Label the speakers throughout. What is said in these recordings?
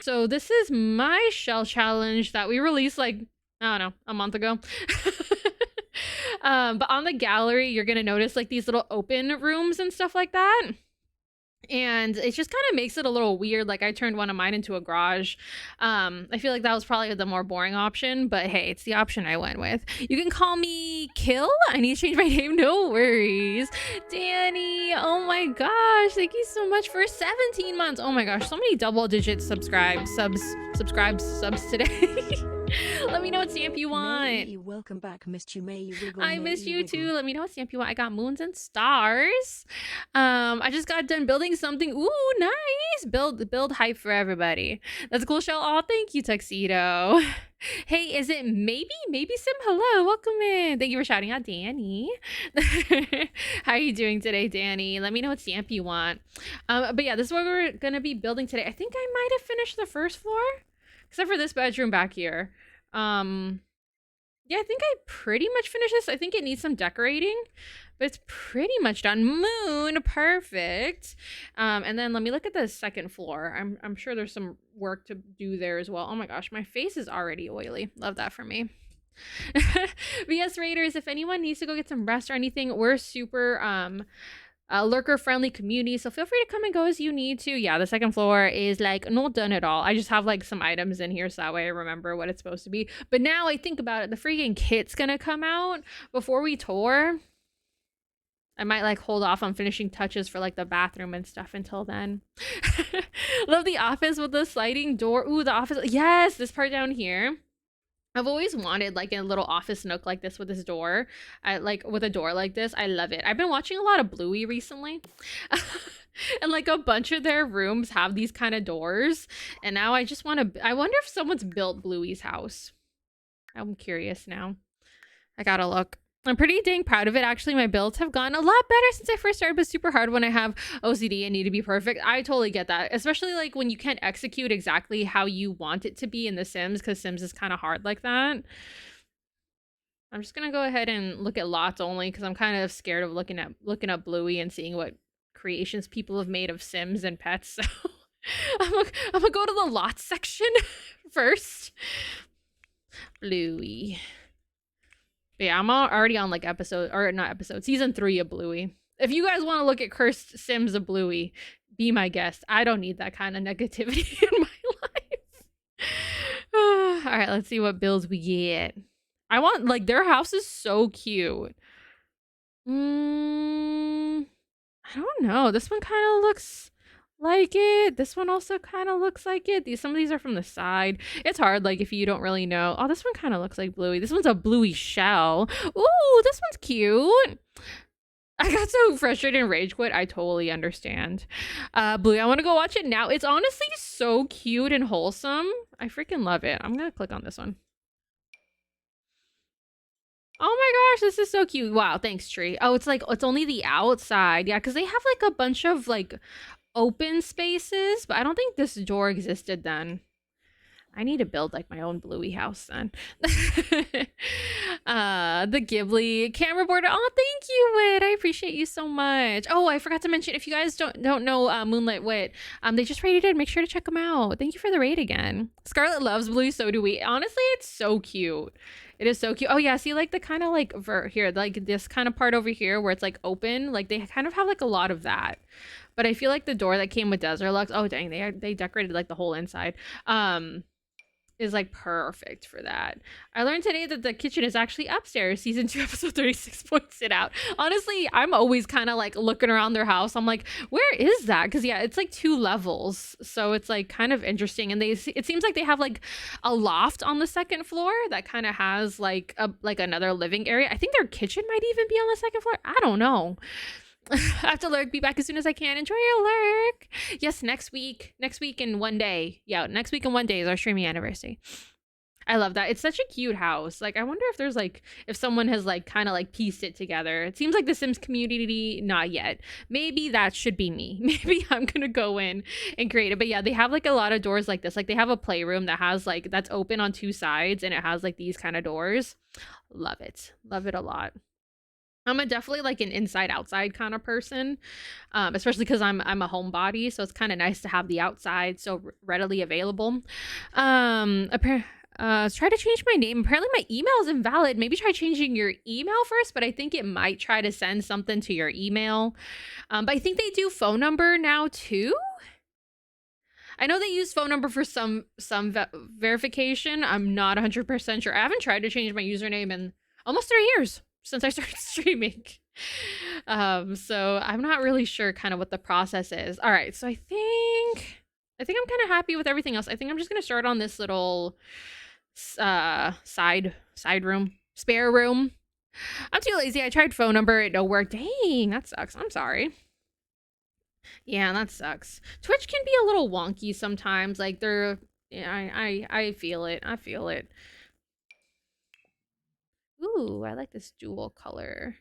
Speaker 1: So this is my shell challenge that we released like, I don't know, a month ago. But on the gallery, you're gonna notice like these little open rooms and stuff like that. And it just kind of makes it a little weird. Like I turned one of mine into a garage. I feel like that was probably the more boring option, but hey, it's the option I went with. You can call me Kill. I need to change my name. No worries. Danny, oh my gosh, thank you so much for 17 months. Oh my gosh, so many double digit subs today. Let me know what stamp you want.
Speaker 2: Welcome back. Missed you, May.
Speaker 1: I miss you too. Let me know what stamp you want. I got moons and stars. I just got done building something. Ooh, nice. Build hype for everybody. That's a cool shell. Oh, thank you, Tuxedo. Hey, is it maybe Sim? Hello, welcome in. Thank you for shouting out Danny. How are you doing today, Danny? Let me know what stamp you want. But yeah, this is what we're gonna be building today. I think I might have finished the first floor, except for this bedroom back here. Yeah, I think I pretty much finished this. I think it needs some decorating, but it's pretty much done. Moon, perfect. And then let me look at the second floor. I'm sure there's some work to do there as well. Oh my gosh, my face is already oily. Love that for me. But yes, Raiders, if anyone needs to go get some rest or anything, we're super lurker friendly community, so feel free to come and go as you need to. Yeah, the second floor is like not done at all. I just have like some items in here so that way I remember what it's supposed to be. But now I think about it, the freaking kit's gonna come out before we tour. I might like hold off on finishing touches for like the bathroom and stuff until then. Love the office with the sliding door. Ooh, the office. Yes, this part down here. I've always wanted like a little office nook like this with this door. With a door like this. I love it. I've been watching a lot of Bluey recently. And like a bunch of their rooms have these kind of doors. And now I just want to, I wonder if someone's built Bluey's house. I'm curious now. I gotta look. I'm pretty dang proud of it. Actually, my builds have gotten a lot better since I first started, but super hard when I have OCD and need to be perfect. I totally get that, especially like when you can't execute exactly how you want it to be in The Sims, because Sims is kind of hard like that. I'm just gonna go ahead and look at lots only because I'm kind of scared of looking up Bluey and seeing what creations people have made of Sims and pets. So I'm gonna go to the lots section first. Bluey. But yeah, I'm already on like season 3 of Bluey. If you guys want to look at cursed Sims of Bluey, be my guest. I don't need that kind of negativity in my life. All right, let's see what builds we get. I want, like, their house is so cute. I don't know. This one kind of looks like it. This one also kind of looks like it. Some of these are from the side. It's hard, like, if you don't really know. Oh, this one kind of looks like Bluey. This one's a Bluey shell. Ooh, this one's cute. I got so frustrated and rage quit. I totally understand. Bluey, I want to go watch it now. It's honestly so cute and wholesome. I freaking love it. I'm gonna click on this one. Oh my gosh, this is so cute. Wow, thanks, Tree. Oh, it's only the outside. Yeah, because they have like a bunch of like open spaces, but I don't think this door existed then. I need to build like my own Bluey house then. The Ghibli camera border. Oh, thank you, Wit. I appreciate you so much. Oh, I forgot to mention, if you guys don't know Moonlit Wit, they just raided it. Make sure to check them out. Thank you for the raid again. Scarlett loves Bluey, so do we. Honestly, it's so cute. It is so cute. Oh yeah, see like the kind of like here, like this kind of part over here where it's like open, like they kind of have like a lot of that. But I feel like the door that came with Desert Lux, oh dang, they decorated like the whole inside. Is like perfect for that. I learned today that the kitchen is actually upstairs. Season 2 episode 36 points it out. Honestly, I'm always kind of like looking around their house. I'm like, where is that? Because yeah, it's like 2 levels, so it's like kind of interesting. And it seems like they have like a loft on the second floor that kind of has like another living area. I think their kitchen might even be on the second floor. I don't know. I have to lurk. Be back as soon as I can. Enjoy your lurk. Yes, next week in 1 day. Yeah, next week in 1 day is our streaming anniversary. I love that. It's such a cute house. Like, I wonder if there's like, if someone has like kind of like pieced it together. It seems like the Sims community, not yet. Maybe that should be me. Maybe I'm gonna go in and create it. But yeah, they have like a lot of doors like this. Like they have a playroom that has like, that's open on 2 sides and it has like these kind of doors. Love it. Love it a lot. I'm definitely like an inside outside kind of person, especially because I'm a homebody, so it's kind of nice to have the outside so readily available. Try to change my name. Apparently, my email is invalid. Maybe try changing your email first, but I think it might try to send something to your email. But I think they do phone number now too. I know they use phone number for some verification. I'm not 100% sure. I haven't tried to change my username in almost 3 years since I started streaming. So I'm not really sure kind of what the process is. All right, so I think I'm kind of happy with everything else. I think I'm just gonna start on this little side room, spare room. I'm too lazy. I tried phone number, it don't work. Dang, that sucks. I'm sorry. Yeah, that sucks. Twitch can be a little wonky sometimes. Like they're, yeah, I feel it. I feel it. Ooh, I like this dual color.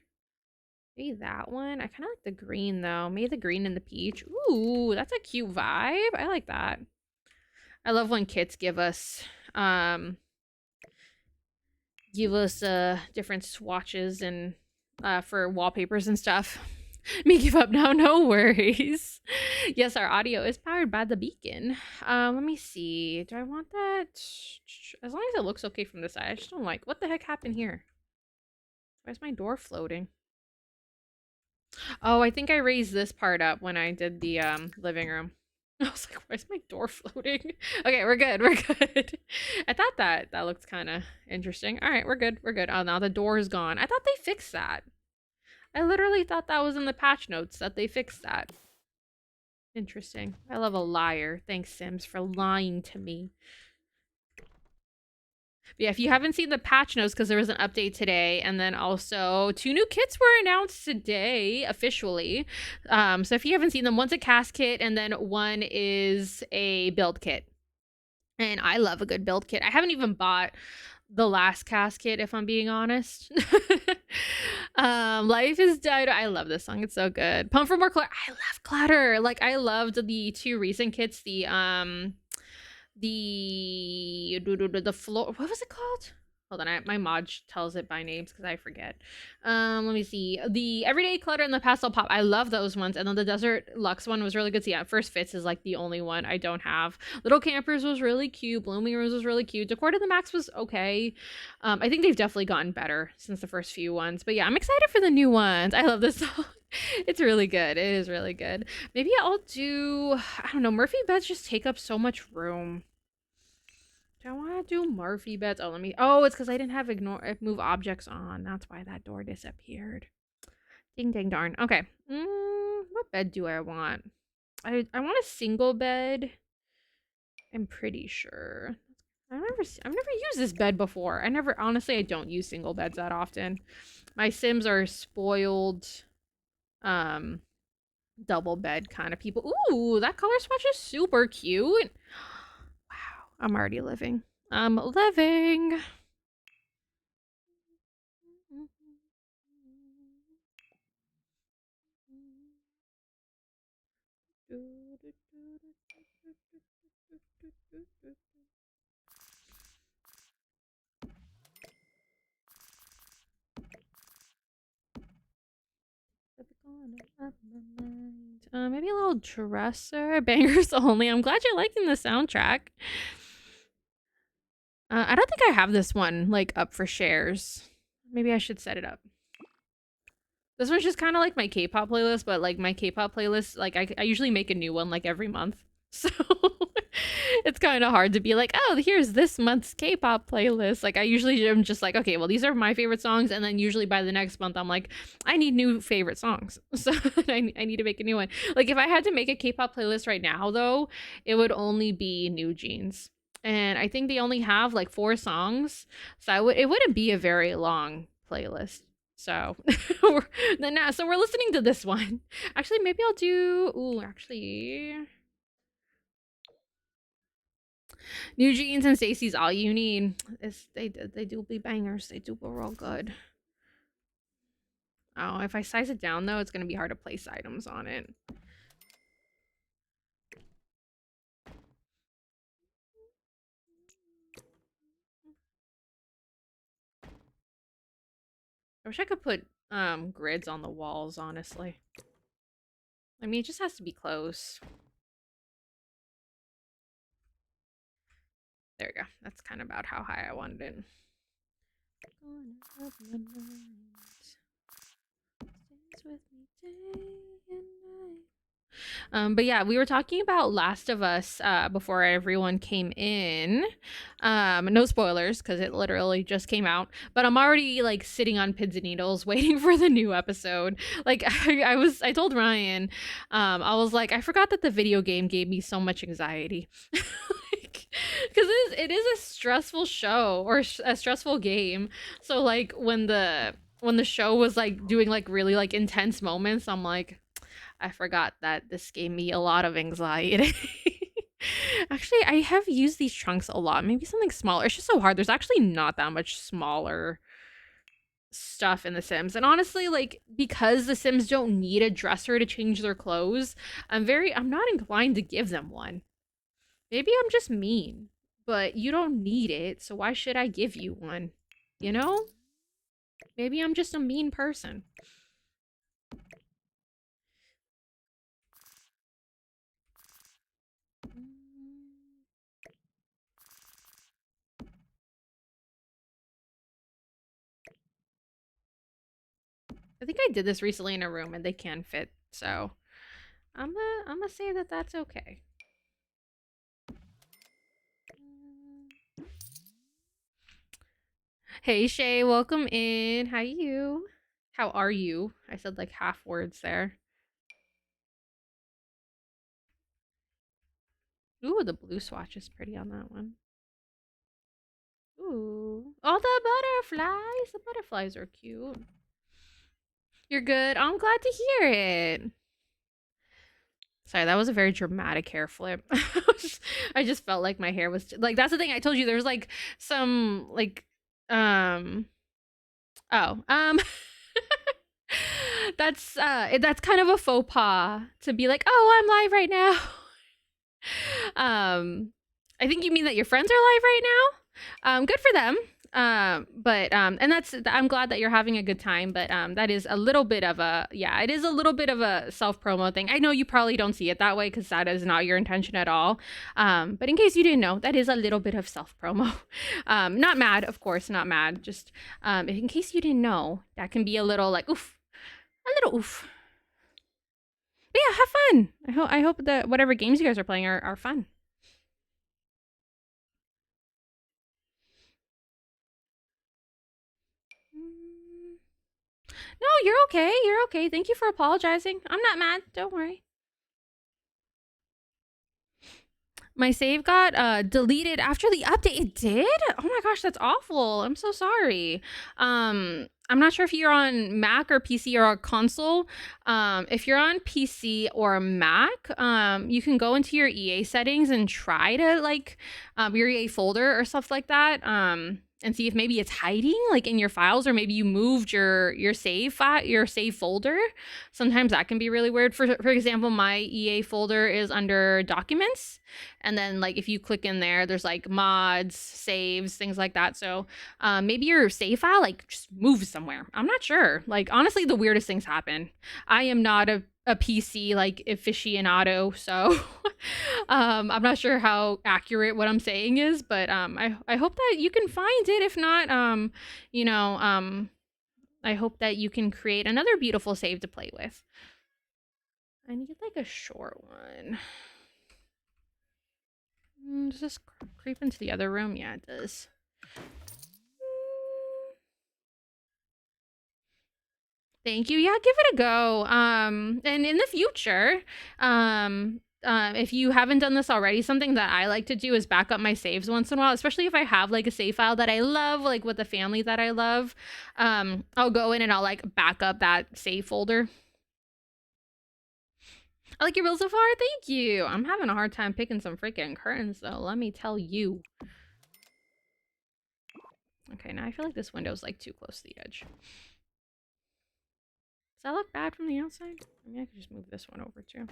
Speaker 1: Maybe that one. I kind of like the green though. Maybe the green and the peach. Ooh, that's a cute vibe. I like that. I love when kits give us different swatches and for wallpapers and stuff. Me give up now, no worries. Yes, our audio is powered by the beacon. Let me see. Do I want that? As long as it looks okay from the side. I just don't like. What the heck happened here? Why is my door floating? Oh, I think I raised this part up when I did the living room. I was like, why is my door floating? Okay, we're good. We're good. I thought that looked kind of interesting. All right, we're good. We're good. Oh, now the door is gone. I thought they fixed that. I literally thought that was in the patch notes that they fixed that. Interesting. I love a liar. Thanks, Sims, for lying to me. But yeah, if you haven't seen the patch notes, because there was an update today, and then also 2 new kits were announced today officially. So if you haven't seen them, one's a cast kit, and then one is a build kit. And I love a good build kit. I haven't even bought the last cast kit, if I'm being honest. Life is Dead. I love this song. It's so good. Pump for More Clatter. I love Clatter. Like I loved the 2 recent kits. The floor. What was it called? Hold on, my mod tells it by names because I forget. Let me see. The Everyday Clutter and the Pastel Pop. I love those ones. And then the Desert Luxe one was really good. So yeah, First Fits is like the only one I don't have. Little Campers was really cute. Blooming Rose was really cute. Decor to the Max was okay. I think they've definitely gotten better since the first few ones. But yeah, I'm excited for the new ones. I love this song. It's really good. It is really good. Maybe I'll do, I don't know, Murphy beds just take up so much room. Do I want to do Murphy beds? Oh, it's because I didn't have move objects on. That's why that door disappeared. Ding, ding, darn. Okay. What bed do I want? I want a single bed. I'm pretty sure. I've never used this bed before. Honestly, I don't use single beds that often. My Sims are spoiled, double bed kind of people. Ooh, that color swatch is super cute. Wow, I'm already living. I'm living. Maybe a little dresser. Bangers only. I'm glad you're liking the soundtrack. I don't think I have this one like up for shares. Maybe I should set it up. This one's just kind of like my K-pop playlist, but like my K-pop playlist, like I usually make a new one like every month. So it's kind of hard to be like, oh, here's this month's K-pop playlist. Like I usually am just like, okay, well, these are my favorite songs. And then usually by the next month, I'm like, I need new favorite songs. So I need to make a new one. Like if I had to make a K-pop playlist right now, though, it would only be New Jeans. And I think they only have like 4 songs. So it wouldn't be a very long playlist. So we're listening to this one. Actually, maybe I'll do, New Jeans and Stacy's All You Need. They do be bangers. They do be real good. Oh, if I size it down though, it's gonna be hard to place items on it. I wish I could put grids on the walls, honestly. I mean, it just has to be close. There we go. That's kind of about how high I wanted it. But yeah, we were talking about Last of Us before everyone came in. No spoilers because it literally just came out. But I'm already like sitting on pins and needles waiting for the new episode. Like I told Ryan, I was like, I forgot that the video game gave me so much anxiety. Because it is a stressful show or a stressful game. So like when the show was like doing like really like intense moments, I'm like, I forgot that this gave me a lot of anxiety. Actually, I have used these trunks a lot. Maybe something smaller. It's just so hard. There's actually not that much smaller stuff in The Sims. And honestly, like because The Sims don't need a dresser to change their clothes, I'm not inclined to give them one. Maybe I'm just mean, but you don't need it, so why should I give you one? You know? Maybe I'm just a mean person. I think I did this recently in a room and they can fit, so I'm gonna say that that's okay. Hey Shay, welcome in. How you? How are you? I said like half words there. Ooh, the blue swatch is pretty on that one. Ooh. Oh, the butterflies. The butterflies are cute. You're good. I'm glad to hear it. Sorry, that was a very dramatic hair flip. I just felt like my hair was like that's the thing I told you there was like some like um oh that's kind of a faux pas to be like, "Oh, I'm live right now." I think you mean that your friends are live right now. Good for them. And I'm glad that you're having a good time, but that is a little bit of a yeah, it is a little bit of a self promo thing. I know you probably don't see it that way because that is not your intention at all. But in case you didn't know, that is a little bit of self promo. Not mad, of course, not mad. Just in case you didn't know, that can be a little like oof, a little oof. But yeah, have fun. I hope that whatever games you guys are playing are fun. No, you're okay. You're okay. Thank you for apologizing. I'm not mad. Don't worry. My save got deleted after the update. It did? Oh my gosh, that's awful. I'm so sorry. I'm not sure if you're on Mac or PC or a console. If you're on PC or Mac, you can go into your EA settings and try to like your EA folder or stuff like that. And see if maybe it's hiding like in your files, or maybe you moved your save file, your save folder. Sometimes that can be really weird. For example, my EA folder is under documents, and then like if you click in there, there's like mods, saves, things like that. So maybe your save file like just moves somewhere. I'm not sure. Like honestly, the weirdest things happen. I am not a PC like aficionado, so I'm not sure how accurate what I'm saying is, but I hope that you can find it. If not, you know, I hope that you can create another beautiful save to play with. I need like a short one. Does this creep into the other room? Yeah, it does. Thank you. Yeah, give it a go. And in the future, if you haven't done this already, something that I like to do is back up my saves once in a while, especially if I have like a save file that I love, like with a family that I love. I'll go in and I'll like back up that save folder. I like your build so far. Thank you. I'm having a hard time picking some freaking curtains though. Let me tell you. Okay, now I feel like this window's like too close to the edge. Does that look bad from the outside? I mean, I could just move this one over too.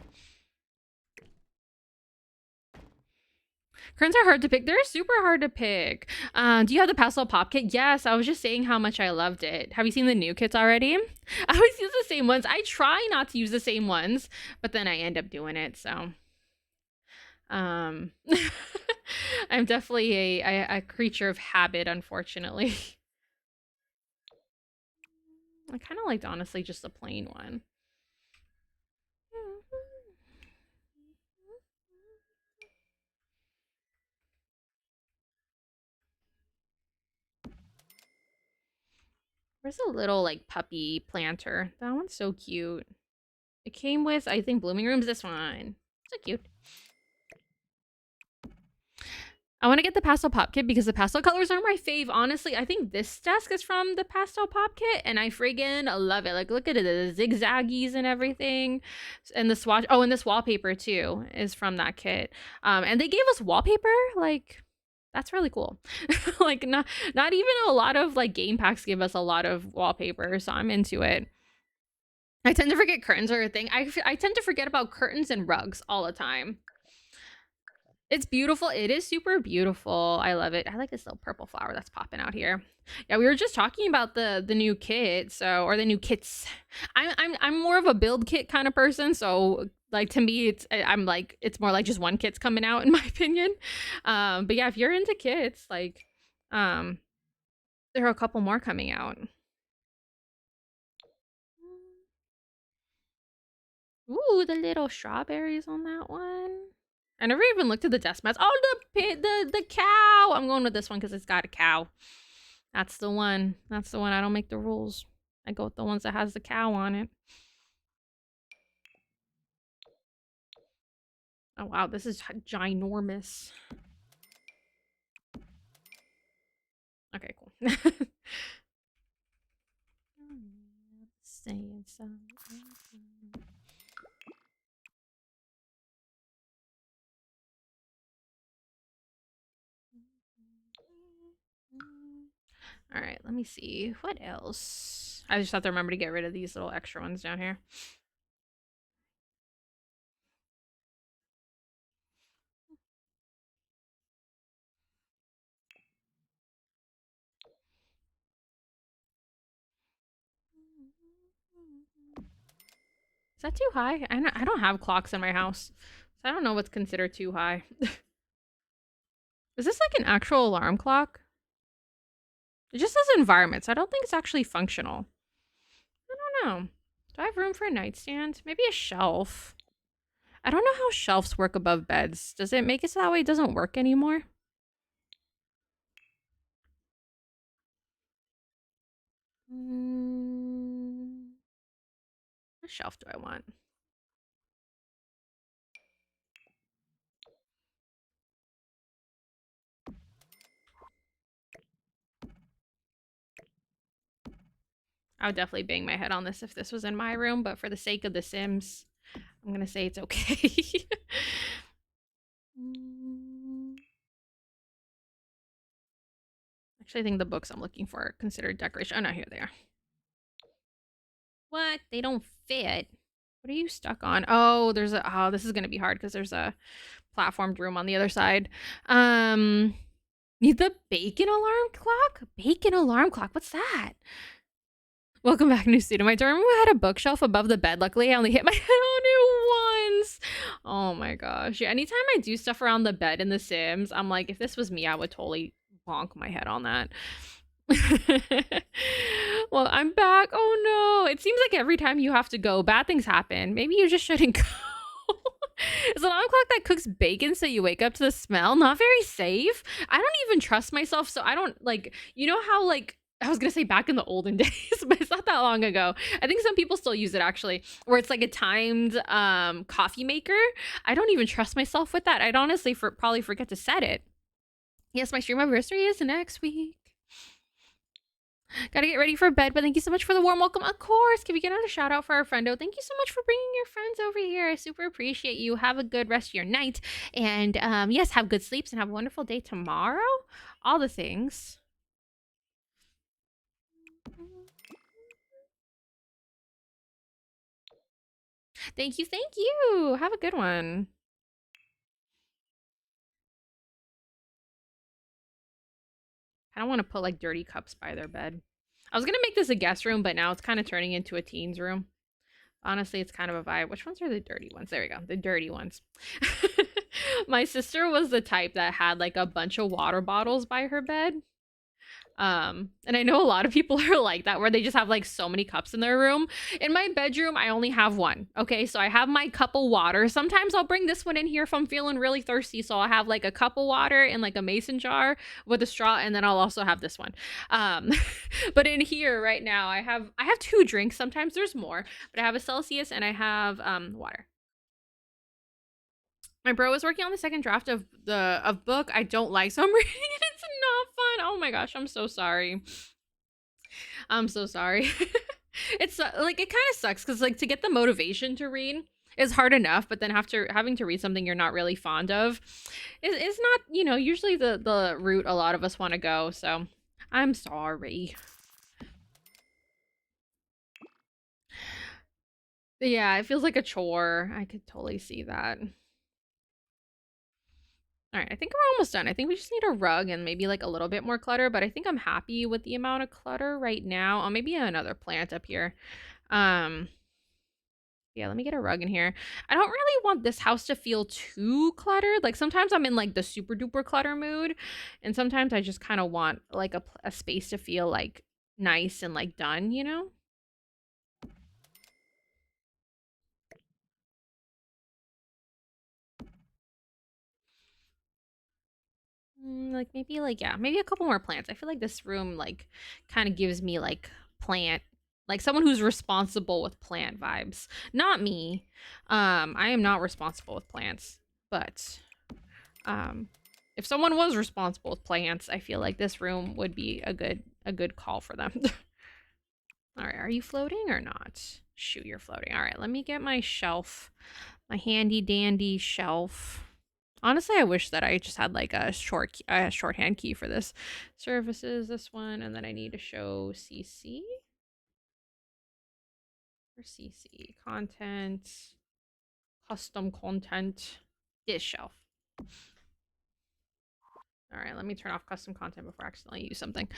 Speaker 1: Curtains are hard to pick. They're super hard to pick. Do you have the pastel pop kit? Yes, I was just saying how much I loved it. Have you seen the new kits already? I always use the same ones. I try not to use the same ones, but then I end up doing it. So, um, I'm definitely a creature of habit, unfortunately. I kind of liked, honestly, just the plain one. Where's a little like puppy planter? That one's so cute. It came with, I think, Blooming Rooms. This one, so cute. I want to get the pastel pop kit because the pastel colors are my fave. Honestly, I think this desk is from the pastel pop kit, and I friggin' love it. Like, look at it, the zigzaggies and everything, and the swatch. Oh, and this wallpaper too is from that kit. And they gave us wallpaper. Like, that's really cool. Like, not even a lot of like game packs give us a lot of wallpaper, so I'm into it. I tend to forget curtains are a thing. I tend to forget about curtains and rugs all the time. It's beautiful. It is super beautiful. I love it. I like this little purple flower that's popping out here. Yeah, we were just talking about the new kit, so or the new kits. I'm more of a build kit kind of person, so like to me I'm like it's more like just one kit's coming out in my opinion. But yeah, if you're into kits, like um there are a couple more coming out. Ooh, the little strawberries on that one. I never even looked at the desk mats. Oh, the cow. I'm going with this one because it's got a cow. That's the one. That's the one. I don't make the rules. I go with the ones that has the cow on it. Oh wow, this is ginormous. Okay, cool. Saying something. All right, let me see. What else? I just have to remember to get rid of these little extra ones down here. Is that too high? I don't have clocks in my house, so I don't know what's considered too high. Is this like an actual alarm clock? It just says environment, so I don't think it's actually functional. I don't know. Do I have room for a nightstand? Maybe a shelf. I don't know how shelves work above beds. Does it make it so that way it doesn't work anymore? What shelf do I want? I would definitely bang my head on this if this was in my room, but for the sake of The Sims, I'm gonna say it's okay. Actually, I think the books I'm looking for are considered decoration. Oh no, here they are. What? They don't fit. What are you stuck on? Oh, there's a oh, this is gonna be hard because there's a platformed room on the other side. Need the bacon alarm clock? Bacon alarm clock. What's that? Welcome back, new student. My dorm room had a bookshelf above the bed. Luckily, I only hit my head on it once. Oh my gosh. Yeah, anytime I do stuff around the bed in The Sims, I'm like, if this was me, I would totally bonk my head on that. Well, I'm back. Oh no. It seems like every time you have to go, bad things happen. Maybe you just shouldn't go. Is an alarm clock that cooks bacon so you wake up to the smell? Not very safe. I don't even trust myself, so I don't like, you know how like I was gonna say back in the olden days, but it's not that long ago. I think some people still use it actually, where it's like a timed coffee maker. I don't even trust myself with that. I'd honestly probably forget to set it. Yes, my stream anniversary is next week. Gotta get ready for bed, but thank you so much for the warm welcome. Of course, can we get another shout out for our friendo? Thank you so much for bringing your friends over here. I super appreciate you. Have a good rest of your night. And yes, have good sleeps and have a wonderful day tomorrow. All the things. Thank you. Thank you. Have a good one. I don't want to put like dirty cups by their bed. I was gonna make this a guest room, but now it's kind of turning into a teens room. Honestly, it's kind of a vibe. Which ones are the dirty ones? There we go. The dirty ones. My sister was the type that had like a bunch of water bottles by her bed. And I know a lot of people are like that, where they just have like so many cups in their room. In my bedroom, I only have one. Okay, so I have my cup of water. Sometimes I'll bring this one in here if I'm feeling really thirsty. So I'll have like a cup of water in like a mason jar with a straw, and then I'll also have this one. But in here right now, I have two drinks. Sometimes there's more, but I have a Celsius and I have water. My bro is working on the second draft of the book I don't like, so I'm reading it. It's not fun. Oh my gosh, I'm so sorry. I'm so sorry. It's like it kind of sucks because like to get the motivation to read is hard enough, but then after having to read something you're not really fond of is not, you know, usually the route a lot of us want to go. So I'm sorry. But yeah, it feels like a chore. I could totally see that. All right, I think we're almost done. I think we just need a rug and maybe like a little bit more clutter, but I think I'm happy with the amount of clutter right now. Oh, maybe another plant up here. Yeah, let me get a rug in here. I don't really want this house to feel too cluttered. Like sometimes I'm in like the super duper clutter mood, and sometimes I just kind of want like a space to feel like nice and like done, you know? Like maybe like yeah, maybe a couple more plants. I feel like this room like kind of gives me like plant, like someone who's responsible with plant vibes. Not me. I am not responsible with plants, but if someone was responsible with plants, I feel like this room would be a good call for them. All right, are you floating or not? Shoot, you're floating. All right, let me get my shelf, my handy dandy shelf. Honestly, I wish that I just had like a shorthand key for this. Services, this one, and then I need to show CC. Or CC, content, custom content, this shelf. All right, let me turn off custom content before I accidentally use something.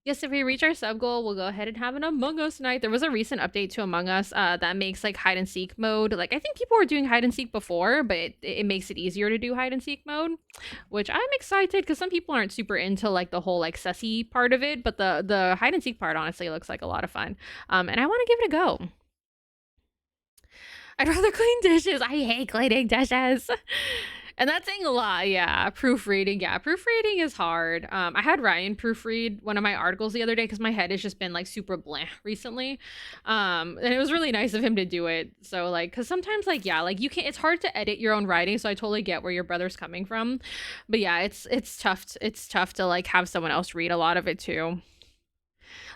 Speaker 1: Yes, if we reach our sub goal, we'll go ahead and have an Among Us night. There was a recent update to Among Us that makes like hide and seek mode. Like I think people were doing hide and seek before, but it makes it easier to do hide and seek mode, which I'm excited because some people aren't super into like the whole like sussy part of it, but the hide and seek part honestly looks like a lot of fun. And I want to give it a go. I'd rather clean dishes. I hate cleaning dishes. And that's saying a lot, yeah. Proofreading, yeah. Proofreading is hard. I had Ryan proofread one of my articles the other day because my head has just been like super blah recently. And it was really nice of him to do it. So like, because sometimes like, yeah, like you can't, it's hard to edit your own writing. So I totally get where your brother's coming from. But yeah, it's tough. It's tough to like have someone else read a lot of it too.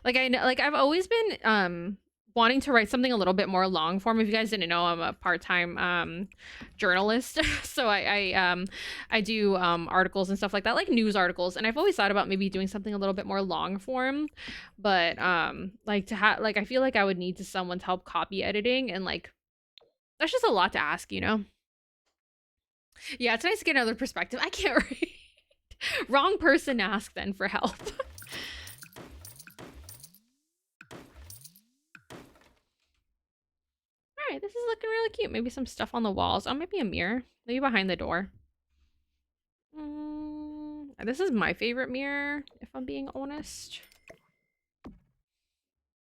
Speaker 1: Like I know, like I've always been wanting to write something a little bit more long form. If you guys didn't know, I'm a part-time journalist. So I do articles and stuff like that, like news articles. And I've always thought about maybe doing something a little bit more long form. But like to have like I feel like I would need someone to help copy editing, and like that's just a lot to ask, you know? Yeah, it's nice to get another perspective. I can't read. Wrong person ask then for help. All right, this is looking really cute. Maybe some stuff on the walls. Oh, maybe a mirror. Maybe behind the door. This is my favorite mirror, if I'm being honest.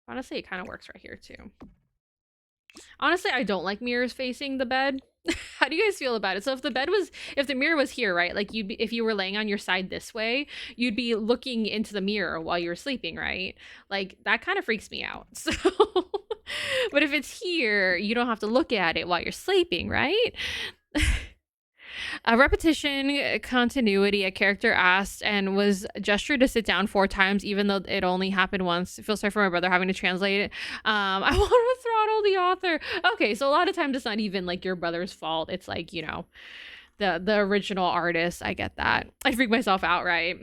Speaker 1: Honestly, it kind of works right here, too. Honestly, I don't like mirrors facing the bed. How do you guys feel about it? So if the mirror was here, right? Like if you were laying on your side this way, you'd be looking into the mirror while you were sleeping, right? Like that kind of freaks me out. So, but if it's here, you don't have to look at it while you're sleeping, right? A repetition, continuity, a character asked and was gestured to sit down 4 times, even though it only happened once. I feel sorry for my brother having to translate it. I want to throttle the author. Okay, so a lot of times it's not even like your brother's fault. It's like, you know, the original artist. I get that. I freak myself out, right?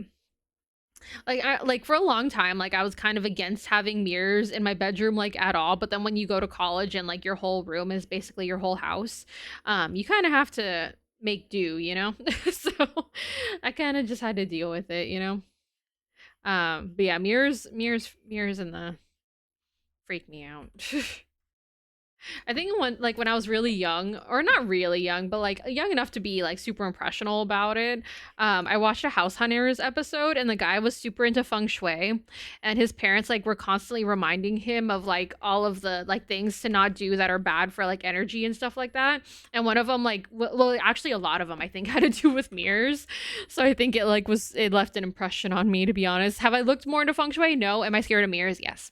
Speaker 1: Like for a long time, like I was kind of against having mirrors in my bedroom like at all, but then when you go to college and like your whole room is basically your whole house, you kind of have to make do, you know? So So I kind of just had to deal with it, you know. But yeah, mirrors in the freak me out. I think when I was really young, or not really young, but like young enough to be like super impressionable about it, I watched a House Hunters episode, and the guy was super into feng shui, and his parents like were constantly reminding him of like all of the like things to not do that are bad for like energy and stuff like that. And one of them like well actually a lot of them I think had to do with mirrors. So I think it left an impression on me, to be honest. Have I looked more into feng shui? No. Am I scared of mirrors? Yes.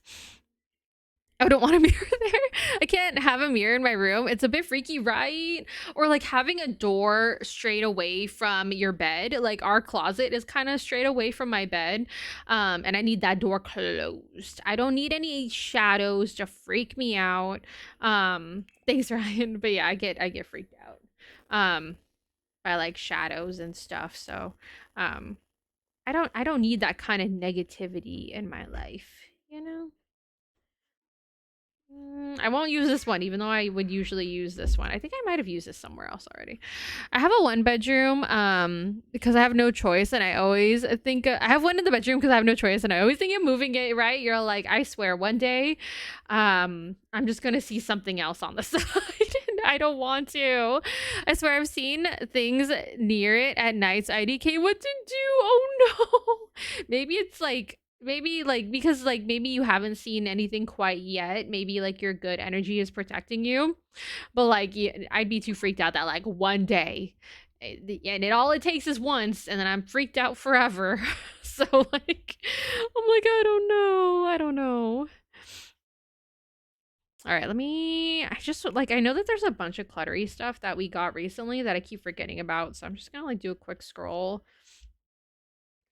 Speaker 1: I don't want a mirror there. I can't have a mirror in my room. It's a bit freaky, right? Or like having a door straight away from your bed. Like our closet is kind of straight away from my bed. And I need that door closed. I don't need any shadows to freak me out. Thanks, Ryan. But yeah, I get freaked out. By like shadows and stuff. So I don't need that kind of negativity in my life, you know? I won't use this one, even though I would usually use this one. I think I might have used this somewhere else already. I have a one bedroom because I have no choice, and I always think I have one in the bedroom because I have no choice, and I always think of moving it. Right? You're like, I swear, one day, I'm just gonna see something else on the side, and I don't want to. I swear, I've seen things near it at nights. IDK, what to do? Oh no! Maybe it's like because like maybe you haven't seen anything quite yet, maybe like your good energy is protecting you, but like I'd be too freaked out that like one day and it takes is once and then I'm freaked out forever. So like I'm like I don't know. All right, I know that there's a bunch of cluttery stuff that we got recently that I keep forgetting about, so I'm just gonna like do a quick scroll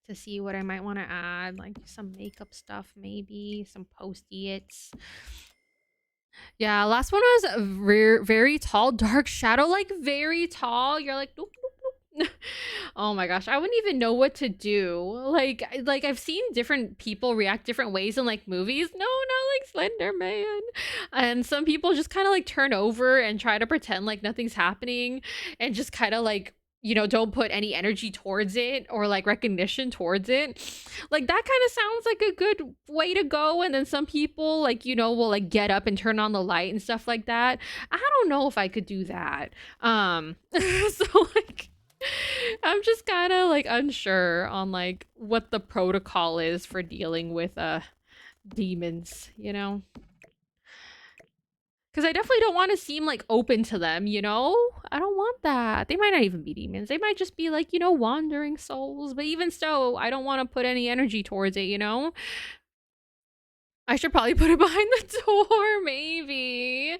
Speaker 1: to see what I might want to add, like some makeup stuff, maybe some post-its. Yeah, last one was very tall, dark shadow, like very tall. You're like, nope, nope, nope. Oh my gosh, I wouldn't even know what to do. Like I've seen different people react different ways in like movies. No, not like Slender Man. And some people just kind of like turn over and try to pretend like nothing's happening and just kind of like don't put any energy towards it or like recognition towards it. Like that kind of sounds like a good way to go. And then some people like, will like get up and turn on the light and stuff like that. I don't know if I could do that. So like I'm just kind of like unsure on like what the protocol is for dealing with demons, because I definitely don't want to seem like open to them, I don't want that. They might not even be demons. They might just be like, wandering souls. But even so, I don't want to put any energy towards it, I should probably put it behind the door, maybe.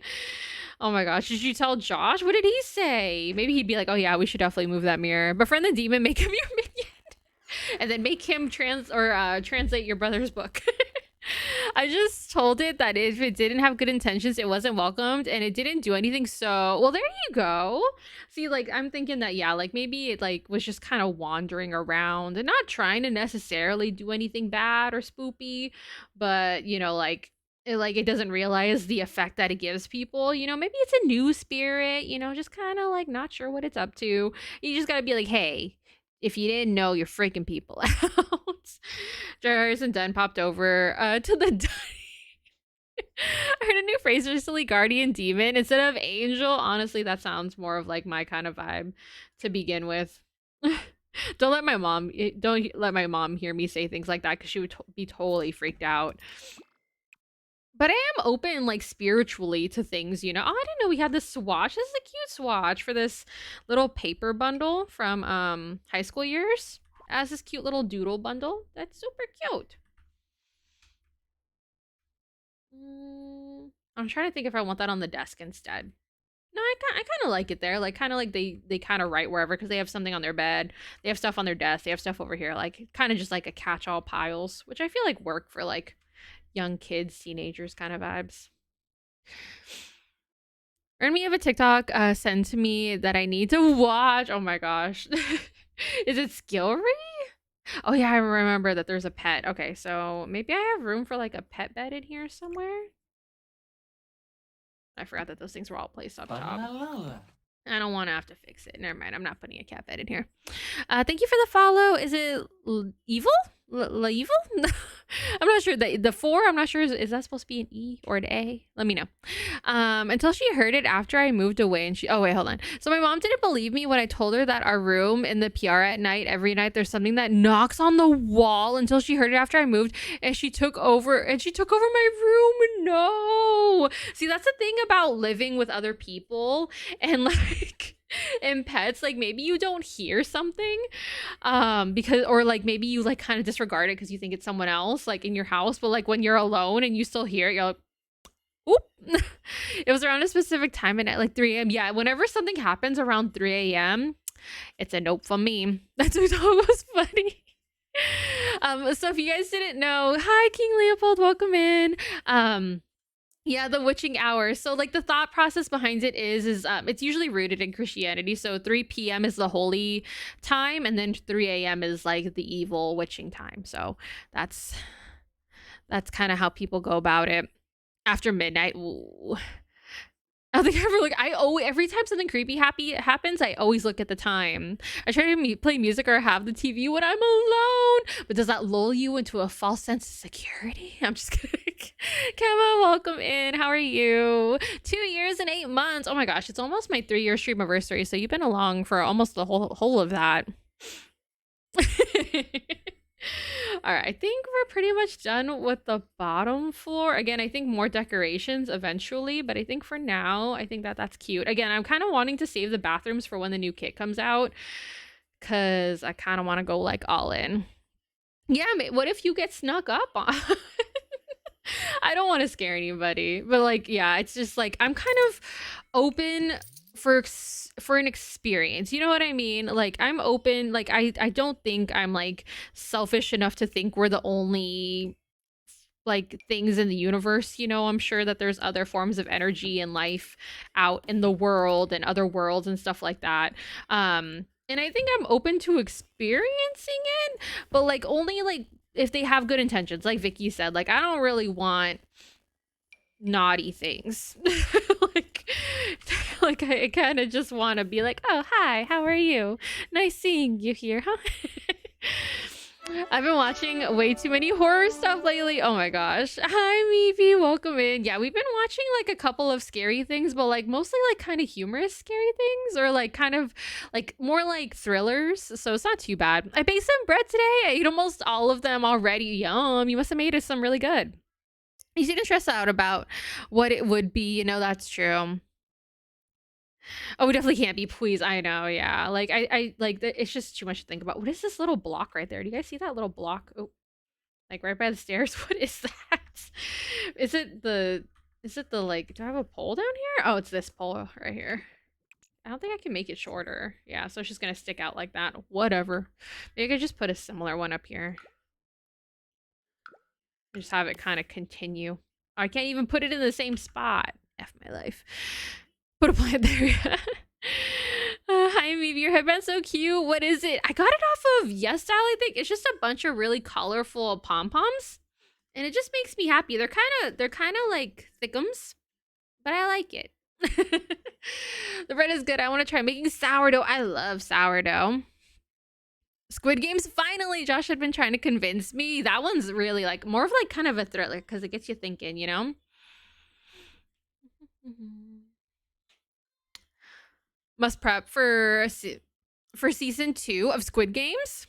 Speaker 1: Oh my gosh, did you tell Josh? What did he say? Maybe he'd be like, oh yeah, we should definitely move that mirror. Befriend the demon, make him your minion. And then make him translate your brother's book. I just told it that if it didn't have good intentions, it wasn't welcomed, and it didn't do anything. So, well, there you go. See, like I'm thinking that like maybe it like was just kind of wandering around and not trying to necessarily do anything bad or spoopy, but it doesn't realize the effect that it gives people. Maybe it's a new spirit. Just kind of like not sure what it's up to. You just gotta be like, hey. If you didn't know, you're freaking people out. Harrison Dunn popped over to the I heard a new phrase recently, guardian demon instead of angel. Honestly, that sounds more of like my kind of vibe to begin with. Don't let my mom hear me say things like that because she would be totally freaked out. But I am open, like, spiritually to things, Oh, I didn't know we had this swatch. This is a cute swatch for this little paper bundle from high school years. It has this cute little doodle bundle. That's super cute. I'm trying to think if I want that on the desk instead. No, I kind of like it there. Like, kind of like they kind of write wherever because they have something on their bed. They have stuff on their desk. They have stuff over here. Like, kind of just like a catch-all piles, which I feel like work for, like, young kids, teenagers kind of vibes. Earn me of a TikTok sent to me that I need to watch. Oh my gosh. Is it Skillry? Oh yeah, I remember that there's a pet. Okay, so maybe I have room for like a pet bed in here somewhere. I forgot that those things were all placed up top. I don't want to have to fix it. Never mind. I'm not putting a cat bed in here. Thank you for the follow. Is it evil? Evil? I'm not sure. The 4, I'm not sure. Is that supposed to be an E or an A? Let me know. Until she heard it after I moved away and oh wait, hold on. So my mom didn't believe me when I told her that our room in the PR at night, every night there's something that knocks on the wall, until she heard it after I moved and she took over my room. No. See, that's the thing about living with other people and like and pets, like maybe you don't hear something because, or like maybe you like kind of disregard it because you think it's someone else like in your house, but like when you're alone and you still hear it, you're like, oop. It was around a specific time at like 3 a.m. Yeah, whenever something happens around 3 a.m, it's a nope from me. That's what was funny. So if you guys didn't know, hi King Leopold, welcome in. Yeah, the witching hour. So like the thought process behind it is it's usually rooted in Christianity. So 3 p.m. is the holy time, and then 3 a.m. is like the evil witching time. So that's kind of how people go about it. After midnight, ooh. I don't think I ever look. Every time something creepy happens, I always look at the time. I try to play music or have the TV when I'm alone. But does that lull you into a false sense of security? I'm just kidding. Kemma, welcome in. How are you? 2 years and 8 months. Oh my gosh, it's almost my 3-year stream anniversary. So you've been along for almost the whole of that. All right, I think we're pretty much done with the bottom floor. Again, I think more decorations eventually, but I think for now, I think that's cute. Again, I'm kind of wanting to save the bathrooms for when the new kit comes out, because I kind of want to go like all in. Yeah, what if you get snuck up on? I don't want to scare anybody, but like, yeah, it's just like I'm kind of open for an experience, you know what I mean? Like I'm open, like I don't think I'm like selfish enough to think we're the only like things in the universe, you know. I'm sure that there's other forms of energy and life out in the world and other worlds and stuff like that. And I think I'm open to experiencing it, but like only like if they have good intentions, like Vicky said. Like I don't really want naughty things. like I kind of just want to be like, oh hi, how are you, nice seeing you here, huh? I've been watching way too many horror stuff lately. Oh my gosh. Hi Meepy, welcome in. Yeah, we've been watching like a couple of scary things, but like mostly like kind of humorous scary things, or like kind of like more like thrillers, so it's not too bad. I baked some bread today. I ate almost all of them already. Yum, you must have made us some really good. You seem to stress out about what it would be, you know. That's true. Oh, we definitely can't be, please. I know, yeah. Like I like it's just too much to think about. What is this little block right there? Do you guys see that little block? Oh, like right by the stairs. What is that? Is it the like, do I have a pole down here? Oh, it's this pole right here. I don't think I can make it shorter. Yeah, so it's just gonna stick out like that. Whatever. Maybe I could just put a similar one up here. Just have it kind of continue. I can't even put it in the same spot. F my life. Put a plant there. Hi, Meavy. Your headband's so cute. What is it? I got it off of YesStyle, I think. It's just a bunch of really colorful pom-poms. And it just makes me happy. They're kind of like thickums, but I like it. The bread is good. I want to try making sourdough. I love sourdough. Squid Games, finally. Josh had been trying to convince me. That one's really like more of like kind of a thriller because it gets you thinking, you know? Must prep for season 2 of Squid Games.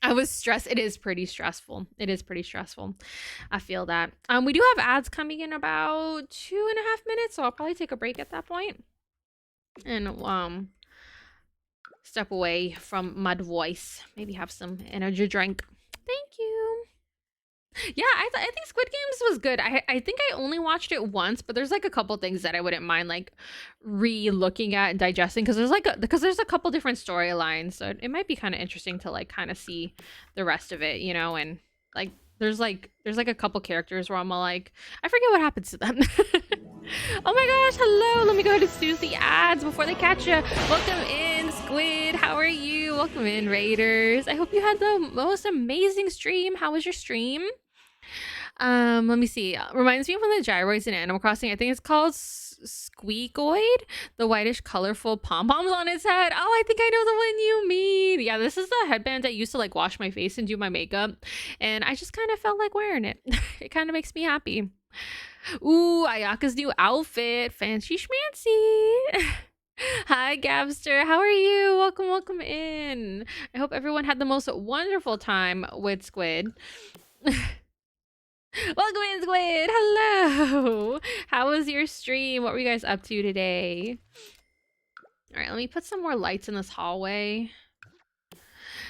Speaker 1: I was stressed. It is pretty stressful. I feel that. We do have ads coming in about 2.5 minutes, so I'll probably take a break at that point. And step away from mud voice. Maybe have some energy drink. Thank you. Yeah, I think Squid Games was good. I think I only watched it once, but there's like a couple things that I wouldn't mind like re-looking at and digesting, because there's a couple different storylines, so it might be kind of interesting to like kind of see the rest of it, you know. And like there's like a couple characters where I'm like, I forget what happens to them. Oh my gosh, hello. Let me go ahead and snooze the ads before they catch you. Welcome in, Squid. How are you? Welcome in, Raiders. I hope you had the most amazing stream. How was your stream? Let me see. Reminds me of one of the gyroids in Animal Crossing. I think it's called squeakoid, the whitish colorful pom-poms on its head. Oh, I think I know the one you mean. Yeah, this is the headband I used to like wash my face and do my makeup, and I just kind of felt like wearing it. It kind of makes me happy. Ooh, Ayaka's new outfit. Fancy schmancy. Hi, Gabster. How are you? Welcome, welcome in. I hope everyone had the most wonderful time with Squid. Welcome in, Squid. Hello. How was your stream? What were you guys up to today? All right, let me put some more lights in this hallway.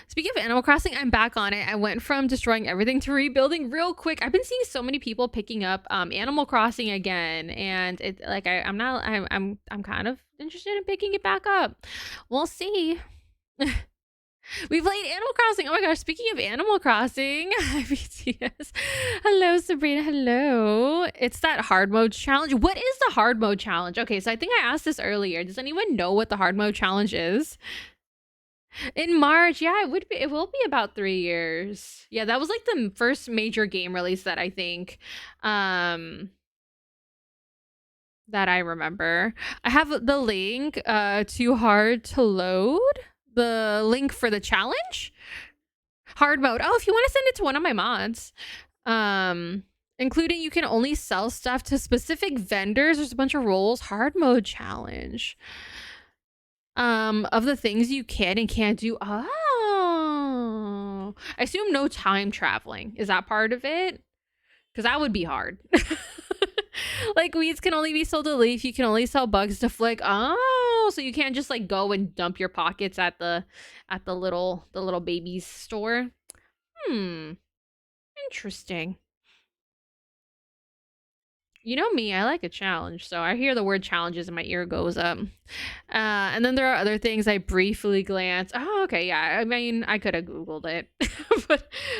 Speaker 1: Speaking of Animal Crossing, I'm back on it. I went from destroying everything to rebuilding real quick. I've been seeing so many people picking up Animal Crossing again, and it like I'm kind of interested in picking it back up. We'll see. We played Animal Crossing. Oh my gosh, speaking of Animal Crossing, BTS. Hello, Sabrina. Hello. It's that hard mode challenge. What is the hard mode challenge? Okay, so I think I asked this earlier. Does anyone know what the hard mode challenge is? In March, yeah, it would be. It will be about 3 years. Yeah, that was like the first major game release that I think that I remember. I have the link. Too hard to load. The link for the challenge. Hard mode. Oh, if you want to send it to one of my mods, including you can only sell stuff to specific vendors. There's a bunch of roles. Hard mode challenge. Of the things you can and can't do. Oh, I assume no time traveling. Is that part of it? Because that would be hard. Like weeds can only be sold to leaf. You can only sell bugs to flick. Oh, so you can't just like go and dump your pockets at the little baby's store. Interesting. You know me, I like a challenge, so I hear the word challenges and my ear goes up. And then there are other things I briefly glance. Oh, okay, yeah. I mean, I could have Googled it,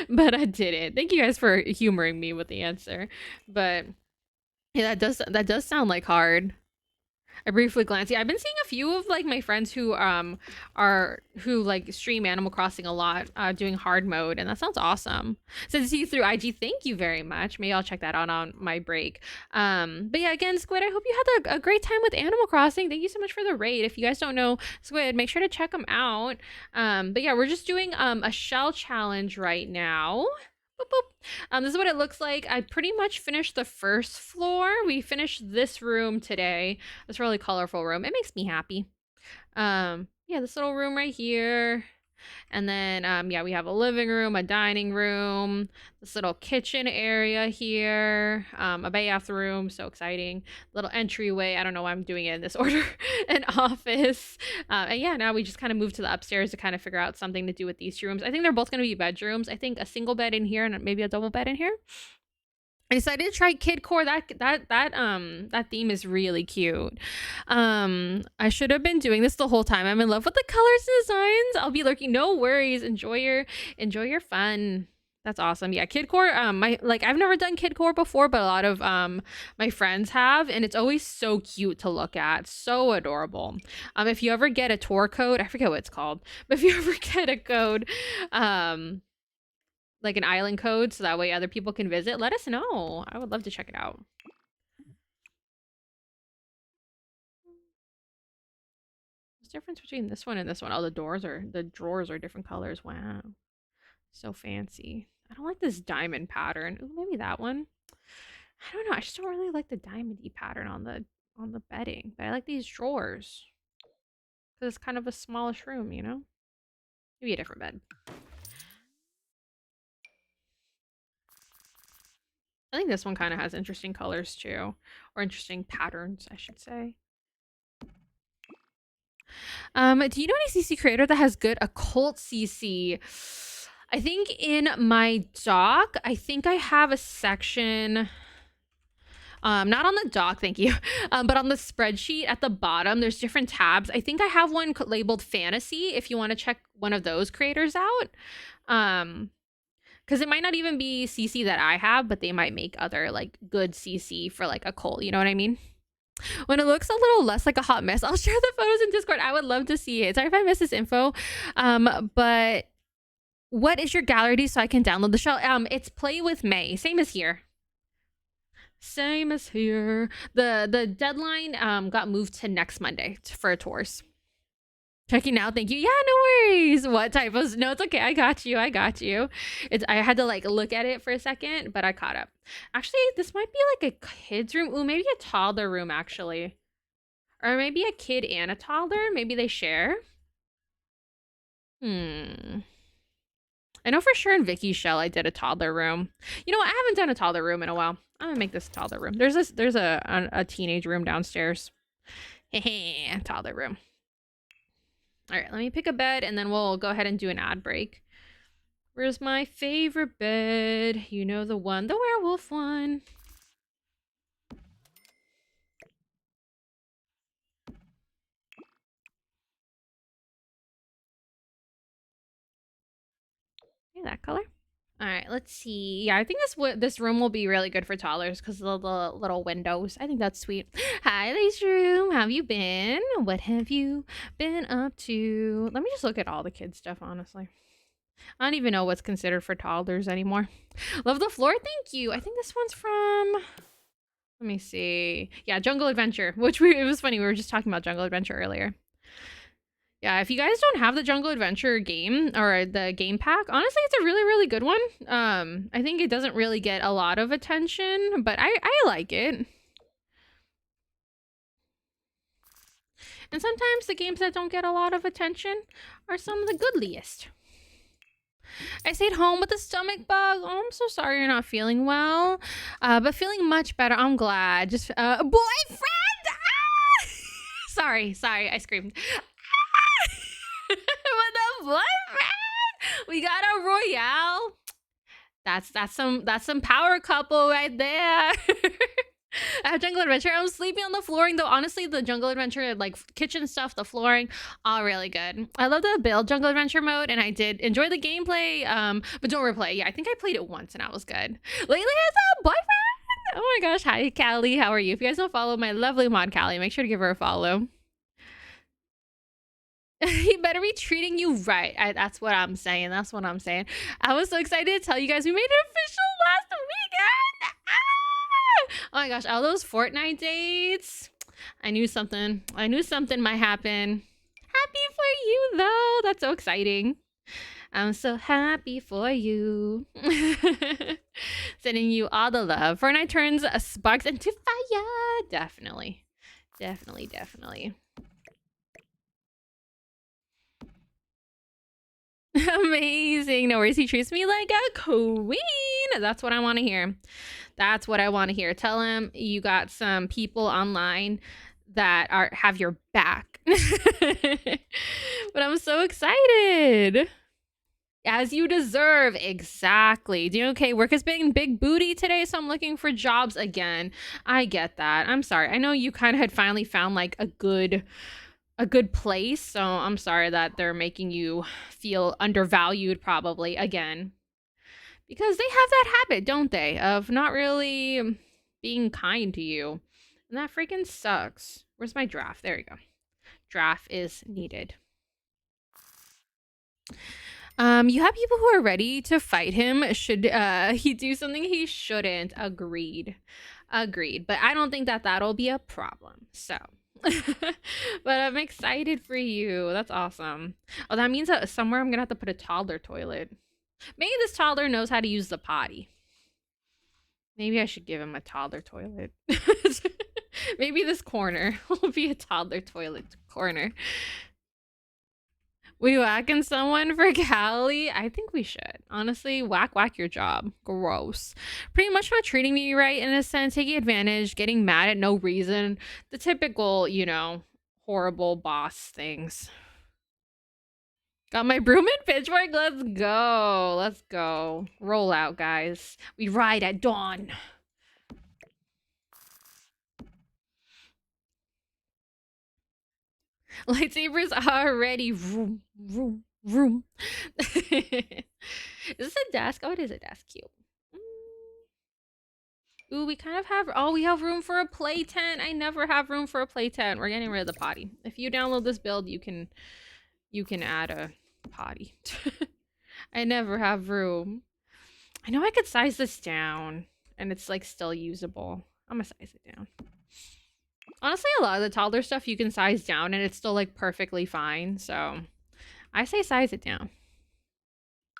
Speaker 1: but I didn't. Thank you guys for humoring me with the answer. But yeah, that does sound like hard. I briefly glanced. Yeah, I've been seeing a few of like my friends who like stream Animal Crossing a lot, doing hard mode, and that sounds awesome. Since you through IG, thank you very much. Maybe I'll check that out on my break. But yeah, again, Squid, I hope you had a great time with Animal Crossing. Thank you so much for the raid. If you guys don't know Squid, make sure to check them out. But yeah, we're just doing a shell challenge right now. Boop, boop. This is what it looks like. I pretty much finished the first floor. We finished this room today. This really colorful room. It makes me happy. Yeah, this little room right here. And then, yeah, we have a living room, a dining room, this little kitchen area here, a bathroom, so exciting, little entryway. I don't know why I'm doing it in this order. An office. And yeah, now we just kind of move to the upstairs to kind of figure out something to do with these rooms. I think they're both going to be bedrooms. I think a single bed in here and maybe a double bed in here. I decided to try kidcore. That theme is really cute. I should have been doing this the whole time. I'm in love with the colors and designs. I'll be lurking. No worries. Enjoy your fun. That's awesome. Yeah, kidcore. I've never done kidcore before, but a lot of my friends have, and it's always so cute to look at. So adorable. If you ever get a tour code, I forget what it's called, but if you ever get a code, like an island code, so that way other people can visit, let us know. I would love to check it out. What's the difference between this one and this one? Oh, the drawers are different colors. Wow, so fancy. I don't like this diamond pattern. Ooh, maybe that one. I don't know. I just don't really like the diamondy pattern on the bedding, but I like these drawers because it's kind of a smallish room, you know. Maybe a different bed. I think this one kind of has interesting colors too, or interesting patterns, I should say. Do you know any CC creator that has good occult CC? I think in my doc, I think I have a section. Not on the doc, thank you, but on the spreadsheet at the bottom, there's different tabs. I think I have one labeled fantasy if you want to check one of those creators out. Because it might not even be CC that I have, but they might make other like good CC for like a cult. You know what I mean? When it looks a little less like a hot mess, I'll share the photos in Discord. I would love to see it. Sorry if I missed this info. But what is your gallery so I can download the shell? It's PlayWithMae. Same as here. Same as here. The deadline got moved to next Monday for tours. Checking out, thank you. Yeah, no worries. What typos? No, it's okay. I got you. I got you. I had to like look at it for a second, but I caught up. Actually, this might be like a kid's room. Ooh, maybe a toddler room actually. Or maybe a kid and a toddler. Maybe they share. I know for sure in Vicky's shell I did a toddler room. You know what? I haven't done a toddler room in a while. I'm gonna make this a toddler room. There's a teenage room downstairs. Toddler room. All right, let me pick a bed and then we'll go ahead and do an ad break. Where's my favorite bed? You know the one, the werewolf one. Okay, that color. All right, let's see. Yeah, I think this room will be really good for toddlers because of the little windows. I think that's sweet. Hi, Lace Room. How have you been? What have you been up to? Let me just look at all the kids' stuff, honestly. I don't even know what's considered for toddlers anymore. Love the floor. Thank you. I think this one's from... Let me see. Yeah, Jungle Adventure, which it was funny. We were just talking about Jungle Adventure earlier. Yeah, if you guys don't have the Jungle Adventure game or the game pack, honestly, it's a really, really good one. I think it doesn't really get a lot of attention, but I like it. And sometimes the games that don't get a lot of attention are some of the goodliest. I stayed home with a stomach bug. Oh, I'm so sorry you're not feeling well. But feeling much better. I'm glad. Just boyfriend! Ah! sorry, I screamed. With a boyfriend, we got a royale. That's some power couple right there. I have Jungle Adventure. I'm sleeping on the flooring though. Honestly, the Jungle Adventure, like kitchen stuff, the flooring, all really good. I love the build Jungle Adventure mode, and I did enjoy the gameplay. But don't replay. Yeah, I think I played it once and I was good. Lately has a boyfriend. Oh my gosh. Hi, Callie. How are you? If you guys don't follow my lovely mod Callie, make sure to give her a follow. He better be treating you right. That's what I'm saying. That's what I'm saying. I was so excited to tell you guys we made it official last weekend. Ah! Oh my gosh, all those Fortnite dates. I knew something might happen. Happy for you though. That's so exciting. I'm so happy for you. Sending you all the love. Fortnite turns sparks into fire. Definitely. Amazing. No worries. He treats me like a queen. That's what I want to hear. That's what I want to hear. Tell him you got some people online that have your back. But I'm so excited. As you deserve. Exactly. Do you know, okay, work has been big booty today, so I'm looking for jobs again. I get that. I'm sorry. I know you kind of had finally found like a good place, so I'm sorry that they're making you feel undervalued probably again, because they have that habit, don't they, of not really being kind to you, and that freaking sucks. Where's my draft? There you go. Draft is needed. You have people who are ready to fight him. Should he do something he shouldn't? Agreed. But I don't think that that'll be a problem, so but I'm excited for you. That's awesome. Oh, that means that somewhere I'm gonna have to put a toddler toilet. Maybe this toddler knows how to use the potty. Maybe I should give him a toddler toilet. Maybe this corner will be a toddler toilet corner. We whacking someone for Callie? I think we should. Honestly, whack your job. Gross. Pretty much not treating me right in a sense, taking advantage, getting mad at no reason. The typical, you know, horrible boss things. Got my broom and pitchfork. Let's go. Let's go. Roll out, guys. We ride at dawn. Lightsabers already. Vroom, vroom, vroom. Is this a desk? Oh, it is a desk. Cute. Ooh, we kind of have... Oh, we have room for a play tent. I never have room for a play tent. We're getting rid of the potty. If you download this build, you can add a potty. I never have room. I know I could size this down and it's like still usable. I'm gonna size it down. Honestly, a lot of the toddler stuff you can size down and it's still like perfectly fine. So I say size it down.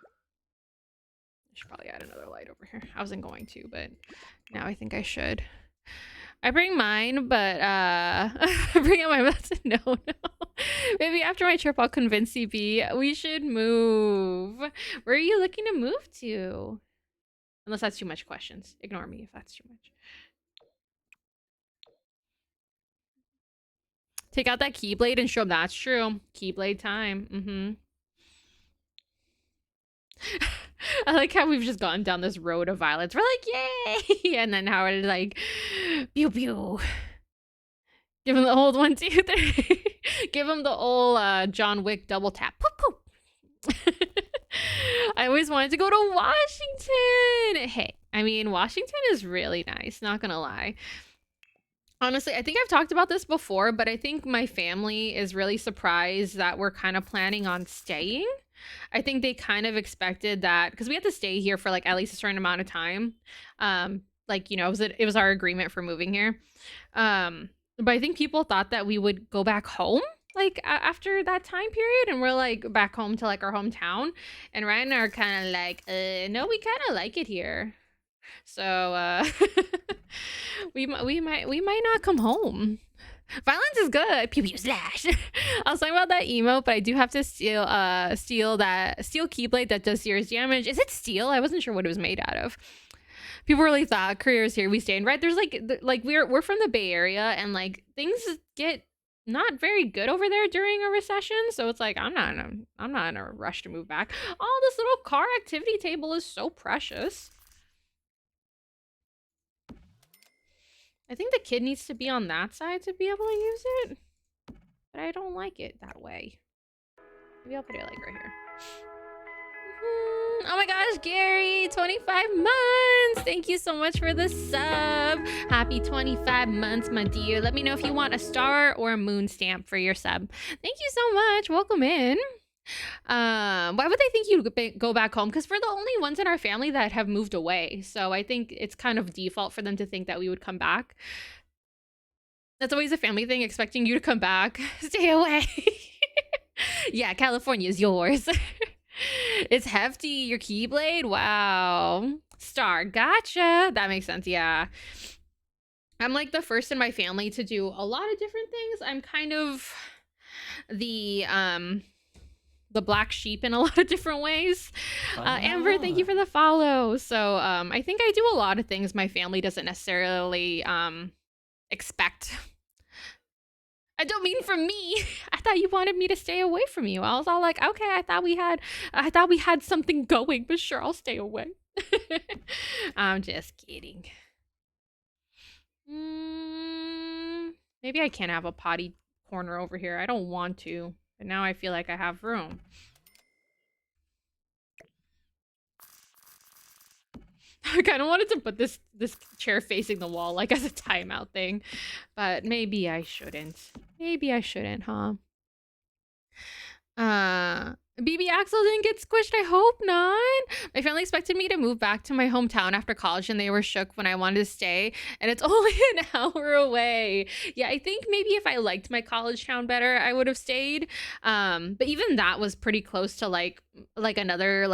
Speaker 1: I should probably add another light over here. I wasn't going to, but now I think I should. I bring mine, but I bring out my medicine. No. Maybe after my trip, I'll convince CP we should move. Where are you looking to move to? Unless that's too much questions. Ignore me if that's too much. Take out that Keyblade and show them. That's true. Keyblade time. I like how we've just gone down this road of violence. We're like, yay! And then Howard is like, pew pew. Give him the old 1, 2, 3. Give him the old John Wick double tap. Poop poop. I always wanted to go to Washington. Hey, I mean, Washington is really nice, not gonna lie. Honestly, I think I've talked about this before, but I think my family is really surprised that we're kind of planning on staying. I think they kind of expected that because we had to stay here for like at least a certain amount of time. Like, you know, it was our agreement for moving here. But I think people thought that we would go back home like after that time period, and we're like back home to like our hometown. And Ryan and I are kind of like, no, we kind of like it here. So we might not come home. Violence is good. Pew pew slash. I was talking about that emote, but I do have to steal Keyblade that does serious damage. Is it steel? I wasn't sure what it was made out of. People really thought careers here we stand right. There's like we're from the Bay Area, and like things get not very good over there during a recession. So it's like I'm not in a rush to move back. Oh, this little car activity table is so precious. I think the kid needs to be on that side to be able to use it. But I don't like it that way. Maybe I'll put it like right here. Oh my gosh, Gary, 25 months. Thank you so much for the sub. Happy 25 months, my dear. Let me know if you want a star or a moon stamp for your sub. Thank you so much. Welcome in. Why would they think you'd go back home? Because we're the only ones in our family that have moved away. So I think it's kind of default for them to think that we would come back. That's always a family thing, expecting you to come back. Stay away. Yeah, California is yours. It's hefty. Your Keyblade? Wow. Star. Gotcha. That makes sense. Yeah. I'm like the first in my family to do a lot of different things. I'm kind of the black sheep in a lot of different ways. Amber, thank you for the follow. So I think I do a lot of things my family doesn't necessarily expect. I don't mean from me. I thought you wanted me to stay away from you. I was all like, okay, I thought we had something going, but sure, I'll stay away. I'm just kidding. Maybe I can't have a potty corner over here. I don't want to. But now I feel like I have room. I kind of wanted to put this chair facing the wall, like as a timeout thing. But maybe I shouldn't. Maybe I shouldn't, huh? BB Axel didn't get squished. I hope not. My family expected me to move back to my hometown after college, and they were shook when I wanted to stay. And it's only an hour away. Yeah, I think maybe if I liked my college town better, I would have stayed. But even that was pretty close to like another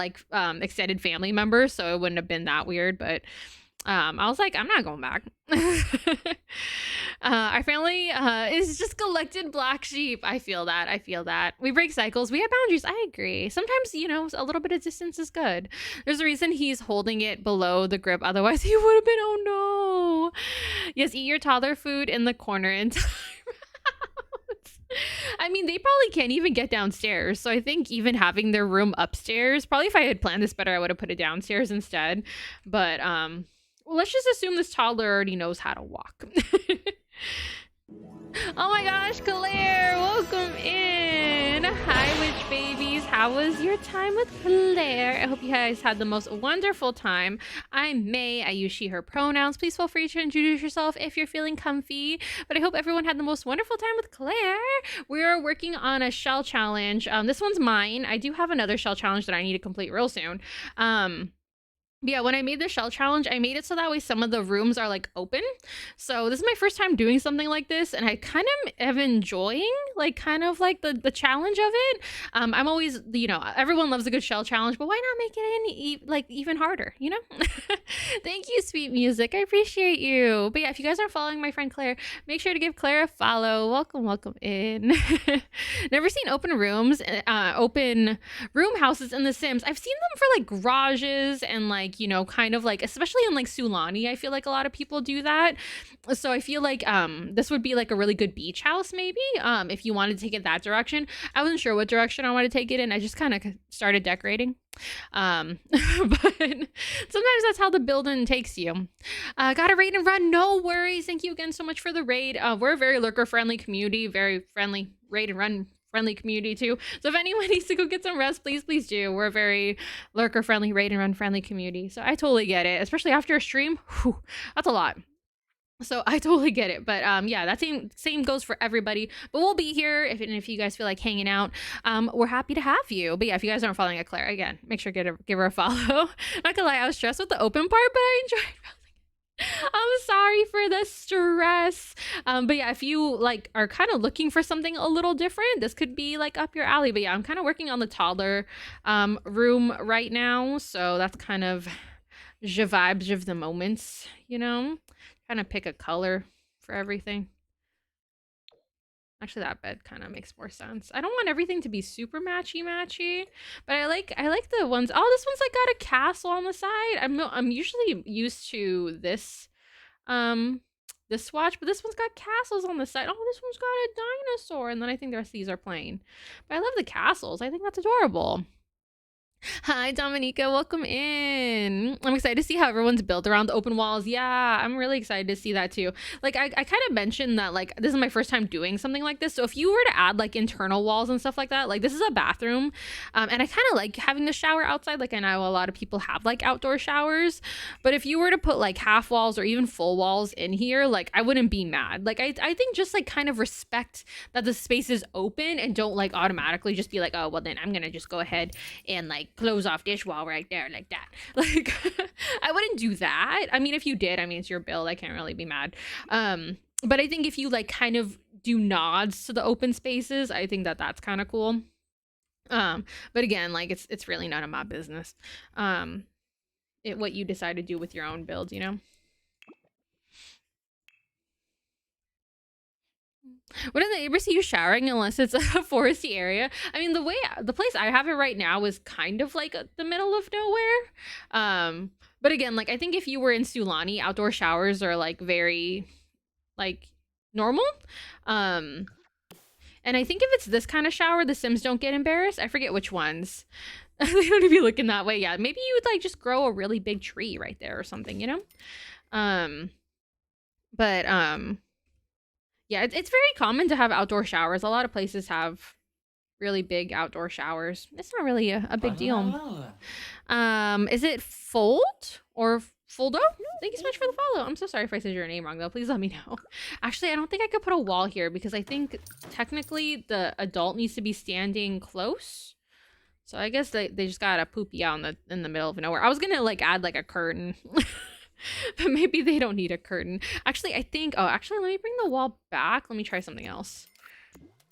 Speaker 1: extended family member, so it wouldn't have been that weird. But I was like, I'm not going back. Our family is just collected black sheep. I feel that. We break cycles. We have boundaries. I agree. Sometimes, you know, a little bit of distance is good. There's a reason he's holding it below the grip. Otherwise, he would have been, oh no. Yes, eat your toddler food in the corner in time. I mean, they probably can't even get downstairs. So I think even having their room upstairs, probably if I had planned this better, I would have put it downstairs instead. But, well, let's just assume this toddler already knows how to walk. Oh my gosh, Claire, welcome in. Hi, witch babies. How was your time with Claire? I hope you guys had the most wonderful time. I'm May. I use she, her pronouns. Please feel free to introduce yourself if you're feeling comfy. But I hope everyone had the most wonderful time with Claire. We're working on a shell challenge. This one's mine. I do have another shell challenge that I need to complete real soon. Yeah, when I made the shell challenge, I made it so that way some of the rooms are like open. So this is my first time doing something like this, and I kind of am enjoying like kind of like the challenge of it. I'm always, you know, everyone loves a good shell challenge, but why not make it like even harder, you know? Thank you, sweet music. I appreciate you. But yeah, if you guys are following my friend Claire, make sure to give Claire a follow. Welcome in. Never seen open rooms, open room houses in The Sims. I've seen them for like garages and like, you know, kind of like, especially in like Sulani, I feel like a lot of people do that. So I feel like this would be like a really good beach house maybe, if you wanted to take it that direction. I wasn't sure what direction I wanted to take it in. I just kind of started decorating. But sometimes that's how the building takes you. Got a raid and run, no worries. Thank you again so much for the raid. We're a very lurker friendly community, very friendly raid and run friendly community too. So if anyone needs to go get some rest, please do. We're a very lurker friendly, raid and run friendly community. So I totally get it, especially after a stream. Whew, that's a lot. So I totally get it. But yeah, that same goes for everybody. But we'll be here if you guys feel like hanging out. We're happy to have you. But yeah, if you guys aren't following Claire, again, make sure to give her a follow. Not gonna lie, I was stressed with the open part, but I enjoyed I'm sorry for the stress. But yeah, if you like are kind of looking for something a little different, this could be like up your alley. But yeah, I'm kind of working on the toddler room right now. So that's kind of the vibes of the moments, you know? Trying to pick a color for everything. Actually, that bed kind of makes more sense. I don't want everything to be super matchy, but I like the ones. Oh, this one's like got a castle on the side. I'm usually used to this this swatch, but this one's got castles on the side. Oh, this one's got a dinosaur, and then I think the rest of these are plain. But I love the castles. I think that's adorable. Hi, Dominica. Welcome in. I'm excited to see how everyone's built around the open walls. Yeah, I'm really excited to see that too. Like, I kind of mentioned that, like, this is my first time doing something like this. So if you were to add, like, internal walls and stuff like that, like, this is a bathroom. And I kind of like having the shower outside. Like, I know a lot of people have, like, outdoor showers. But if you were to put, like, half walls or even full walls in here, like, I wouldn't be mad. Like, I think just, like, kind of respect that the space is open and don't, like, automatically just be like, oh, well, then I'm going to just go ahead and, like, close off this wall right there like that. Like, I wouldn't do that. I mean, if you did, I mean, it's your build. I can't really be mad. But I think if you like kind of do nods to the open spaces, I think that that's kind of cool. But again, like it's really none of my business. What you decide to do with your own build, you know. Wouldn't the neighbors see you showering unless it's a foresty area? I mean, the place I have it right now is kind of like the middle of nowhere. But again, like I think if you were in Sulani, outdoor showers are like very like normal. And I think if it's this kind of shower, the Sims don't get embarrassed. I forget which ones. They don't even be looking that way. Yeah, maybe you would like just grow a really big tree right there or something, you know? But yeah, it's very common to have outdoor showers. A lot of places have really big outdoor showers. It's not really a big deal. Is it Fold or Foldo? Thank you so much for the follow. I'm so sorry if I said your name wrong though. Please let me know. Actually, I don't think I could put a wall here because I think technically the adult needs to be standing close. So I guess they just gotta poopy out in the middle of nowhere. I was gonna like add like a curtain. But maybe they don't need a curtain. Actually, I think, oh, actually, let me bring the wall back. Let me try something else.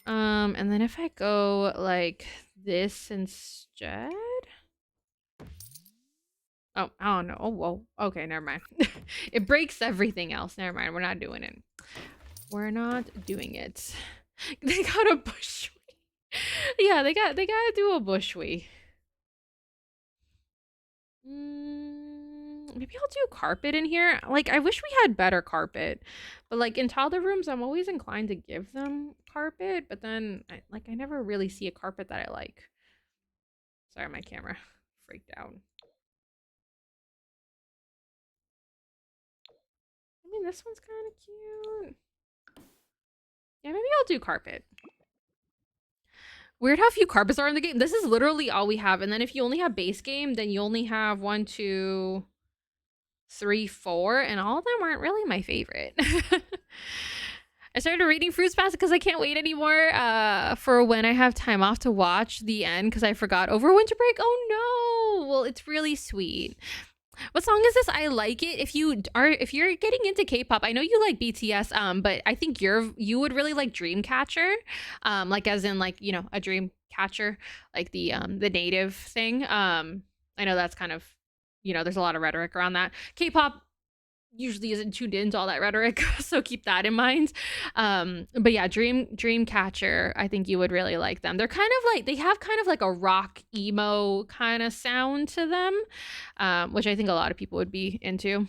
Speaker 1: And then if I go like this instead. Oh, I don't know. Oh, whoa. Okay, never mind. It breaks everything else. Never mind. We're not doing it. We're not doing it. They got a bushwee. Yeah, they gotta do a bushwee. Maybe I'll do carpet in here. Like, I wish we had better carpet. But, like, in toddler rooms, I'm always inclined to give them carpet. But then, I never really see a carpet that I like. Sorry, my camera freaked out. I mean, this one's kind of cute. Yeah, maybe I'll do carpet. Weird how few carpets are in the game. This is literally all we have. And then if you only have base game, then you only have 1, 2... 3, 4, and all of them aren't really my favorite. I started reading Fruits Basket because I can't wait anymore for when I have time off to watch the end because I forgot over winter break. Oh no! Well, it's really sweet. What song is this? I like it. If you're getting into K-pop, I know you like BTS, but I think you would really like Dreamcatcher, like as in like a dream catcher, like the native thing. I know that's kind of there's a lot of rhetoric around that. K-pop usually isn't tuned into all that rhetoric, so keep that in mind. But yeah, Dreamcatcher, I think you would really like them. They're kind of like, they have kind of like a rock emo kind of sound to them, which I think a lot of people would be into.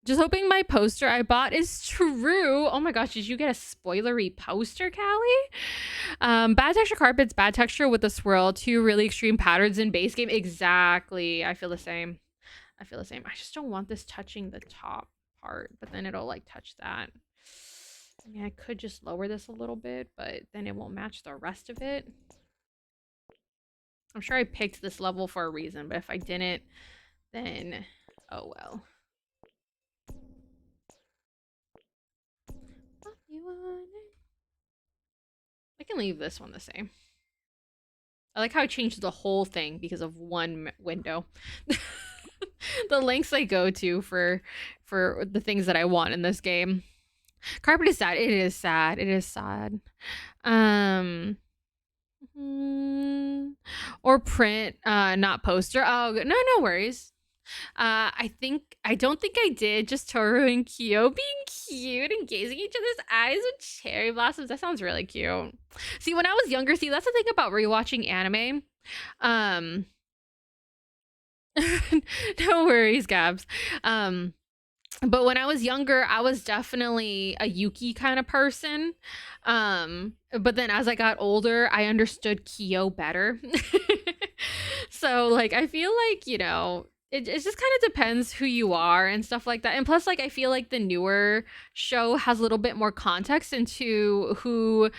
Speaker 1: Just hoping my poster I bought is true. Oh my gosh, did you get a spoilery poster, Callie? Bad texture carpets, bad texture with a swirl, two really extreme patterns in base game. Exactly. I feel the same. I just don't want this touching the top part, but then it'll like touch that. I mean, I could just lower this a little bit, but then it won't match the rest of it. I'm sure I picked this level for a reason, but if I didn't, then oh well. I can leave this one the same. I like how I changed the whole thing because of one window. The lengths I go to for the things that I want in this game. Carpet is sad. It is sad. It is sad. Or print, not poster. Oh no worries. I don't think I did. Just Toru and Kyo being cute and gazing each other's eyes with cherry blossoms. That sounds really cute. See, when I was younger, that's the thing about rewatching anime. No worries, Gabs. But when I was younger, I was definitely a Yuki kind of person. But then as I got older, I understood Kyo better. So like I feel like, it just kind of depends who you are and stuff like that. And plus, like, I feel like the newer show has a little bit more context into who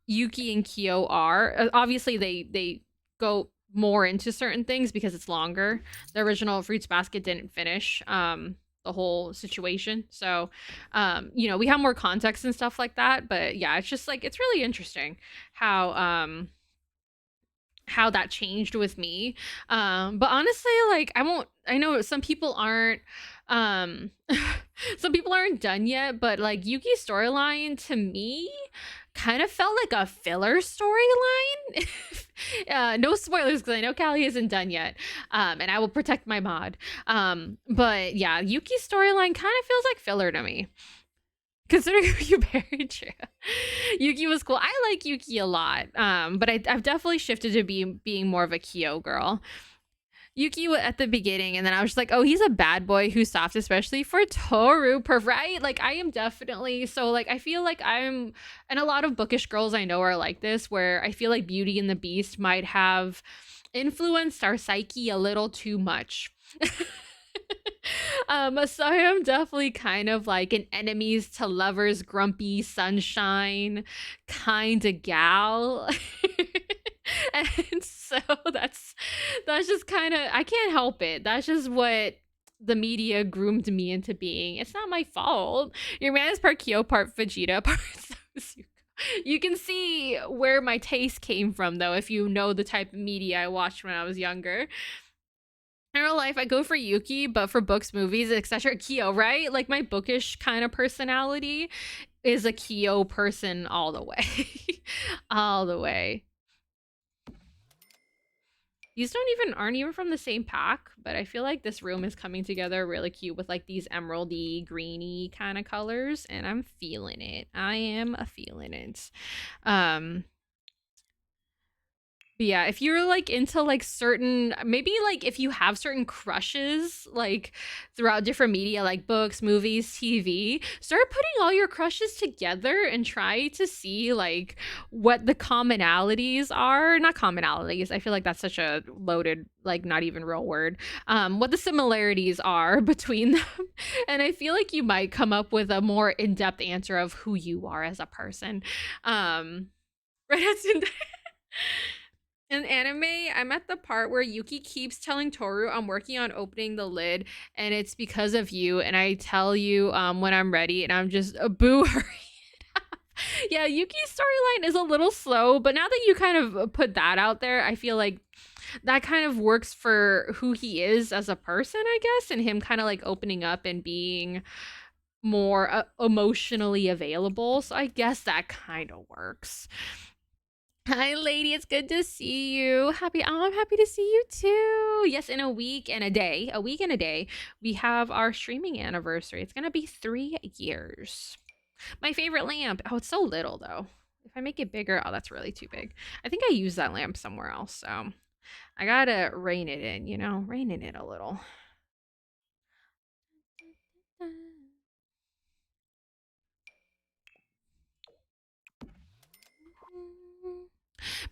Speaker 1: Yuki and Kyo are. Obviously, they go more into certain things because it's longer. The original Fruits Basket didn't finish the whole situation. So, we have more context and stuff like that. But yeah, it's just like, it's really interesting how that changed with me. But honestly, like I know some people aren't some people aren't done yet, but like Yuki's storyline to me kind of felt like a filler storyline. No spoilers because I know Callie isn't done yet. And I will protect my mod. But yeah, Yuki's storyline kind of feels like filler to me. Considering you very true. Yuki was cool. I like Yuki a lot. But I've definitely shifted to being more of a Kyo girl. Yuki at the beginning, and then I was just like, oh, he's a bad boy who's soft, especially for Toru, right? Like, I am definitely, so, like, I feel like and a lot of bookish girls I know are like this, where I feel like Beauty and the Beast might have influenced our psyche a little too much. So I am definitely kind of like an enemies to lovers, grumpy sunshine kind of gal. And so that's just kind of, I can't help it. That's just what the media groomed me into being. It's not my fault. Your man is part Kyo, part Vegeta, part Suzuka. You can see where my taste came from, though, if you know the type of media I watched when I was younger. In real life, I go for Yuki, but for books, movies, etc., Kyo, right? Like, my bookish kind of personality is a Kyo person all the way. All the way. These aren't even from the same pack, but I feel like this room is coming together really cute with like these emeraldy, greeny kind of colors, and I'm feeling it. I am feeling it. But yeah, if you're like into like certain, maybe like if you have certain crushes like throughout different media, like books, movies, TV, start putting all your crushes together and try to see like what the commonalities are. Not commonalities, I feel like that's such a loaded, like not even real word. What the similarities are between them. And I feel like you might come up with a more in-depth answer of who you are as a person. Right. In anime, I'm at the part where Yuki keeps telling Toru I'm working on opening the lid and it's because of you, and I tell you when I'm ready, and I'm just boo, hurry it up. Yeah, Yuki's storyline is a little slow, but now that you kind of put that out there, I feel like that kind of works for who he is as a person, I guess, and him kind of like opening up and being more emotionally available. So I guess that kind of works. Hi, lady. It's good to see you. I'm happy to see you too. Yes, in a week and a day, we have our streaming anniversary. It's gonna be 3 years. My favorite lamp. Oh, it's so little though. If I make it bigger, oh, that's really too big. I think I use that lamp somewhere else, so I gotta rein it in, rein in it a little.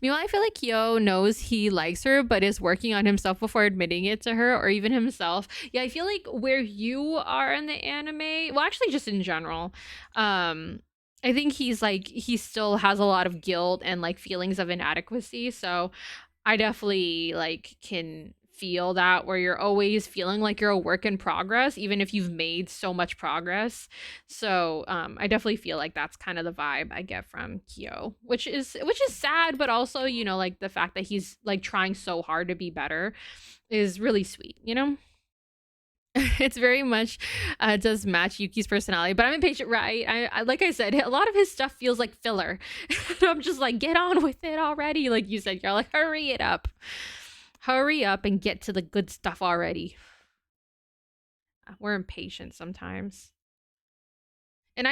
Speaker 1: Meanwhile, I feel like Kyo knows he likes her, but is working on himself before admitting it to her or even himself. Yeah, I feel like where you are in the anime, well, actually, just in general, I think he still has a lot of guilt and like feelings of inadequacy. So I definitely like can feel that where you're always feeling like you're a work in progress even if you've made so much progress. So I definitely feel like that's kind of the vibe I get from Kyo, which is sad, but also like the fact that he's like trying so hard to be better is really sweet. It's very much does match Yuki's personality, but I'm impatient, right? I like I said, a lot of his stuff feels like filler. I'm just like, get on with it already. Like you said, you're like, hurry it up. Hurry up and get to the good stuff already. We're impatient sometimes. And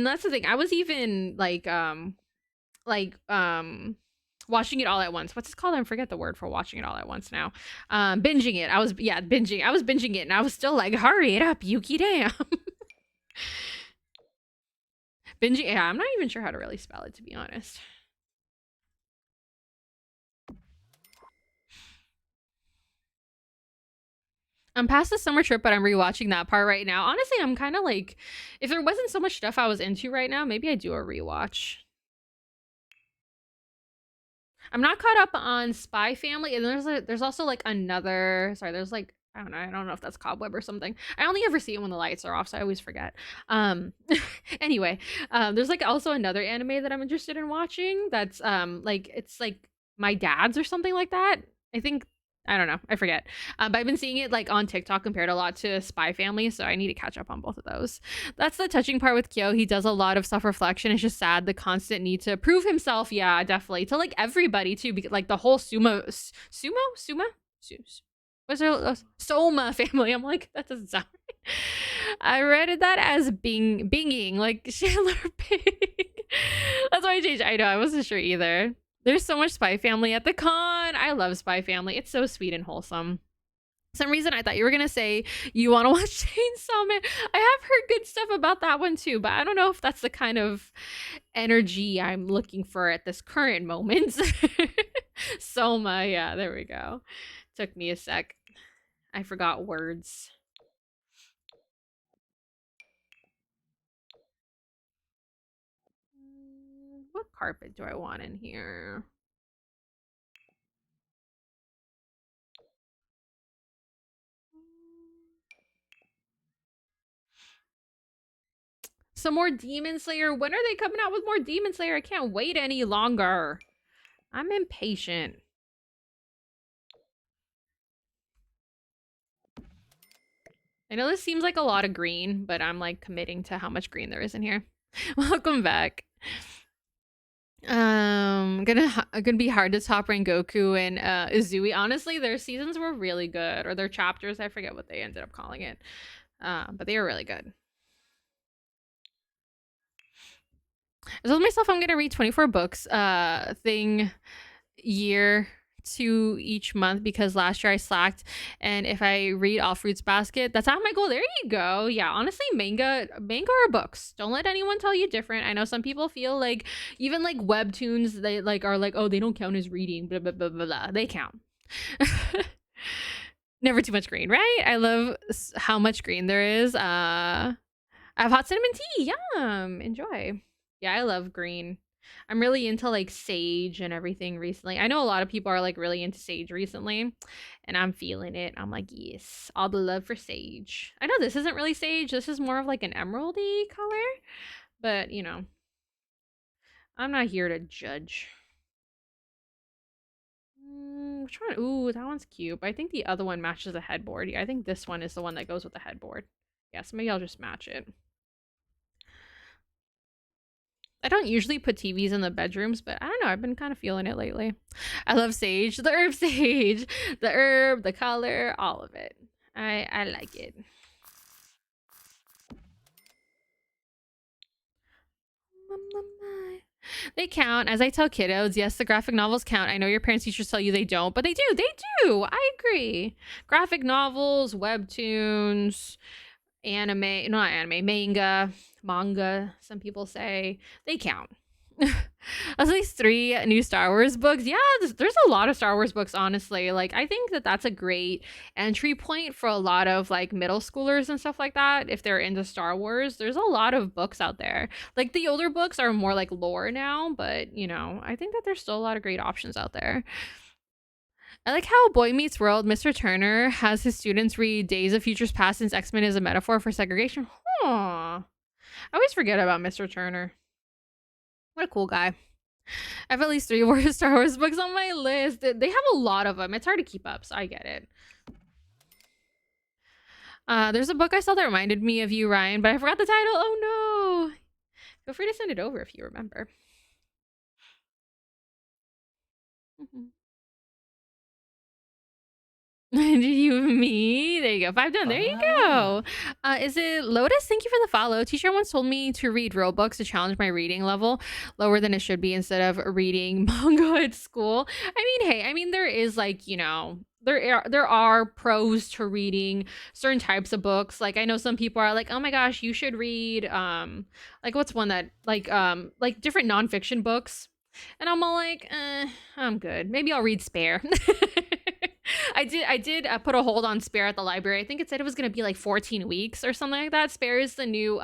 Speaker 1: that's the thing. I was even watching it all at once. What's it called? I forget the word for watching it all at once now. Binging it. I was binging it and I was still like, hurry it up, Yuki, damn. Binging, yeah, I'm not even sure how to really spell it, to be honest. I'm past the summer trip, but I'm rewatching that part right now. Honestly, I'm kind of like, if there wasn't so much stuff I was into right now, maybe I'd do a rewatch. I'm not caught up on Spy Family, and there's also like another. Sorry, there's like I don't know if that's Cobweb or something. I only ever see it when the lights are off, so I always forget. Anyway, there's like also another anime that I'm interested in watching. That's like it's like My Dad's or something like that. I think I don't know. I forget. But I've been seeing it like on TikTok compared a lot to Spy Family, so I need to catch up on both of those. That's the touching part with Kyo. He does a lot of self-reflection. It's just sad the constant need to prove himself. Yeah, definitely to like everybody too. Because like the whole what's her Soma family. I'm like that doesn't sound right. I read that as binging like Chandler Bing. That's why I changed. I know I wasn't sure either. There's so much Spy Family at the con. I love Spy Family. It's so sweet and wholesome. For some reason I thought you were gonna say you want to watch Chainsaw Man. I have heard good stuff about that one too, but I don't know if that's the kind of energy I'm looking for at this current moment. Soma, yeah, there we go. Took me a sec. I forgot words. What carpet do I want in here? Some more Demon Slayer. When are they coming out with more Demon Slayer? I can't wait any longer. I'm impatient. I know this seems like a lot of green, but I'm like committing to how much green there is in here. Welcome back. Gonna be hard to top Rengoku and Izui. Honestly, their seasons were really good, or their chapters. I forget what they ended up calling it, but they were really good. I told myself I'm gonna read 24 books year to each month because last year I slacked, and if I read all Fruits Basket, that's not my goal. There you go. Yeah, honestly, manga are books. Don't let anyone tell you different. I know some people feel like even like webtoons they like are like, oh, they don't count as reading, blah blah blah blah blah. They count. Never too much green, right? I love how much green there is. I have hot cinnamon tea. Yum. Enjoy. Yeah, I love green. I'm really into like sage and everything recently. I know a lot of people are like really into sage recently, and I'm feeling it. I'm like, yes, all the love for sage. I know this isn't really sage. This is more of like an emeraldy color, but I'm not here to judge. Which one? Ooh, that one's cute. But I think the other one matches the headboard. Yeah, I think this one is the one that goes with the headboard. Yeah, so maybe I'll just match it. I don't usually put TVs in the bedrooms, but I don't know. I've been kind of feeling it lately. I love sage, the herb sage, the herb, the color, all of it. I like it. They count. As I tell kiddos, yes, the graphic novels count. I know your parents' teachers tell you they don't, but they do. They do. I agree. Graphic novels, webtoons, anime, not anime, manga, some people say, they count. At least 3 new Star Wars books. Yeah, there's a lot of Star Wars books, honestly. Like, I think that that's a great entry point for a lot of like middle schoolers and stuff like that. If they're into Star Wars, there's a lot of books out there. Like, the older books are more like lore now, but you know, I think that there's still a lot of great options out there. I like how Boy Meets World, Mr. Turner has his students read Days of Futures Past since X-Men is a metaphor for segregation. Aww. I always forget about Mr. Turner. What a cool guy. I have at least 3 more Star Wars books on my list. They have a lot of them. It's hard to keep up, so I get it. There's a book I saw that reminded me of you, Ryan, but I forgot the title. Oh no. Feel free to send it over if you remember. Me? There you go. 5 done. There you go. Is it Lotus? Thank you for the follow. Teacher once told me to read real books to challenge my reading level lower than it should be instead of reading manga at school. I mean, hey, there is like, you know, there are pros to reading certain types of books. Like, I know some people are like, oh my gosh, you should read like, what's one that like different nonfiction books. And I'm all like, I'm good. Maybe I'll read Spare. I did put a hold on Spare at the library. I think it said it was going to be like 14 weeks or something like that. Spare is the new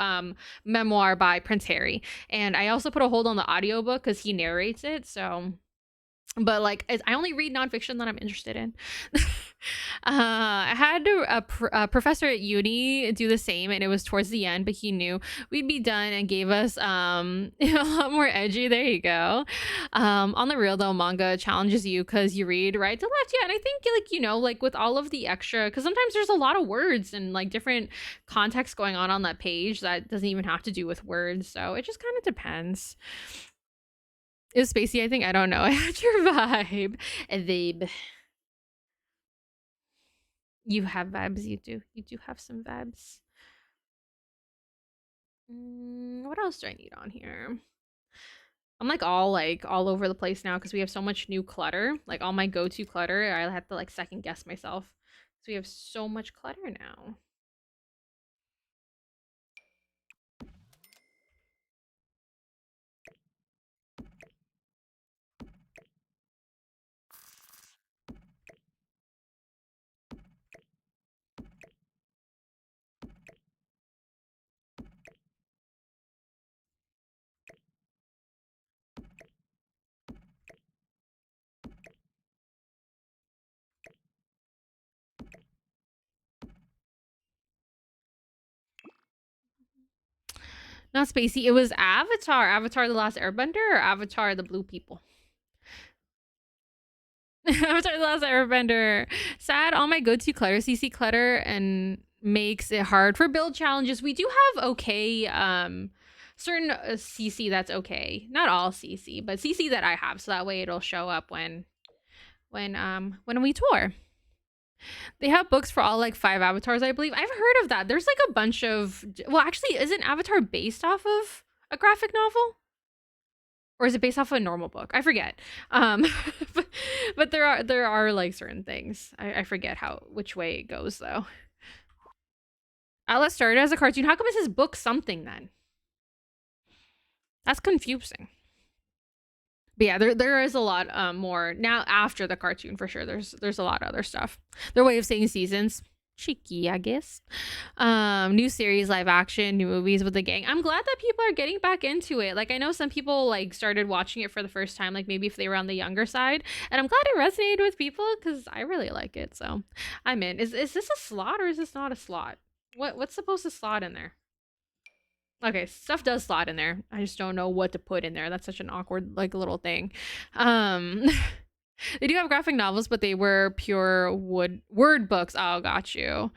Speaker 1: memoir by Prince Harry. And I also put a hold on the audiobook because he narrates it. So, but like, I only read nonfiction that I'm interested in. I had a professor at uni do the same, and it was towards the end, but he knew we'd be done and gave us a lot more edgy. There you go. On the real though, manga challenges you because you read right to left. Yeah, and I think like, you know, like with all of the extra, because sometimes there's a lot of words and like different context going on that page that doesn't even have to do with words. So it just kind of depends. It was spacey, I think. I don't know. I had your vibe. Vibe. You have vibes. You do. You do have some vibes. What else do I need on here? I'm like all over the place now because we have so much new clutter. Like all my go-to clutter, I have to like second guess myself. So we have so much clutter now. Not spacey. It was Avatar. Avatar the Last Airbender or Avatar the Blue People? Avatar the Last Airbender. Sad. All my go-to clutter, CC clutter, and makes it hard for build challenges. We do have okay, certain CC that's okay. Not all CC, but CC that I have, so that way it'll show up when we tour. They have books for all like 5 avatars, I believe. I've heard of that. There's like a bunch of, well, actually, isn't Avatar based off of a graphic novel? Or is it based off of a normal book? I forget. But there are like certain things. I forget which way it goes though. Atlas started as a cartoon. How come it says book something then? That's confusing. But yeah, there is a lot more now after the cartoon for sure. There's a lot of other stuff. Their way of saying seasons. Cheeky, I guess. New series, live action, new movies with the gang. I'm glad that people are getting back into it. Like I know some people like started watching it for the first time, like maybe if they were on the younger side. And I'm glad it resonated with people because I really like it. So I'm in. Is this a slot or is this not a slot? What's supposed to slot in there? Okay, stuff does slot in there. I just don't know what to put in there. That's such an awkward like little thing. They do have graphic novels, but they were pure word books. Oh, got you.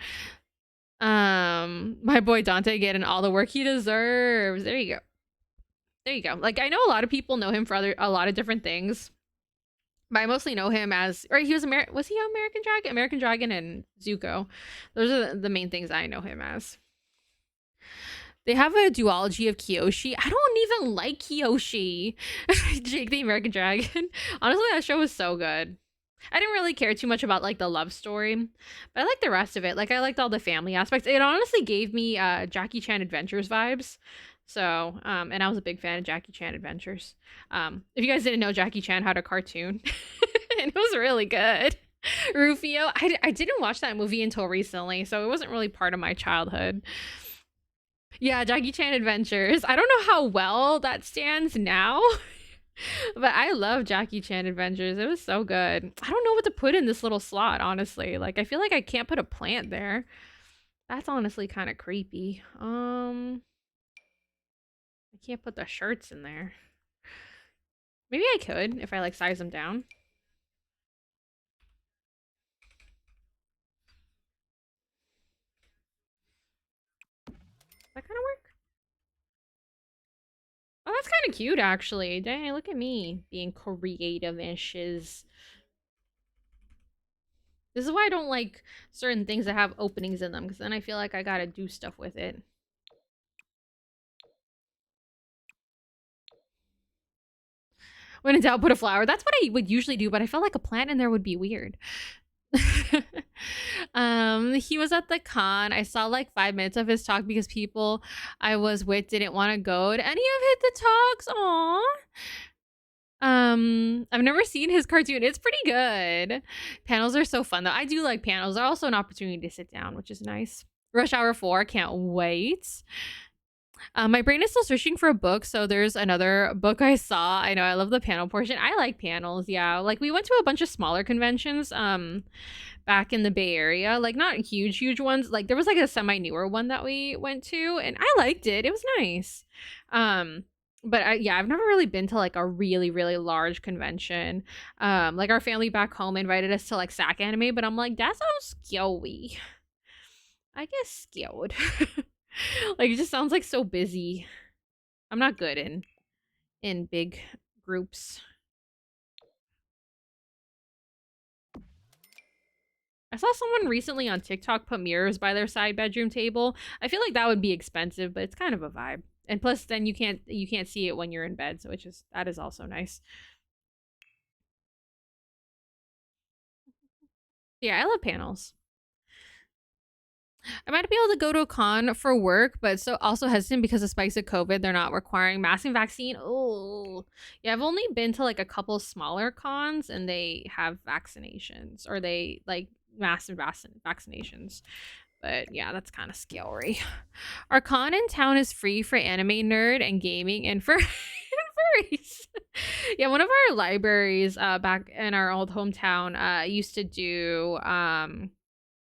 Speaker 1: My boy Dante getting all the work he deserves. There you go. There you go. Like, I know a lot of people know him for a lot of different things, but I mostly know him as, or he was was he American Dragon? American Dragon and Zuko. Those are the main things I know him as. They have a duology of Kyoshi. I don't even like Kyoshi. Jake the American Dragon. Honestly, that show was so good. I didn't really care too much about like the love story, but I liked the rest of it. Like I liked all the family aspects. It honestly gave me Jackie Chan Adventures vibes. So, and I was a big fan of Jackie Chan Adventures. If you guys didn't know, Jackie Chan had a cartoon, and it was really good. Rufio, I didn't watch that movie until recently, so it wasn't really part of my childhood. Yeah, Jackie Chan Adventures. I don't know how well that stands now, but I love Jackie Chan Adventures. It was so good. I don't know what to put in this little slot, honestly. Like, I feel like I can't put a plant there. That's honestly kind of creepy. I can't put the shirts in there. Maybe I could if I like size them down. That kind of work? Oh, that's kind of cute, actually. Dang, look at me being creative and shiz. This is why I don't like certain things that have openings in them, because then I feel like I gotta do stuff with it. When in doubt, put a flower. That's what I would usually do, but I felt like a plant in there would be weird. He was at the con. I saw like 5 minutes of his talk because people I was with didn't want to go to any of the talks. Aww. I've never seen his cartoon. It's pretty good. Panels are so fun though. I do like panels. They're also an opportunity to sit down, which is nice. Rush Hour 4, can't wait. My brain is still searching for a book, so there's another book I saw. I know I love the panel portion. I like panels, yeah. Like we went to a bunch of smaller conventions back in the Bay Area. Like not huge ones. Like there was like a semi-newer one that we went to, and I liked it. It was nice. But I've never really been to like a really large convention. Like our family back home invited us to like SAC Anime, but I'm like, that sounds scary. I get scared. Like it just sounds like so busy. I'm not good in big groups. I saw someone recently on TikTok put mirrors by their side bedroom table. I feel like that would be expensive, but it's kind of a vibe. And plus then you can't see it when you're in bed, so that is also nice. Yeah, I love panels. I might be able to go to a con for work, but so also hesitant because of spikes of COVID. They're not requiring mask and vaccine. Oh, yeah. I've only been to like a couple smaller cons, and they have vaccinations, or they like mass and vaccinations. But yeah, that's kind of scary. Our con in town is free for anime nerd and gaming and for furries. Yeah, one of our libraries back in our old hometown used to do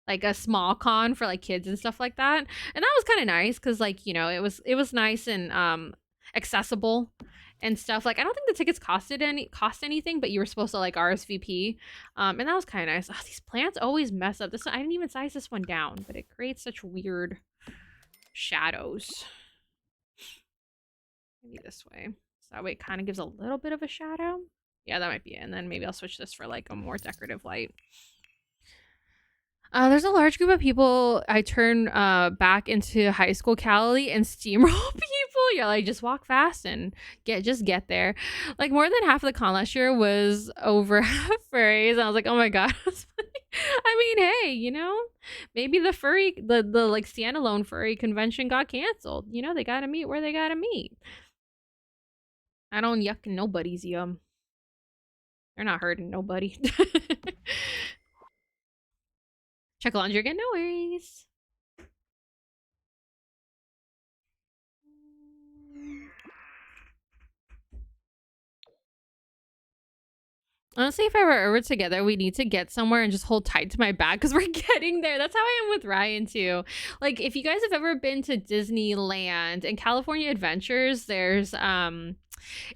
Speaker 1: like a small con for like kids and stuff like that, and that was kind of nice because like it was nice and accessible and stuff. Like I don't think the tickets cost anything, but you were supposed to like RSVP, and that was kind of nice. Oh, these plants always mess up. This one, I didn't even size this one down, but it creates such weird shadows. Maybe this way, so that way it kind of gives a little bit of a shadow. Yeah, that might be it. And then maybe I'll switch this for like a more decorative light. There's a large group of people I turn back into high school Cali and steamroll people. Yeah, like just walk fast and get there. Like more than half of the con last year was over furries. And I was like, oh my god. I mean, hey, maybe the like standalone furry convention got canceled. They gotta meet where they gotta meet. I don't yuck nobody's yum. They're not hurting nobody. Check laundry again, no worries. Honestly, if I were ever together, we need to get somewhere and just hold tight to my bag because we're getting there. That's how I am with Ryan too. Like, if you guys have ever been to Disneyland and California Adventures, there's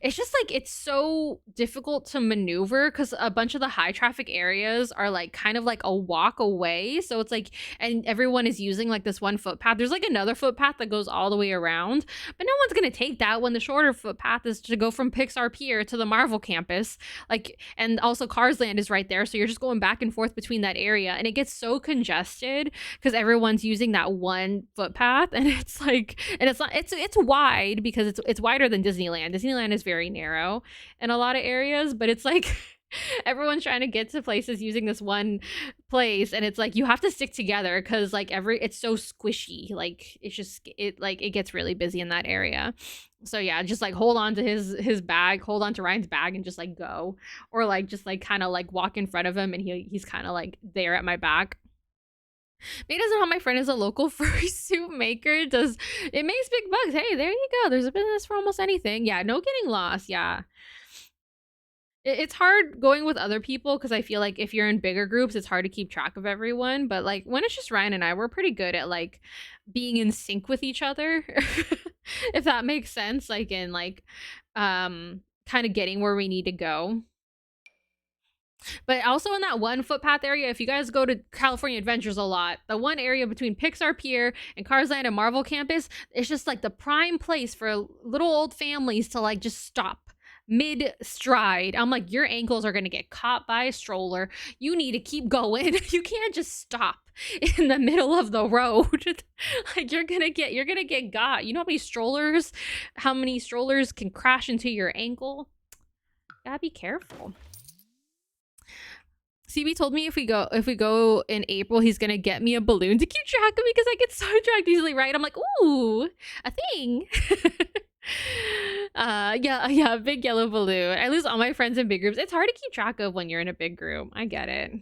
Speaker 1: It's just like it's so difficult to maneuver because a bunch of the high traffic areas are like kind of like a walk away. So it's like, and everyone is using like this one footpath. There's like another footpath that goes all the way around, but no one's gonna take that when the shorter footpath is to go from Pixar Pier to the Marvel campus. Like, and also Cars Land is right there. So you're just going back and forth between that area, and it gets so congested because everyone's using that one footpath, and it's like, and it's not, it's wide because it's wider than Disneyland. Disneyland is very narrow in a lot of areas, but it's like everyone's trying to get to places using this one place, and it's like you have to stick together because like it's so squishy. Like it's just it gets really busy in that area. So yeah, just like hold on to his bag, hold on to Ryan's bag, and just like go, or like just like kind of like walk in front of him, and he's kind of like there at my back. May doesn't know my friend is a local furry suit maker. Does it makes big bucks? Hey, there you go. There's a business for almost anything. Yeah, no getting lost. Yeah. It's hard going with other people because I feel like if you're in bigger groups, it's hard to keep track of everyone. But like when it's just Ryan and I, we're pretty good at like being in sync with each other, if that makes sense. Like in like kind of getting where we need to go. But also in that one footpath area, if you guys go to California Adventures a lot, the one area between Pixar Pier and Cars Land and Marvel Campus, it's just like the prime place for little old families to like just stop mid stride. I'm like, your ankles are gonna get caught by a stroller. You need to keep going. You can't just stop in the middle of the road. Like you're gonna get got. You know how many strollers can crash into your ankle? Gotta be careful. CB told me if we go in April, he's gonna get me a balloon to keep track of me because I get sidetracked easily, right? I'm like, ooh, a thing. Yeah, big yellow balloon. I lose all my friends in big groups. It's hard to keep track of when you're in a big group. I get it.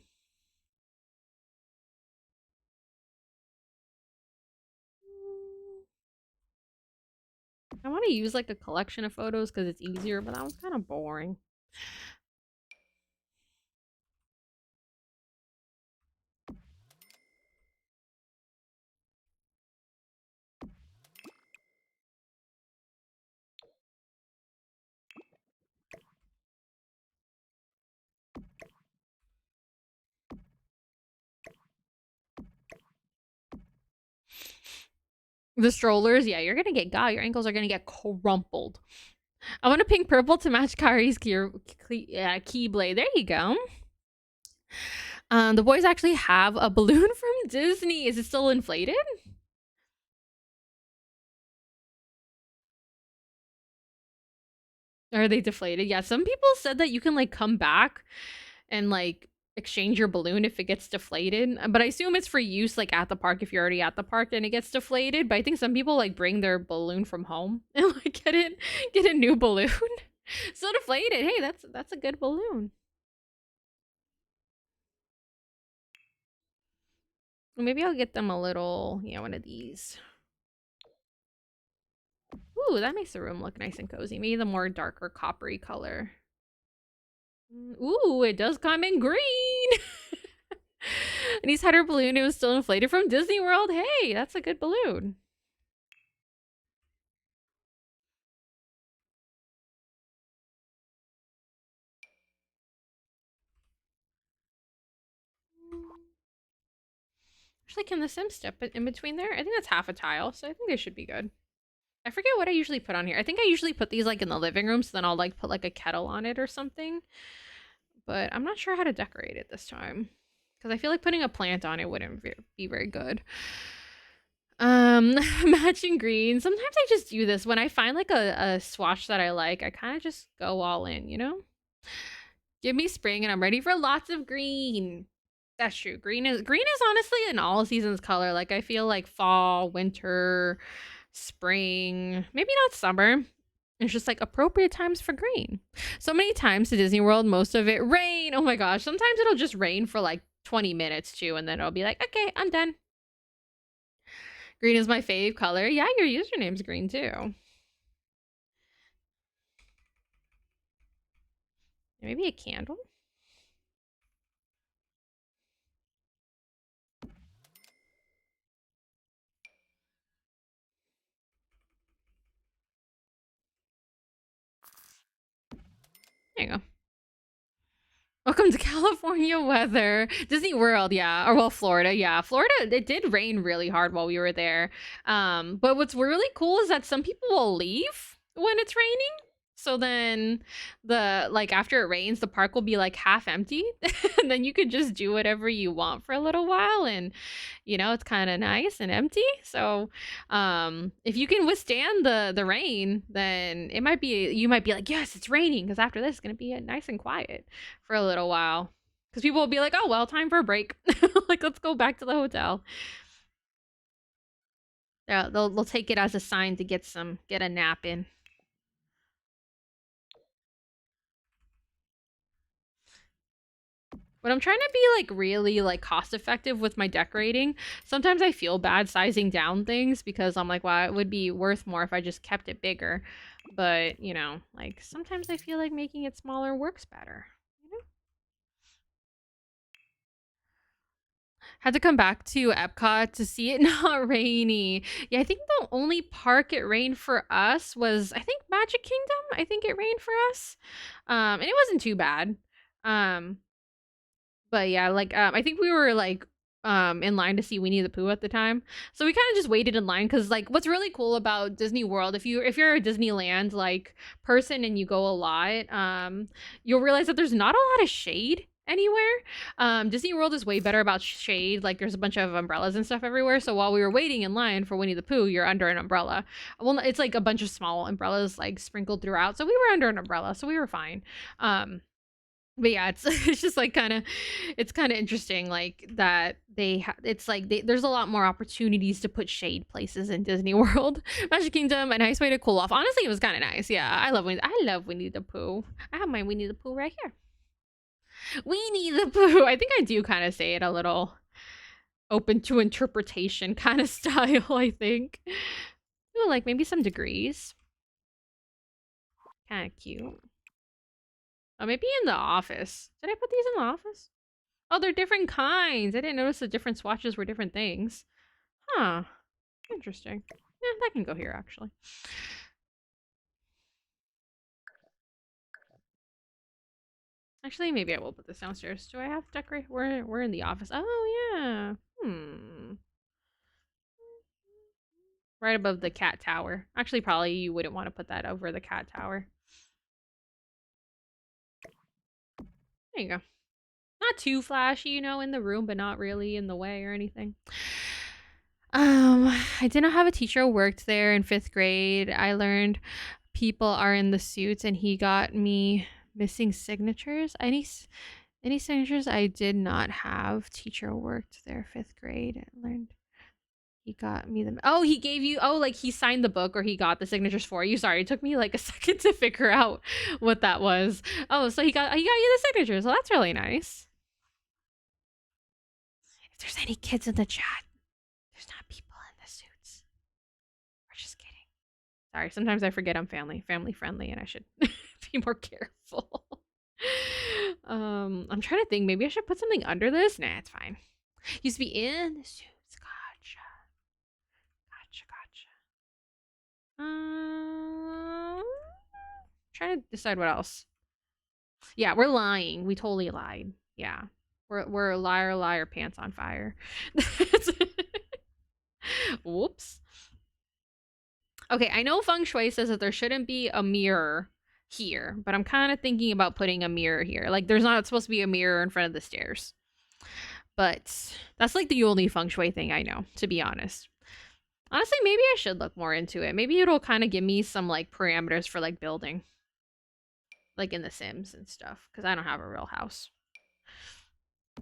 Speaker 1: I want to use like a collection of photos because it's easier, but that was kind of boring. The strollers, yeah, you're gonna get got. Your ankles are gonna get crumpled. I want a pink purple to match Kari's keyblade. There you go. The boys actually have a balloon from Disney. Is it still inflated? Or are they deflated? Yeah, some people said that you can like come back and like exchange your balloon if it gets deflated. But I assume it's for use like at the park if you're already at the park and it gets deflated. But I think some people like bring their balloon from home and like get a new balloon. So deflated. Hey, that's a good balloon. Maybe I'll get them a little, yeah, one of these. Ooh, that makes the room look nice and cozy. Maybe the more darker coppery color. Ooh, it does come in green. And he's had her balloon. It was still inflated from Disney World. Hey, that's a good balloon. Actually, can the Sim step in between there? I think that's half a tile, so I think they should be good. I forget what I usually put on here. I think I usually put these like in the living room, so then I'll like put like a kettle on it or something. But I'm not sure how to decorate it this time. Because I feel like putting a plant on it wouldn't be very good. Matching green. Sometimes I just do this when I find like a swatch that I like. I kind of just go all in, you know? Give me spring and I'm ready for lots of green. That's true. Green is honestly an all seasons color. Like I feel like fall, winter, spring, maybe not summer. It's just like appropriate times for green. So many times to Disney World, most of it rain. Oh my gosh. Sometimes it'll just rain for like 20 minutes too, and then it'll be like, okay, I'm done. Green is my fave color. Yeah, your username's green too. Maybe a candle? There you go. Welcome to California weather. Disney World, yeah. Or well, Florida, yeah. Florida, it did rain really hard while we were there. But what's really cool is that some people will leave when it's raining. So then the like after it rains, the park will be like half empty. And then you could just do whatever you want for a little while and it's kind of nice and empty. So if you can withstand the rain, then you might be like, yes, it's raining, because after this it's gonna be nice and quiet for a little while, because people will be like, oh well, time for a break. Like, let's go back to the hotel. Yeah, they'll take it as a sign to get a nap in. When I'm trying to be like really like cost effective with my decorating, sometimes I feel bad sizing down things, because I'm like, well, it would be worth more if I just kept it bigger. But, like sometimes I feel like making it smaller works better. Had to come back to Epcot to see it not rainy. Yeah, I think the only park it rained for us was, I think, Magic Kingdom. I think it rained for us. And it wasn't too bad. Um, but yeah, like I think we were like in line to see Winnie the Pooh at the time. So we kind of just waited in line, cuz like what's really cool about Disney World, if you're a Disneyland like person and you go a lot, you'll realize that there's not a lot of shade anywhere. Disney World is way better about shade. Like, there's a bunch of umbrellas and stuff everywhere. So while we were waiting in line for Winnie the Pooh, you're under an umbrella. Well, it's like a bunch of small umbrellas like sprinkled throughout. So we were under an umbrella, so we were fine. But yeah, it's it's just like it's kind of interesting, like that it's like there's a lot more opportunities to put shade places in Disney World. Magic Kingdom, a nice way to cool off. Honestly, it was kind of nice. Yeah, I love Winnie the Pooh. I have my Winnie the Pooh right here. Winnie the Pooh. I think I do kind of say it a little open to interpretation kind of style, I think. Ooh, like maybe some degrees. Kind of cute. Oh, maybe in the office. Did I put these in the office? Oh, they're different kinds. I didn't notice the different swatches were different things. Huh. Interesting. Yeah, that can go here, actually. Actually, maybe I will put this downstairs. Do I have to decorate? We're in the office. Oh, yeah. Right above the cat tower. Actually, probably you wouldn't want to put that over the cat tower. There you go. Not too flashy, in the room, but not really in the way or anything. I didn't have a teacher who worked there in 5th grade. I learned people are in the suits, and he got me missing signatures. Any signatures I did not have. Teacher worked there 5th grade. I learned he got me them. Oh, he gave you, like he signed the book, or he got the signatures for you. Sorry, it took me like a second to figure out what that was. Oh, so he got you the signatures. Well, that's really nice. If there's any kids in the chat, there's not people in the suits. We're just kidding. Sorry, sometimes I forget I'm family friendly, and I should be more careful. I'm trying to think. Maybe I should put something under this. Nah, it's fine. Used to be in the suits. Gotcha. Trying to decide what else. Yeah, we're lying. We totally lied. Yeah, we're liar, pants on fire. Whoops. Okay, I know feng shui says that there shouldn't be a mirror here, but I'm kind of thinking about putting a mirror here. Like, there's not supposed to be a mirror in front of the stairs. But that's like the only feng shui thing I know, to be honest. Honestly, maybe I should look more into it. Maybe it'll kind of give me some like parameters for like building. Like in The Sims and stuff, because I don't have a real house.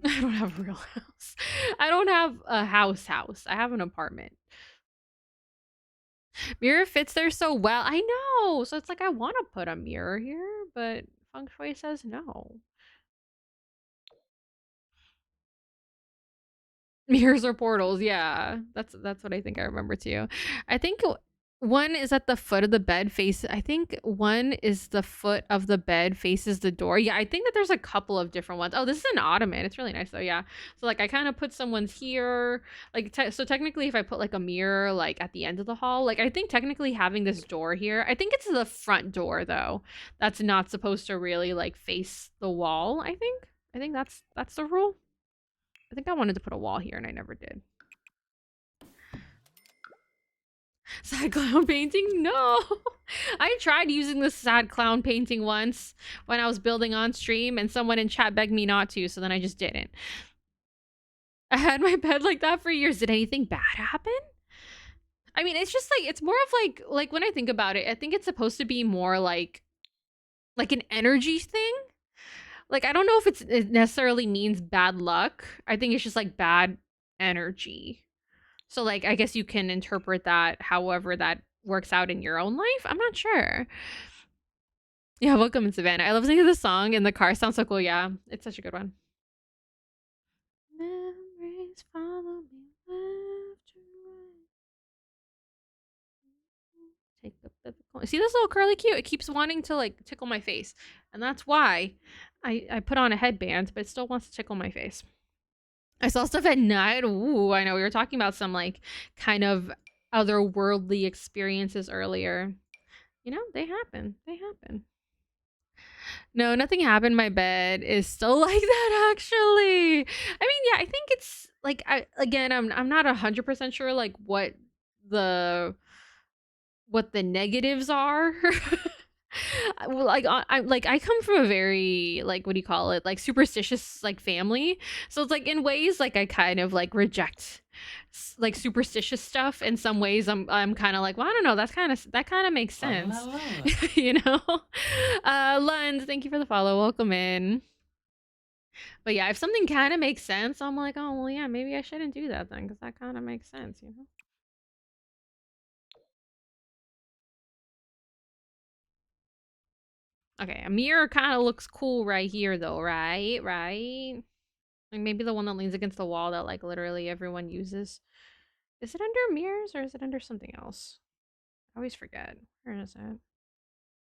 Speaker 1: I don't have a real house. I don't have a house. I have an apartment. Mirror fits there so well. I know. So it's like I want to put a mirror here, but feng shui says no. Mirrors or portals, yeah. That's what I think I remember too. I think One is at the foot of the bed face. I think one is the foot of the bed faces the door. Yeah, I think that there's a couple of different ones. Oh, this is an ottoman. It's really nice though. Yeah. So like I kind of put someone's here. Like so technically if I put like a mirror like at the end of the hall, like I think technically having this door here, I think it's the front door though. That's not supposed to really like face the wall, I think. I think that's the rule. I think I wanted to put a wall here and I never did. Sad clown painting? No. I tried using the sad clown painting once when I was building on stream and someone in chat begged me not to, so then I just didn't. I had my bed like that for years. Did anything bad happen? I mean, it's just like it's more of like when I think about it, I think it's supposed to be more like an energy thing. Like I don't know if it necessarily means bad luck. I think it's just like bad energy. So like I guess you can interpret that however that works out in your own life. I'm not sure. Yeah, welcome in Savannah. I love singing the song in the car. Sounds so cool. Yeah, it's such a good one. Memories follow me left to right. Take the see this little curly cute. It keeps wanting to like tickle my face, and that's why I put on a headband, but it still wants to tickle my face. I saw stuff at night. Ooh, I know we were talking about some like kind of otherworldly experiences earlier. You know, they happen. They happen. No, nothing happened. My bed is still like that actually. I mean, yeah, I think it's like I'm not 100% sure like the what the negatives are. Well, like I come from a very like what do you call it like superstitious like family, so it's like in ways like I kind of like reject like superstitious stuff. In some ways I'm kind of like, well, I don't know, that kind of makes sense. You know. Lund, thank you for the follow, welcome in. But yeah, if something kind of makes sense, I'm like, oh well, yeah, maybe I shouldn't do that then because that kind of makes sense, you know. Okay, a mirror kind of looks cool right here though, right? Right? Like maybe the one that leans against the wall that like literally everyone uses. Is it under mirrors or is it under something else? I always forget. Where is it?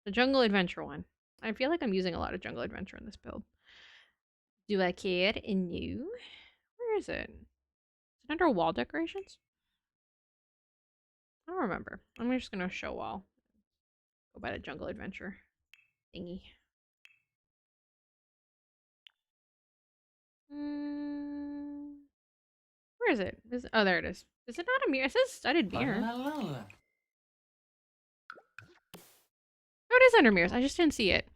Speaker 1: The jungle adventure one. I feel like I'm using a lot of jungle adventure in this build. Do I care? In you? Where is it? Is it under wall decorations? I don't remember. I'm just gonna show wall. Go by the jungle adventure thingy. Where is it? Oh, there it is. Is it not a mirror? It says studded mirror. Oh, it is under mirrors. I just didn't see it.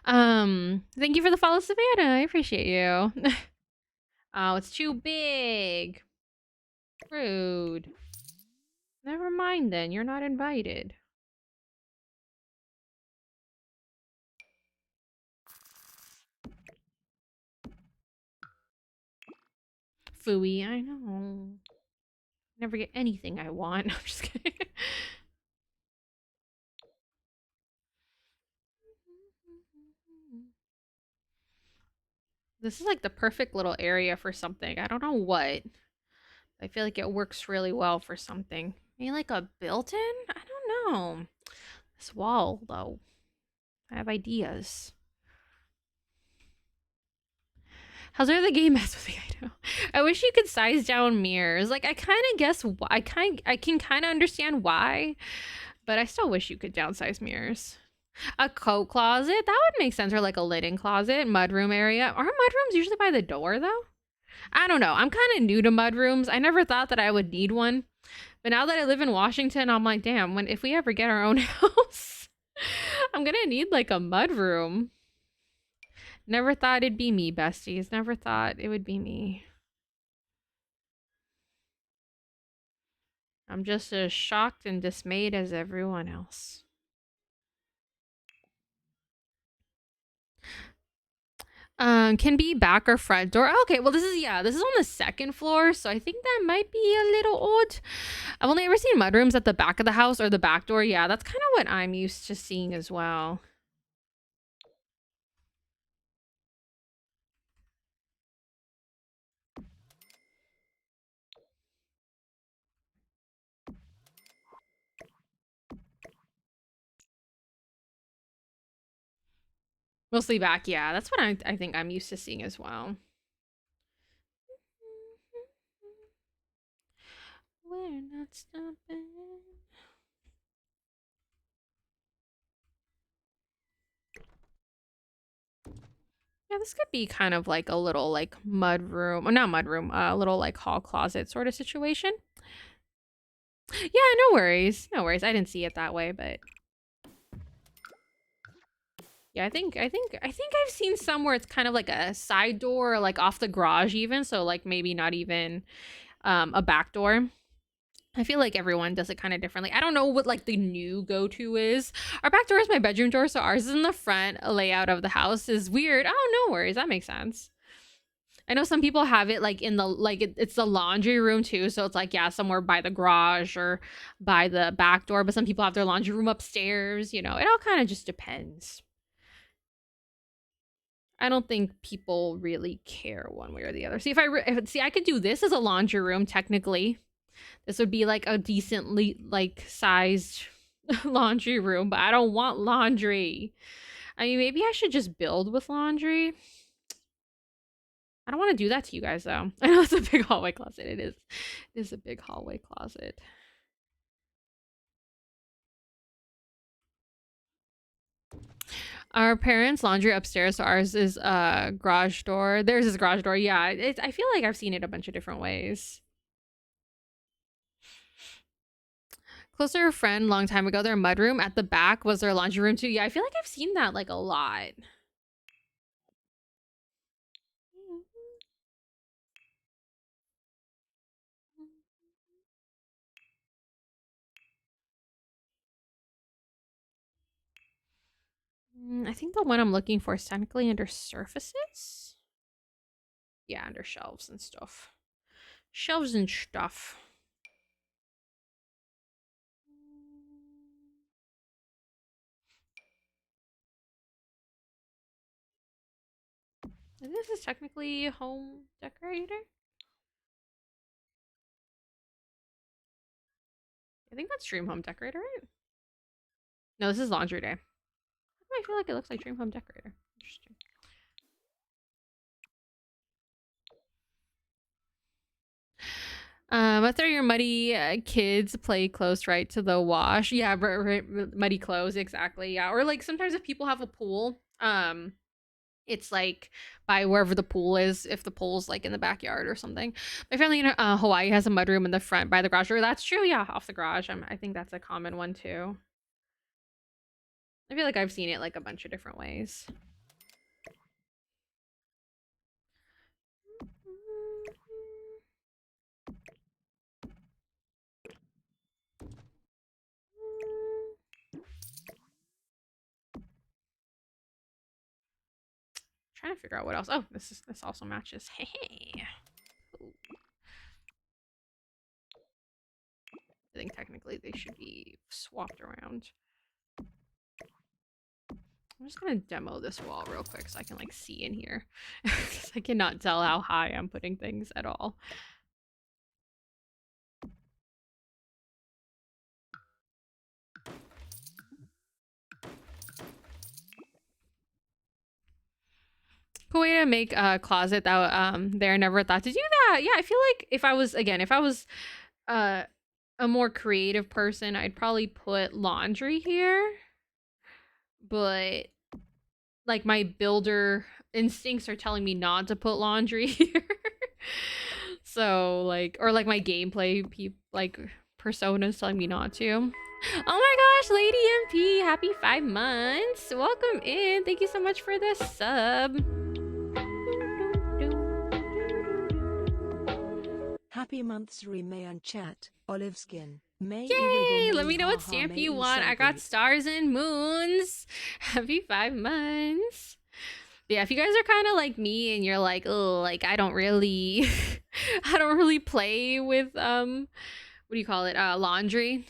Speaker 1: Thank you for the follow, Savannah. I appreciate you. Oh, it's too big. Rude. Never mind then. You're not invited. Phooey, I know. Never get anything I want. I'm just kidding. This is like the perfect little area for something. I don't know what. I feel like it works really well for something. Maybe like a built-in? I don't know. This wall, though. I have ideas. How's the game mess with me? I know. I wish you could size down mirrors. Like I kind of guess why. I can kind of understand why, but I still wish you could downsize mirrors. A coat closet that would make sense, or like a linen closet, mudroom area. Aren't mudrooms usually by the door though? I don't know. I'm kind of new to mudrooms. I never thought that I would need one, but now that I live in Washington, I'm like, damn. If we ever get our own house, I'm gonna need like a mudroom. Never thought it'd be me, besties. Never thought it would be me. I'm just as shocked and dismayed as everyone else. Can be back or front door. Okay, well this is on the second floor, so I think that might be a little odd. I've only ever seen mudrooms at the back of the house or the back door. Yeah, that's kind of what I'm used to seeing as well. Mostly back, yeah. That's what I think I'm used to seeing as well. We're not stopping. Yeah, this could be kind of like a little like mud room, or not mud room, a little like hall closet sort of situation. Yeah, no worries. No worries. I didn't see it that way, but yeah, I think I've seen some where it's kind of like a side door, or like off the garage even, so like maybe not even a back door. I feel like everyone does it kind of differently. I don't know what like the new go-to is. Our back door is my bedroom door, so ours is in the front. Layout of the house is weird. Oh, no worries. That makes sense. I know some people have it like in the like it's the laundry room too, so it's like yeah, somewhere by the garage or by the back door, but some people have their laundry room upstairs, you know. It all kind of just depends. I don't think people really care one way or the other. See, see, I could do this as a laundry room technically. This would be like a decently like sized laundry room, but I don't want laundry. I mean, maybe I should just build with laundry. I don't want to do that to you guys though. I know it's a big hallway closet. It is. It is a big hallway closet. Our parents' laundry upstairs, so ours is a garage door. Theirs is a garage door. Yeah, I feel like I've seen it a bunch of different ways. Close to a friend long time ago, their mudroom at the back was their laundry room too. Yeah, I feel like I've seen that like a lot. I think the one I'm looking for is technically under surfaces. Yeah, under shelves and stuff. Shelves and stuff. And this is technically home decorator. I think that's Dream Home Decorator, right? No, this is Laundry Day. I feel like it looks like Dream Home Decorator. Interesting. I throw your muddy kids play close right to the wash. Yeah, muddy clothes, exactly. Yeah, or like sometimes if people have a pool, it's like by wherever the pool is, if the pool's like in the backyard or something. My family in Hawaii has a mudroom in the front by the garage door. That's true. Yeah, off the garage. I think that's a common one too. I feel like I've seen it like a bunch of different ways. Trying to figure out what else. Oh, this also matches. Hey. I think technically they should be swapped around. I'm just gonna demo this wall real quick so I can like see in here. Because I cannot tell how high I'm putting things at all. Cool way to make a closet that there. Never thought to do that. Yeah, I feel like if I was a more creative person, I'd probably put laundry here. But like my builder instincts are telling me not to put laundry here. So like, or like my gameplay like personas telling me not to. Oh my gosh, Lady MP, happy 5 months. Welcome in. Thank you so much for the sub.
Speaker 2: Happy months, Remay and chat. Olive skin. May
Speaker 1: Yay! Let me know what stamp you want. I got stars and moons. Happy 5 months. Yeah, if you guys are kind of like me and you're like, oh, like I don't really, I don't really play with what do you call it? Laundry.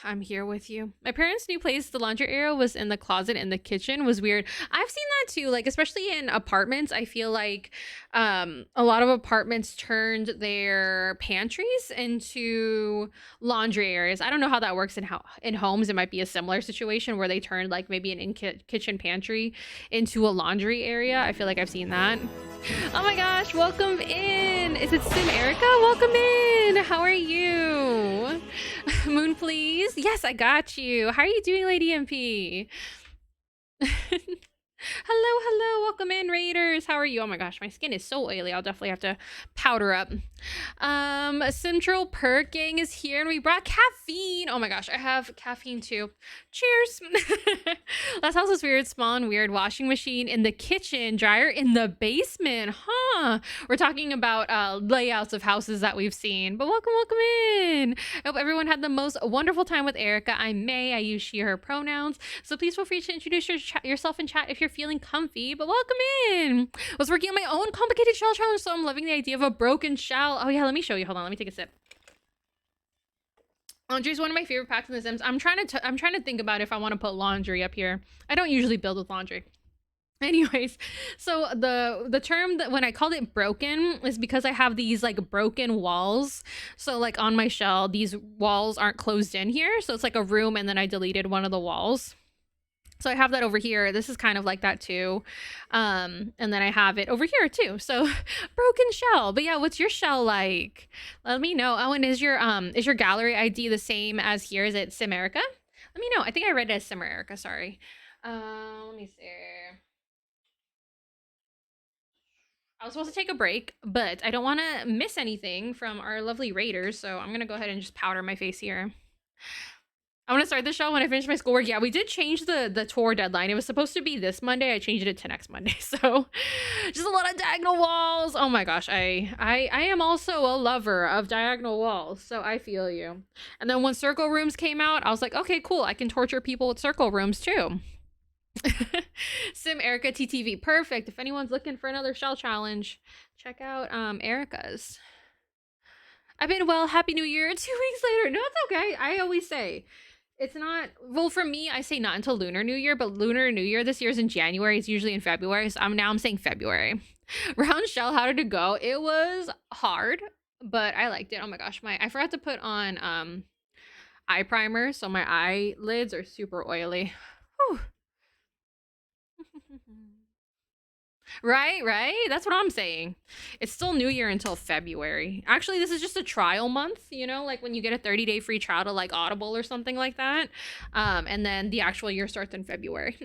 Speaker 1: I'm here with you. My parents' new place, the laundry area was in the closet in the kitchen. Was weird. I've seen that too. Like especially in apartments, I feel like a lot of apartments turned their pantries into laundry areas. I don't know how that works in homes. It might be a similar situation where they turned like maybe an kitchen pantry into a laundry area. I feel like I've seen that. Oh my gosh, welcome in. Is it Sim Erica? Welcome in. How are you? Moon, please. Yes, I got you. How are you doing, Lady MP? Hello, welcome in, Raiders. How are you? Oh my gosh, my skin is so oily. I'll definitely have to powder up. Central Perk Gang is here and we brought caffeine. Oh my gosh, I have caffeine too. Cheers. That house is weird, small and weird. Washing machine in the kitchen, dryer in the basement. Huh. We're talking about layouts of houses that we've seen. But welcome in. I hope everyone had the most wonderful time with Erica. I'm May. I use she, her pronouns. So please feel free to introduce yourself in chat if you're feeling comfy. But welcome in. I was working on my own complicated shell challenge, so I'm loving the idea of a broken shell. Oh yeah, let me show you. Hold on, let me take a sip. Laundry is one of my favorite packs in The Sims. I'm trying to think about if I want to put laundry up here. I don't usually build with laundry. Anyways, so the term that when I called it broken is because I have these like broken walls. So like on my shell, these walls aren't closed in here. So it's like a room and then I deleted one of the walls. So I have that over here. This is kind of like that too. And then I have it over here too. So broken shell. But yeah, what's your shell like? Let me know. Oh, and is your gallery ID the same as here? Is it Simerica? Let me know. I think I read it as Simerica, sorry. Let me see. I was supposed to take a break, but I don't want to miss anything from our lovely raiders, so I'm gonna go ahead and just powder my face here. I want to start the show when I finish my schoolwork. Yeah, we did change the tour deadline. It was supposed to be this Monday. I changed it to next Monday. So just a lot of diagonal walls. Oh my gosh. I am also a lover of diagonal walls. So I feel you. And then when circle rooms came out, I was like, okay, cool. I can torture people with circle rooms too. Sim Erica TTV. Perfect. If anyone's looking for another shell challenge, check out Erica's. I've been well. Happy New Year. 2 weeks later. No, it's okay. I always say it's not, well, for me, I say not until Lunar New Year, but Lunar New Year this year is in January. It's usually in February. So I'm saying February. Round shell, how did it go? It was hard, but I liked it. Oh my gosh, I forgot to put on eye primer, so my eyelids are super oily. Whew. Right? That's what I'm saying. It's still New Year until February. Actually, this is just a trial month, you know, like when you get a 30-day free trial to like Audible or something like that. And then the actual year starts in February.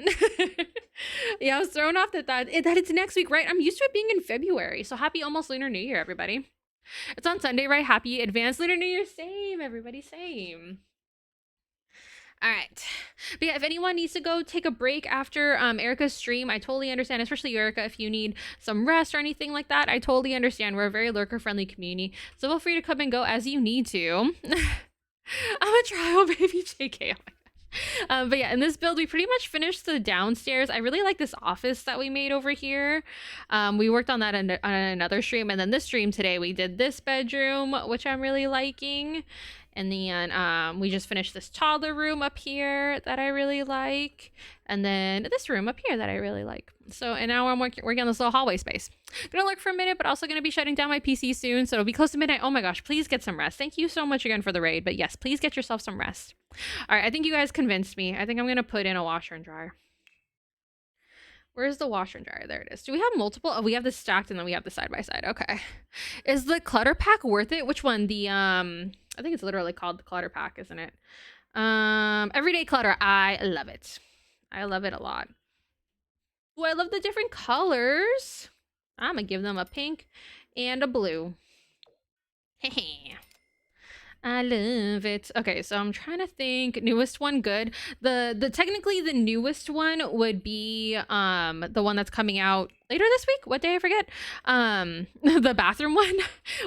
Speaker 1: Yeah, I was thrown off that it's next week, right? I'm used to it being in February. So happy almost Lunar New Year, everybody. It's on Sunday, right? Happy advanced Lunar New Year. Same, everybody, same. All right. But yeah, if anyone needs to go take a break after Erica's stream, I totally understand, especially you, Erica, if you need some rest or anything like that. I totally understand. We're a very lurker-friendly community. So feel free to come and go as you need to. I'm a trial baby, JK. Oh my gosh. But yeah, in this build, we pretty much finished the downstairs. I really like this office that we made over here. We worked on that on another stream. And then this stream today, we did this bedroom, which I'm really liking. And then we just finished this toddler room up here that I really like. And then this room up here that I really like. So, and now I'm working on this little hallway space. Gonna lurk for a minute, but also gonna be shutting down my PC soon. So it'll be close to midnight. Oh my gosh, please get some rest. Thank you so much again for the raid. But yes, please get yourself some rest. All right, I think you guys convinced me. I think I'm gonna put in a washer and dryer. Where's the washer and dryer? There it is. Do we have multiple? Oh, we have this stacked and then we have the side by side. Okay. Is the clutter pack worth it? Which one? The I think it's literally called the clutter pack, isn't it? Everyday clutter. I love it. I love it a lot. Oh, I love the different colors. I'm gonna give them a pink and a blue. I love it. Okay, so I'm trying to think. Newest one, good. The technically the newest one would be the one that's coming out later this week. What day I forget? The bathroom one,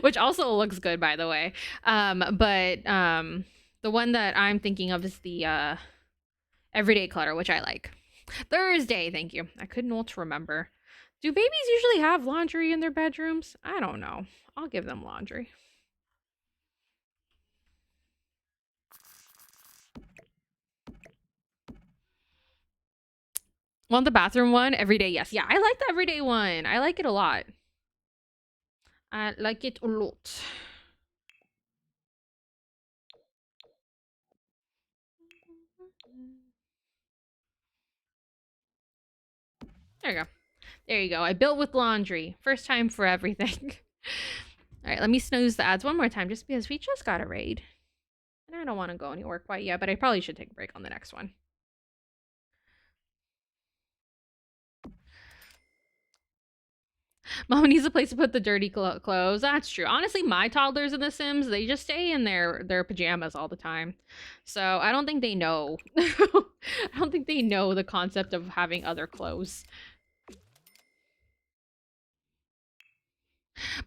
Speaker 1: which also looks good, by the way. But the one that I'm thinking of is the everyday clutter, which I like. Thursday, thank you. I could not remember. Do babies usually have laundry in their bedrooms? I don't know. I'll give them laundry. Want the bathroom one? Everyday, yes. Yeah, I like the everyday one. I like it a lot. I like it a lot. There you go. There you go. I built with laundry. First time for everything. All right, let me snooze the ads one more time just because we just got a raid. And I don't want to go anywhere quite yet, but I probably should take a break on the next one. Mom needs a place to put the dirty clothes. That's true. Honestly, my toddlers in The Sims, they just stay in their pajamas all the time. So I don't think they know. I don't think they know the concept of having other clothes.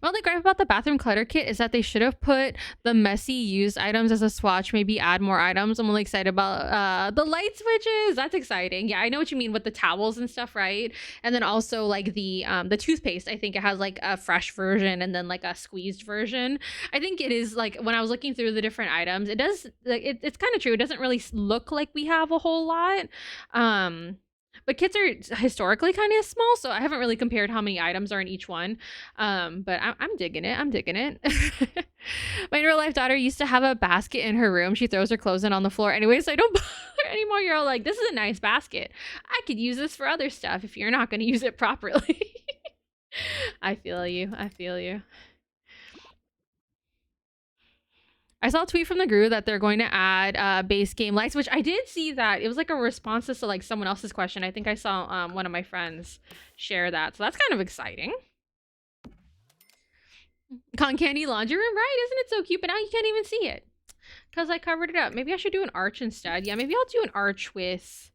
Speaker 1: My only gripe about the bathroom clutter kit is that they should have put the messy used items as a swatch, maybe add more items. I'm really excited about the light switches. That's exciting. Yeah, I know what you mean with the towels and stuff, right? And then also like the toothpaste. I think it has like a fresh version and then like a squeezed version. I think it is like when I was looking through the different items, it does like it's kind of true. It doesn't really look like we have a whole lot. But kits are historically kind of small, so I haven't really compared how many items are in each one. But I'm digging it. I'm digging it. My real life daughter used to have a basket in her room. She throws her clothes in on the floor. Anyways, I don't bother anymore. You're all like, this is a nice basket. I could use this for other stuff if you're not going to use it properly. I feel you. I feel you. I saw a tweet from the group that they're going to add base game lights, which I did see that. It was like a response to like someone else's question. I think I saw one of my friends share that. So that's kind of exciting. Cotton candy laundry room, right? Isn't it so cute? But now you can't even see it because I covered it up. Maybe I should do an arch instead. Yeah, maybe I'll do an arch with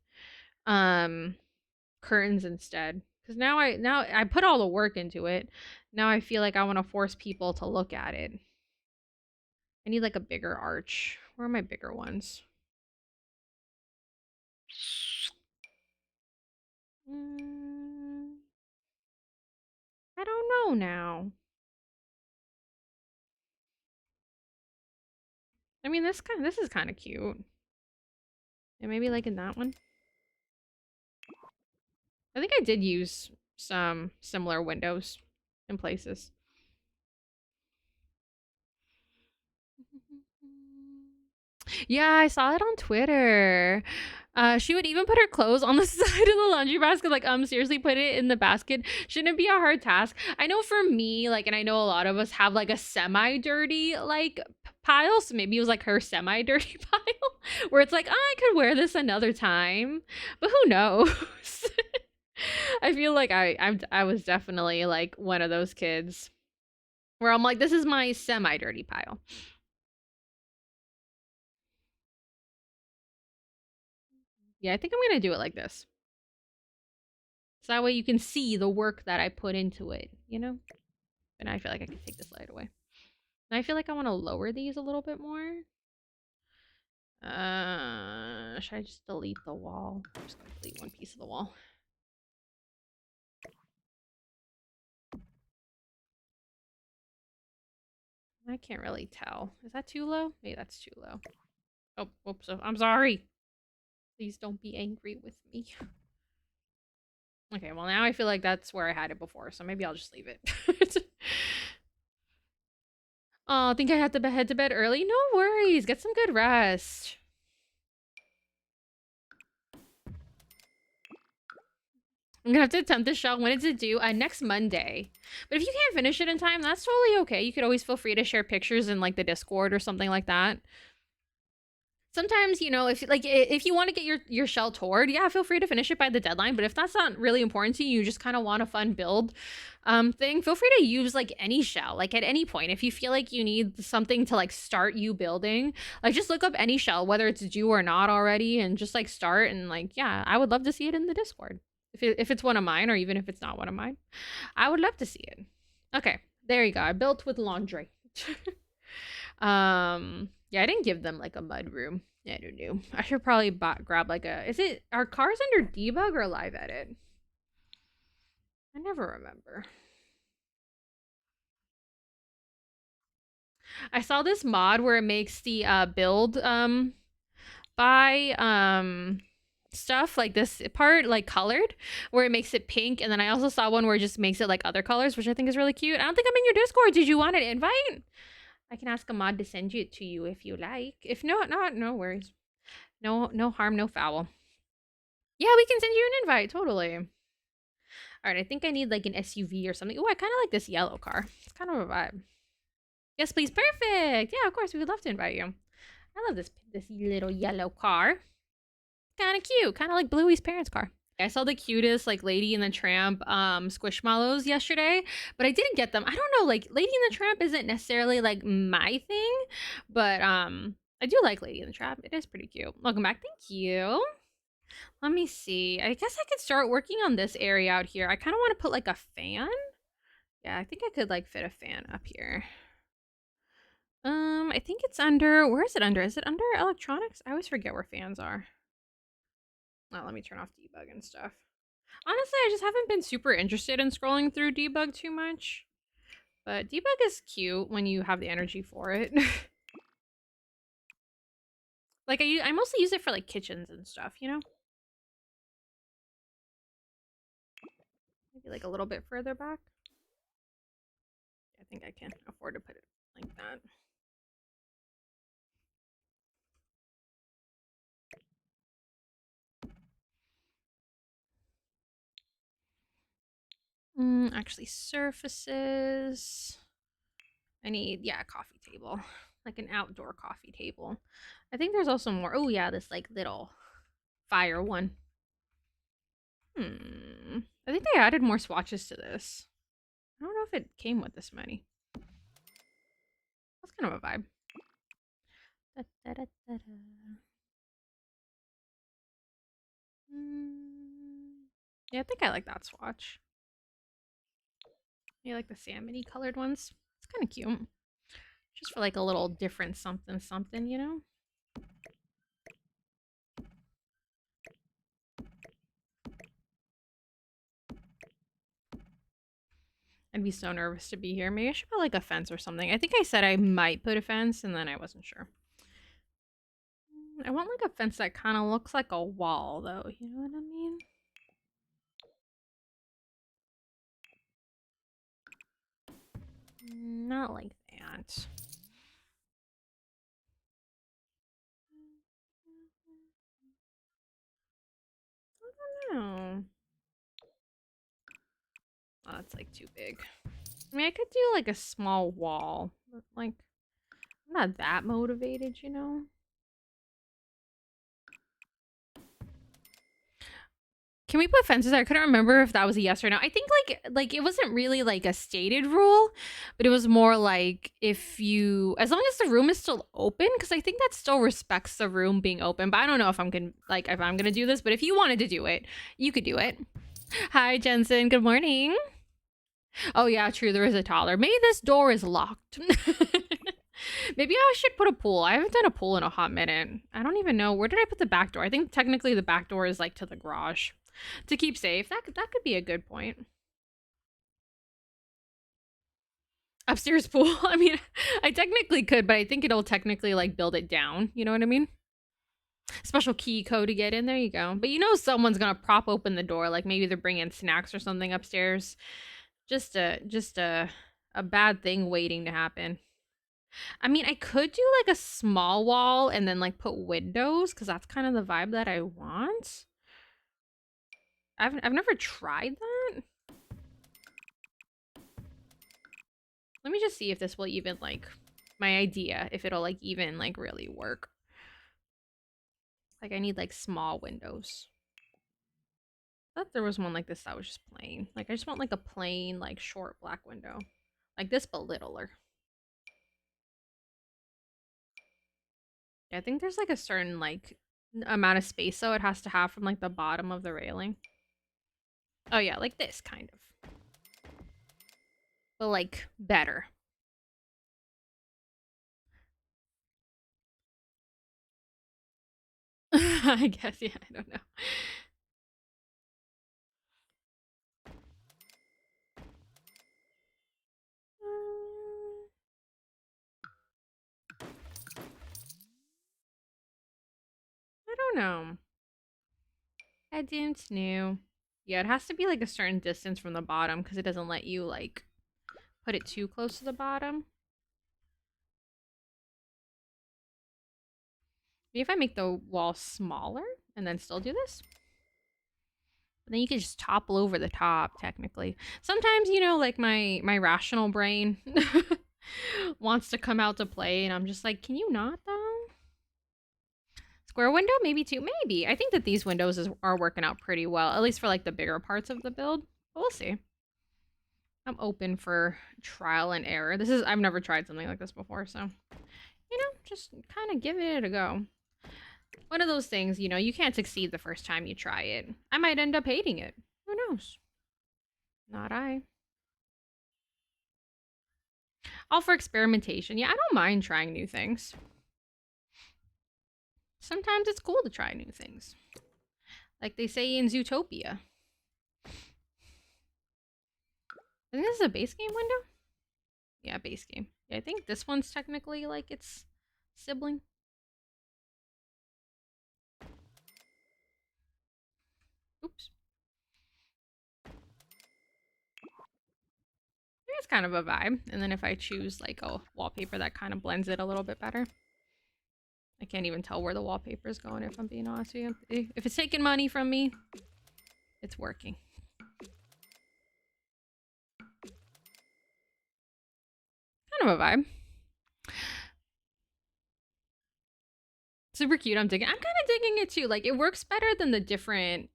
Speaker 1: curtains instead. Because now I put all the work into it. Now I feel like I want to force people to look at it. I need like a bigger arch. Where are my bigger ones? I don't know now. I mean, this is kind of cute. And maybe like in that one. I think I did use some similar windows in places. Yeah, I saw it on Twitter. She would even put her clothes on the side of the laundry basket. Like, seriously, put it in the basket. Shouldn't it be a hard task? I know for me, like, and I know a lot of us have like a semi-dirty like pile. So maybe it was like her semi-dirty pile, where it's like, oh, I could wear this another time, but who knows? I feel like I was definitely like one of those kids where I'm like, this is my semi-dirty pile. Yeah, I think I'm gonna do it like this. So that way you can see the work that I put into it, you know? And I feel like I can take this light away. And I feel like I want to lower these a little bit more. Should I just delete the wall? I'm just gonna delete one piece of the wall. I can't really tell. Is that too low? Maybe that's too low. Oh, whoops. I'm sorry. Please don't be angry with me. Okay, well now I feel like that's where I had it before, so maybe I'll just leave it. Oh, think I had to head to bed early? No worries. Get some good rest. I'm gonna have to attempt this shell. When is it due? Next Monday. But if you can't finish it in time, that's totally okay. You could always feel free to share pictures in like the Discord or something like that. Sometimes, you know, if you want to get your shell toured, yeah, feel free to finish it by the deadline. But if that's not really important to you, you just kind of want a fun build thing, feel free to use like any shell, like at any point. If you feel like you need something to like start you building, like just look up any shell, whether it's due or not already, and just like start. And like, yeah, I would love to see it in the Discord. If it's one of mine, or even if it's not one of mine, I would love to see it. Okay, there you go. I built with laundry. Yeah, I didn't give them like a mud room. I don't know. I should probably grab like a. Are cars under debug or live edit? I never remember. I saw this mod where it makes the build by stuff, like this part, like colored, where it makes it pink. And then I also saw one where it just makes it like other colors, which I think is really cute. I don't think I'm in your Discord. Did you want an invite? I can ask a mod to send it to you if you like. If not, no worries. No harm, no foul. Yeah, we can send you an invite, totally. All right, I think I need like an SUV or something. Oh, I kind of like this yellow car. It's kind of a vibe. Yes, please. Perfect. Yeah, of course. We would love to invite you. I love this little yellow car. Kind of cute. Kind of like Bluey's parents' car. I saw the cutest like Lady and the Tramp squishmallows yesterday, but I didn't get them. I don't know, like Lady and the Tramp isn't necessarily like my thing, but I do like Lady and the Tramp. It is pretty cute. Welcome back. Thank you. Let me see. I guess I could start working on this area out here. I kind of want to put like a fan. Yeah, I think I could like fit a fan up here. I think it's under, where is it under? Is it under electronics? I always forget where fans are. Oh, let me turn off debug and stuff. Honestly, I just haven't been super interested in scrolling through debug too much. But debug is cute when you have the energy for it. Like I mostly use it for like kitchens and stuff, you know? Maybe like a little bit further back. I think I can afford to put it like that. Actually, surfaces. I need, yeah, a coffee table. Like an outdoor coffee table. I think there's also more. Oh, yeah, this like little fire one. I think they added more swatches to this. I don't know if it came with this many. That's kind of a vibe. Da, da, da, da, da. Yeah, I think I like that swatch. You like the salmony colored ones? It's kind of cute. Just for like a little different something something, you know? I'd be so nervous to be here. Maybe I should put like a fence or something. I think I said I might put a fence and then I wasn't sure. I want like a fence that kind of looks like a wall though. You know what I mean? Not like that. I don't know. Oh, that's like too big. I mean, I could do like a small wall, but like, I'm not that motivated, you know? Can we put fences? I couldn't remember if that was a yes or no. I think like it wasn't really like a stated rule, but it was more like if you, as long as the room is still open, because I think that still respects the room being open. But I don't know if I'm gonna do this. But if you wanted to do it, you could do it. Hi Jensen, good morning. Oh yeah, true. There is a toddler. Maybe this door is locked. Maybe I should put a pool. I haven't done a pool in a hot minute. I don't even know, where did I put the back door? I think technically the back door is like to the garage. To keep safe. That could be a good point. Upstairs pool. I mean, I technically could, but I think it'll technically like build it down. You know what I mean? Special key code to get in. There you go. But you know someone's gonna prop open the door. Like maybe they're bringing snacks or something upstairs. Just a bad thing waiting to happen. I mean, I could do like a small wall and then like put windows because that's kind of the vibe that I want. I've never tried that. Let me just see if this will even like my idea, if it'll like even like really work. Like I need like small windows. I thought there was one like this that was just plain. Like I just want like a plain like short black window. Like this but littler. Yeah, I think there's like a certain like amount of space though it has to have from like the bottom of the railing. Oh yeah, like this kind of. But like better. I guess, yeah, I don't know. I don't know. I didn't know. Yeah, it has to be like a certain distance from the bottom because it doesn't let you like put it too close to the bottom. Maybe if I make the wall smaller and then still do this? But then you can just topple over the top, technically. Sometimes, you know, like my rational brain wants to come out to play, and I'm just like, can you not, though? Square window? Maybe two. Maybe. I think that these windows are working out pretty well, at least for, like, the bigger parts of the build. But we'll see. I'm open for trial and error. I've never tried something like this before, so, you know, just kind of give it a go. One of those things, you know, you can't succeed the first time you try it. I might end up hating it. Who knows? Not I. All for experimentation. Yeah, I don't mind trying new things. Sometimes it's cool to try new things. Like they say in Zootopia. I think this is a base game window? Yeah, base game. Yeah, I think this one's technically like its sibling. Oops. It's kind of a vibe. And then if I choose like a wallpaper, that kind of blends it a little bit better. I can't even tell where the wallpaper is going, if I'm being honest with you. If it's taking money from me, it's working. Kind of a vibe. Super cute. I'm kind of digging it too. Like it works better than the different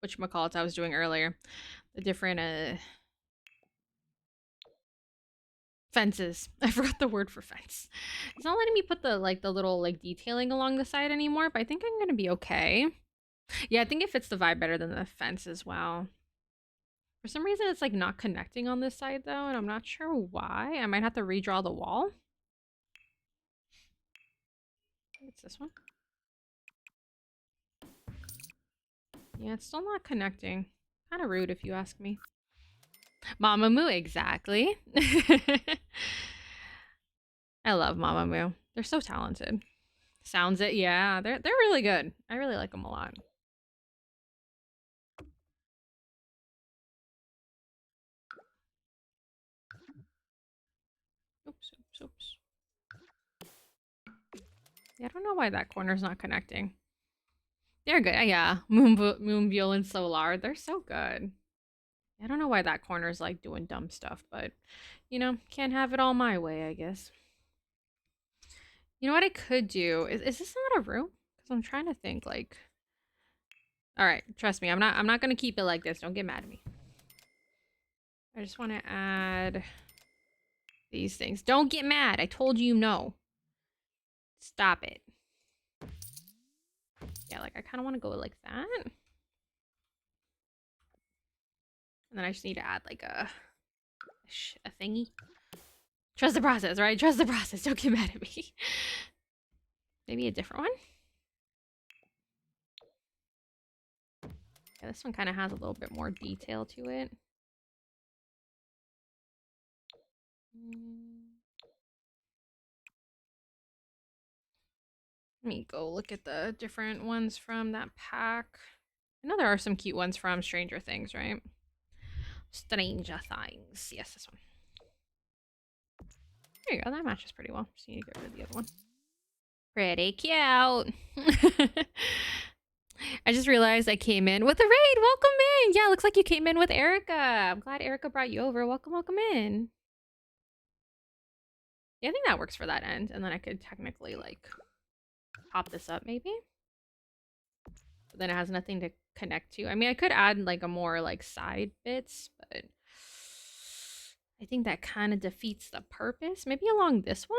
Speaker 1: whatchamacallits I was doing earlier. The different fences. I forgot the word for fence. It's not letting me put the little like detailing along the side anymore, but I think I'm gonna be okay. Yeah, I think it fits the vibe better than the fence as well. For some reason, it's like not connecting on this side though, and I'm not sure why. I might have to redraw the wall. It's this one. Yeah, it's still not connecting. Kind of rude if you ask me. Mamamoo, exactly. I love Mamamoo. They're so talented. Sounds it, yeah. They're really good. I really like them a lot. Oops, oops, oops. Yeah, I don't know why that corner's not connecting. They're good. Yeah, Moonville and Solar. They're so good. I don't know why that corner's like doing dumb stuff, but you know, can't have it all my way, I guess. You know what I could do? Is this not a room? Because I'm trying to think like. All right, trust me, I'm not gonna keep it like this. Don't get mad at me. I just want to add these things. Don't get mad. I told you no. Stop it. Yeah, like I kind of want to go like that. And then I just need to add like a thingy. Trust the process, right? Trust the process. Don't get mad at me. Maybe a different one? Yeah, this one kind of has a little bit more detail to it. Let me go look at the different ones from that pack. I know there are some cute ones from Stranger Things, right? Stranger Things. Yes, this one. There you go. That matches pretty well. Just need to get rid of the other one. Pretty cute. I just realized I came in with a raid. Welcome in. Yeah, looks like you came in with Erica. I'm glad Erica brought you over. Welcome, welcome in. Yeah, I think that works for that end. And then I could technically, like, pop this up, maybe? But then it has nothing to connect to. I mean, I could add, like, a more, like, side bits, but I think that kind of defeats the purpose. Maybe along this wall?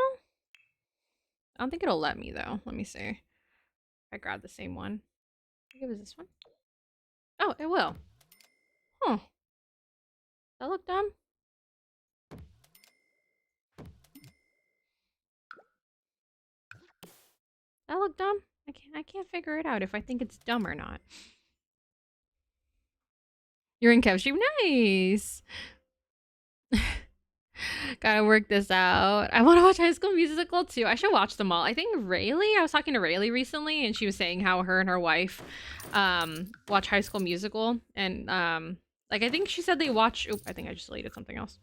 Speaker 1: I don't think it'll let me, though. Let me see. If I grab the same one. I think it was this one. Oh, it will. Huh. Does that look dumb? That look dumb? I can't figure it out if I think it's dumb or not. You're in Kev Stream. Nice. Gotta work this out. I want to watch High School Musical too. I should watch them all. I think Rayleigh, I was talking to Rayleigh recently and she was saying how her and her wife watch High School Musical. And like I think she said they watch, I think I just deleted something else.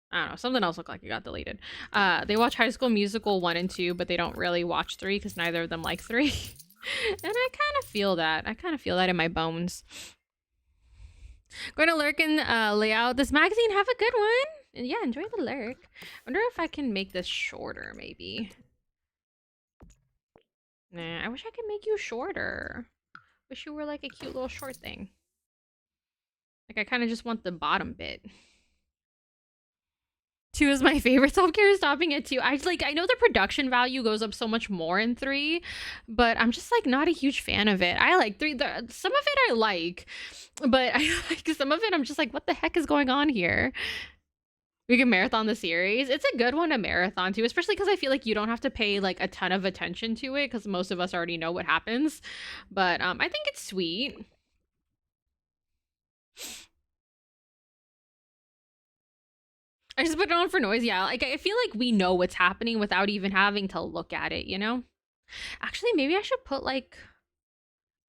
Speaker 1: I don't know, something else looked like it got deleted. They watch High School Musical 1 and 2, but they don't really watch 3 because neither of them like 3. And I kind of feel that. I kind of feel that in my bones. Going to lurk and lay out this magazine. Have a good one. And yeah, enjoy the lurk. I wonder if I can make this shorter, maybe. Nah, I wish I could make you shorter. Wish you were like a cute little short thing. Like, I kind of just want the bottom bit. 2 is my favorite. Self-care is stopping at 2. I know the production value goes up so much more in 3, but I'm just like not a huge fan of it. I like 3. Some of it I like, but I like some of it I'm just like, what the heck is going on here? We can marathon the series. It's a good one to marathon too, especially because I feel like you don't have to pay like a ton of attention to it because most of us already know what happens. But I think it's sweet. I just put it on for noise. Yeah, like I feel like we know what's happening without even having to look at it, you know? Actually, maybe I should put like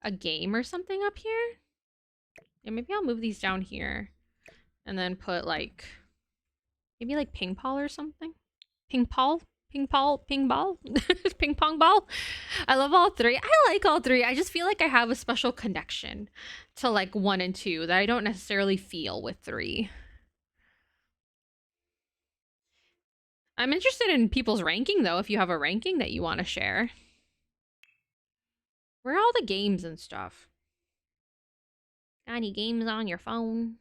Speaker 1: a game or something up here. Yeah, maybe I'll move these down here and then put like maybe like ping pong or something. Ping pong? Ping pong? Ping ball? Ping pong ball? I love all 3. I like all 3. I just feel like I have a special connection to like 1 and 2 that I don't necessarily feel with 3. I'm interested in people's ranking, though, if you have a ranking that you want to share. Where are all the games and stuff? Got any games on your phone?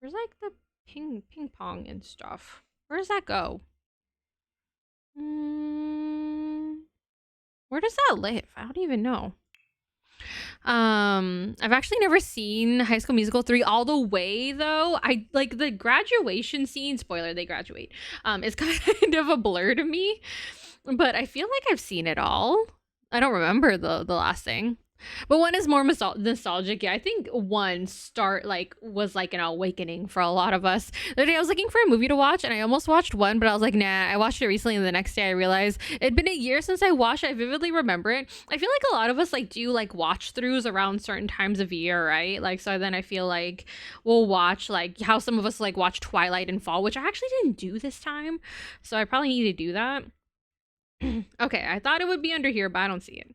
Speaker 1: Where's, like, the ping pong and stuff? Where does that go? Where does that live? I don't even know. I've actually never seen High School Musical 3 all the way though. I like the graduation scene, spoiler, they graduate, is kind of a blur to me, but I feel like I've seen it all. I don't remember the last thing. But 1 is more nostalgic. Yeah, I think 1 was like an awakening for a lot of us. The other day I was looking for a movie to watch and I almost watched 1, but I was like, nah, I watched it recently and the next day I realized it'd been a year since I watched it. I vividly remember it. I feel like a lot of us like do like watch throughs around certain times of year, right? Like, so then I feel like we'll watch like how some of us like watch Twilight and Fall, which I actually didn't do this time. So I probably need to do that. Okay, I thought it would be under here, but I don't see it.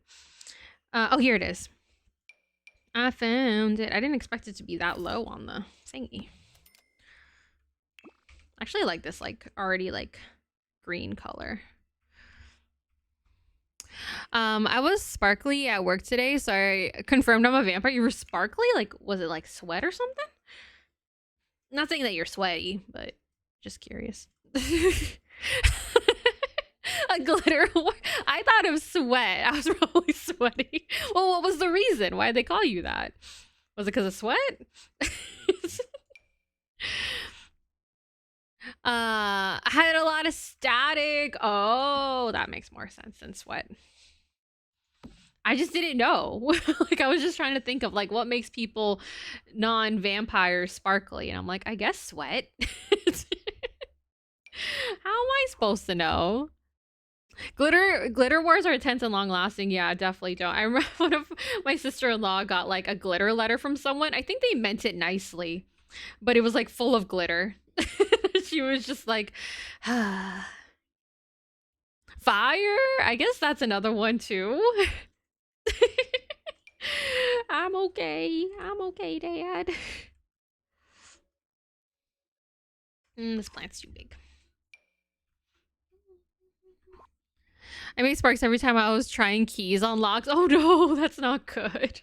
Speaker 1: Oh, here it is. I found it. I didn't expect it to be that low on the thingy. Actually, I like this, like, already, like, green color. I was sparkly at work today, so I confirmed I'm a vampire. You were sparkly? Like, was it, like, sweat or something? Not saying that you're sweaty, but just curious. A glitter. I thought of sweat. I was probably sweaty. Well, what was the reason? Why did they call you that? Was it because of sweat? I had a lot of static. Oh, that makes more sense than sweat. I just didn't know. Like, I was just trying to think of like what makes people non-vampires sparkly, and I'm like, I guess sweat. How am I supposed to know? Glitter wars are intense and long lasting. Yeah, definitely don't. I remember one of my sister-in-law got like a glitter letter from someone. I think they meant it nicely, but it was like full of glitter. She was just like, fire. I guess that's another one too. I'm okay. I'm okay, Dad. This plant's too big. I made sparks every time I was trying keys on locks. Oh no, that's not good.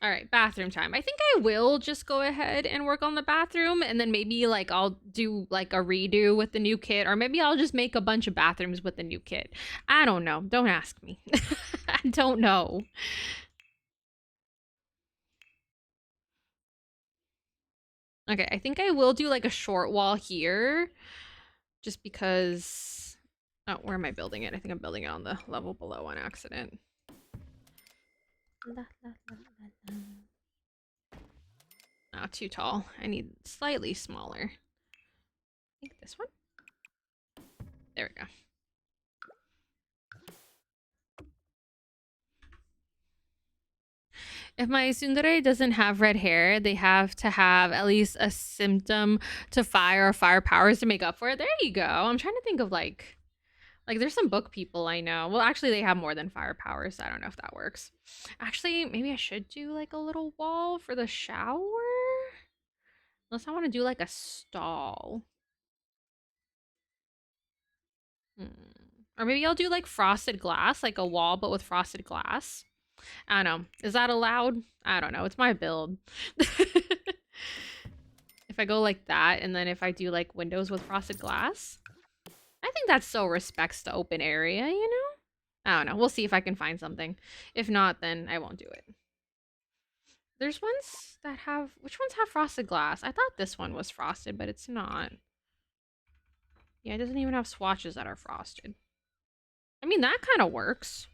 Speaker 1: All right, bathroom time. I think I will just go ahead and work on the bathroom, and then maybe like I'll do like a redo with the new kit, or maybe I'll just make a bunch of bathrooms with the new kit. I don't know. Don't ask me. I don't know. Okay, I think I will do like a short wall here, just because. Oh, where am I building it? I think I'm building it on the level below on accident. Oh, No, too tall. I need slightly smaller. I think this one. There we go. If my tsundere doesn't have red hair, they have to have at least a symptom to fire or fire powers to make up for it. There you go. I'm trying to think of like there's some book people I know. Well, actually they have more than fire powers. So I don't know if that works. Actually, maybe I should do like a little wall for the shower. Unless I want to do like a stall. Or maybe I'll do like frosted glass, like a wall but with frosted glass. I don't know. Is that allowed? I don't know. It's my build. If I go like that, and then if I do like windows with frosted glass, I think that still respects the open area, you know? I don't know. We'll see if I can find something. If not, then I won't do it. There's ones that have... Which ones have frosted glass? I thought this one was frosted, but it's not. Yeah, it doesn't even have swatches that are frosted. I mean, that kind of works.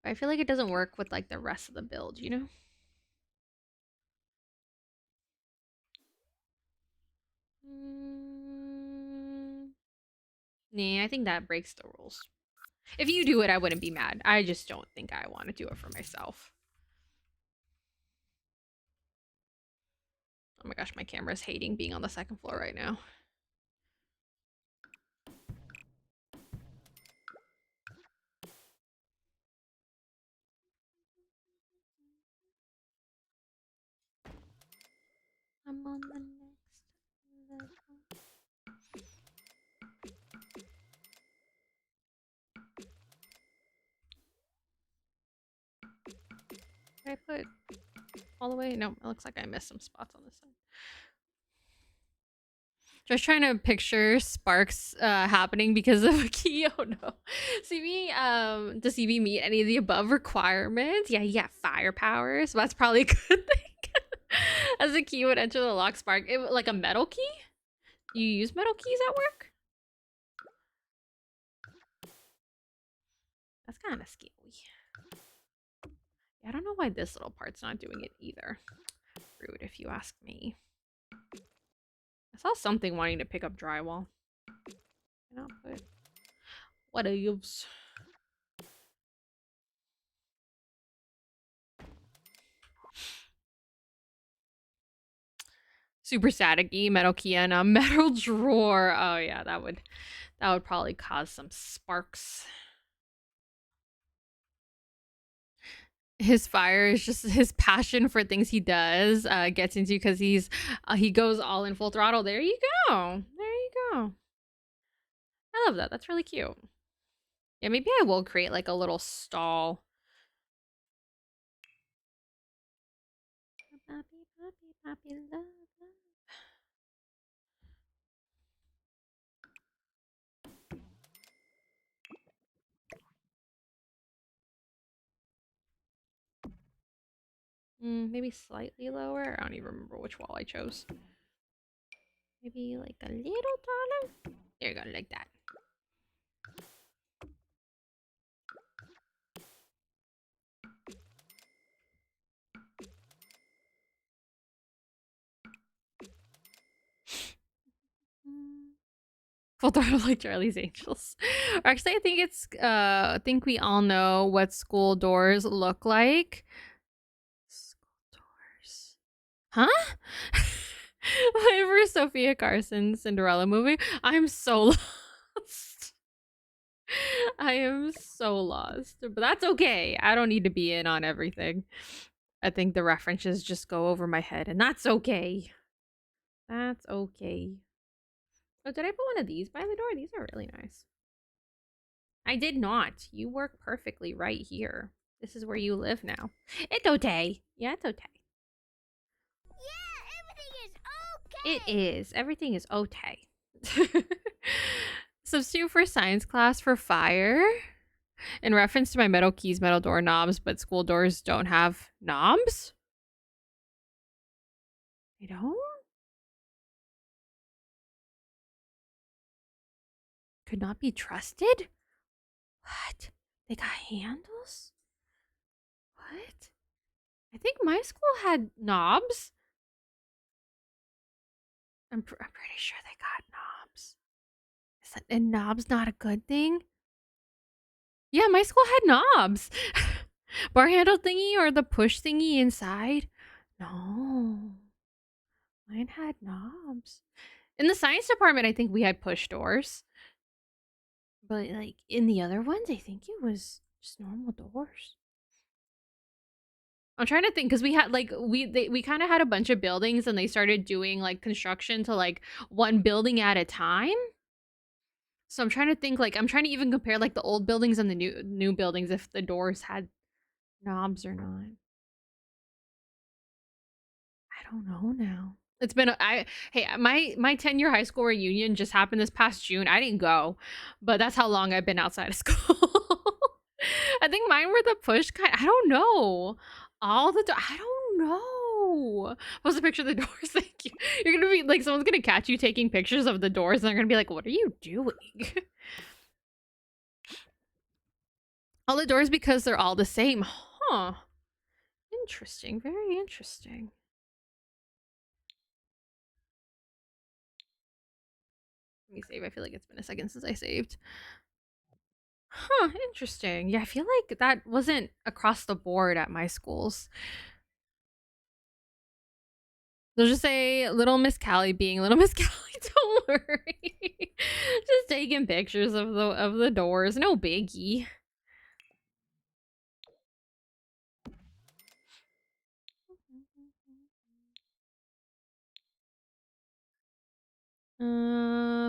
Speaker 1: But I feel like it doesn't work with like the rest of the build, you know? Nah, I think that breaks the rules. If you do it, I wouldn't be mad. I just don't think I want to do it for myself. Oh my gosh, my camera's hating being on the second floor right now. I'm on the next level. Did I put all the way? No, it looks like I missed some spots on this side. Just trying to picture sparks happening because of a key. Oh no. CB, does CB meet any of the above requirements? Yeah, he got fire powers. So that's probably a good thing. As a key would enter the lock spark. Like a metal key? You use metal keys at work? That's kind of scary. Yeah, I don't know why this little part's not doing it either. Rude, if you ask me. I saw something wanting to pick up drywall. Cannot put... What ifs? Super staticky, metal key, and a metal drawer. Oh yeah, that would probably cause some sparks. His fire is just his passion for things he does gets into because he goes all in full throttle. There you go. There you go. I love that. That's really cute. Yeah, maybe I will create like a little stall. Puppy, puppy, puppy, love, love. Maybe slightly lower. I don't even remember which wall I chose. Maybe like a little taller. There you go, like that. Full throttle like Charlie's Angels. Actually, I think it's I think we all know what school doors look like. School doors. Huh? My first Sophia Carson Cinderella movie. I'm so lost. I am so lost. But that's okay. I don't need to be in on everything. I think the references just go over my head, and that's okay. That's okay. Oh, did I put one of these by the door? These are really nice. I did not. You work perfectly right here. This is where you live now. It's okay. Yeah, it's okay. Yeah, everything is okay. It is. Everything is okay. Substitute for science class for fire. In reference to my metal keys, metal door knobs, but school doors don't have knobs? They don't? Could not be trusted? What? They got handles? What? I think my school had knobs. I'm pretty sure they got knobs. And knobs not a good thing? Yeah, my school had knobs. Bar handle thingy or the push thingy inside? No. Mine had knobs. In the science department, I think we had push doors. But like in the other ones, I think it was just normal doors. I'm trying to think because we had like we kind of had a bunch of buildings and they started doing like construction to like one building at a time. So I'm trying to think like I'm trying to even compare like the old buildings and the new buildings if the doors had knobs or not. I don't know now. It's been hey, my 10-year high school reunion just happened this past June. I didn't go, but that's how long I've been outside of school. I think mine were the push kind. I don't know. I don't know. Post a picture of the doors. Thank you. You're gonna be like someone's gonna catch you taking pictures of the doors, and they're gonna be like, "What are you doing?" All the doors because they're all the same. Huh. Interesting. Very interesting. Let me save. I feel like it's been a second since I saved. Huh, interesting. Yeah, I feel like that wasn't across the board at my schools. They'll just say Little Miss Callie being Little Miss Callie. Don't worry. Just taking pictures of the doors. No biggie.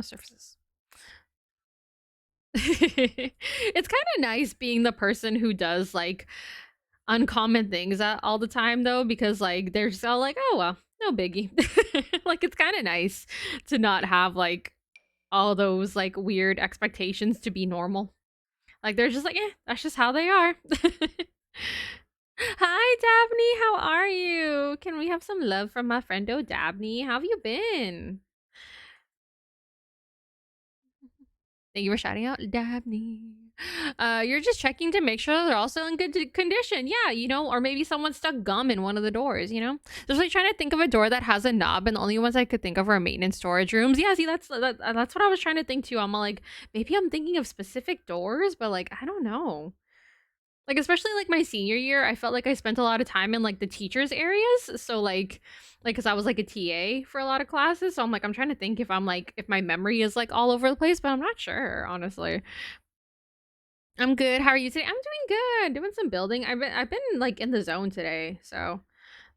Speaker 1: Surfaces. It's kind of nice being the person who does like uncommon things all the time though, because like they're just all like, oh well, no biggie. Like it's kind of nice to not have like all those like weird expectations to be normal. Like they're just like, that's just how they are. Hi Dabney, how are you? Can we have some love from my friendo Dabney? How have you been? Thank you for shouting out Dabney. You're just checking to make sure they're also in good condition. Yeah, you know, or maybe someone stuck gum in one of the doors, you know? Just like trying to think of a door that has a knob, and the only ones I could think of are maintenance storage rooms. Yeah, see, that's what I was trying to think too. I'm like, maybe I'm thinking of specific doors, but like, I don't know. Like, especially like my senior year, I felt like I spent a lot of time in like the teachers' areas. So like, cause I was like a TA for a lot of classes. So I'm like, I'm trying to think if I'm like, if my memory is like all over the place, but I'm not sure, honestly. I'm good. How are you today? I'm doing good. Doing some building. I've been like in the zone today, so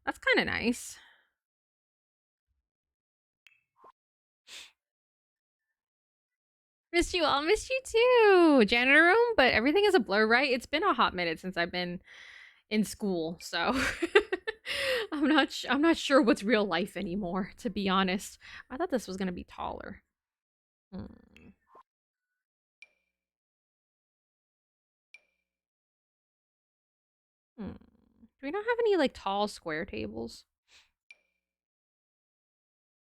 Speaker 1: that's kind of nice. Missed you all. Missed you too. Janitor room, but everything is a blur, right? It's been a hot minute since I've been in school, so I'm not sure what's real life anymore, to be honest. I thought this was gonna be taller. Hmm. Hmm. Do we not have any like tall square tables?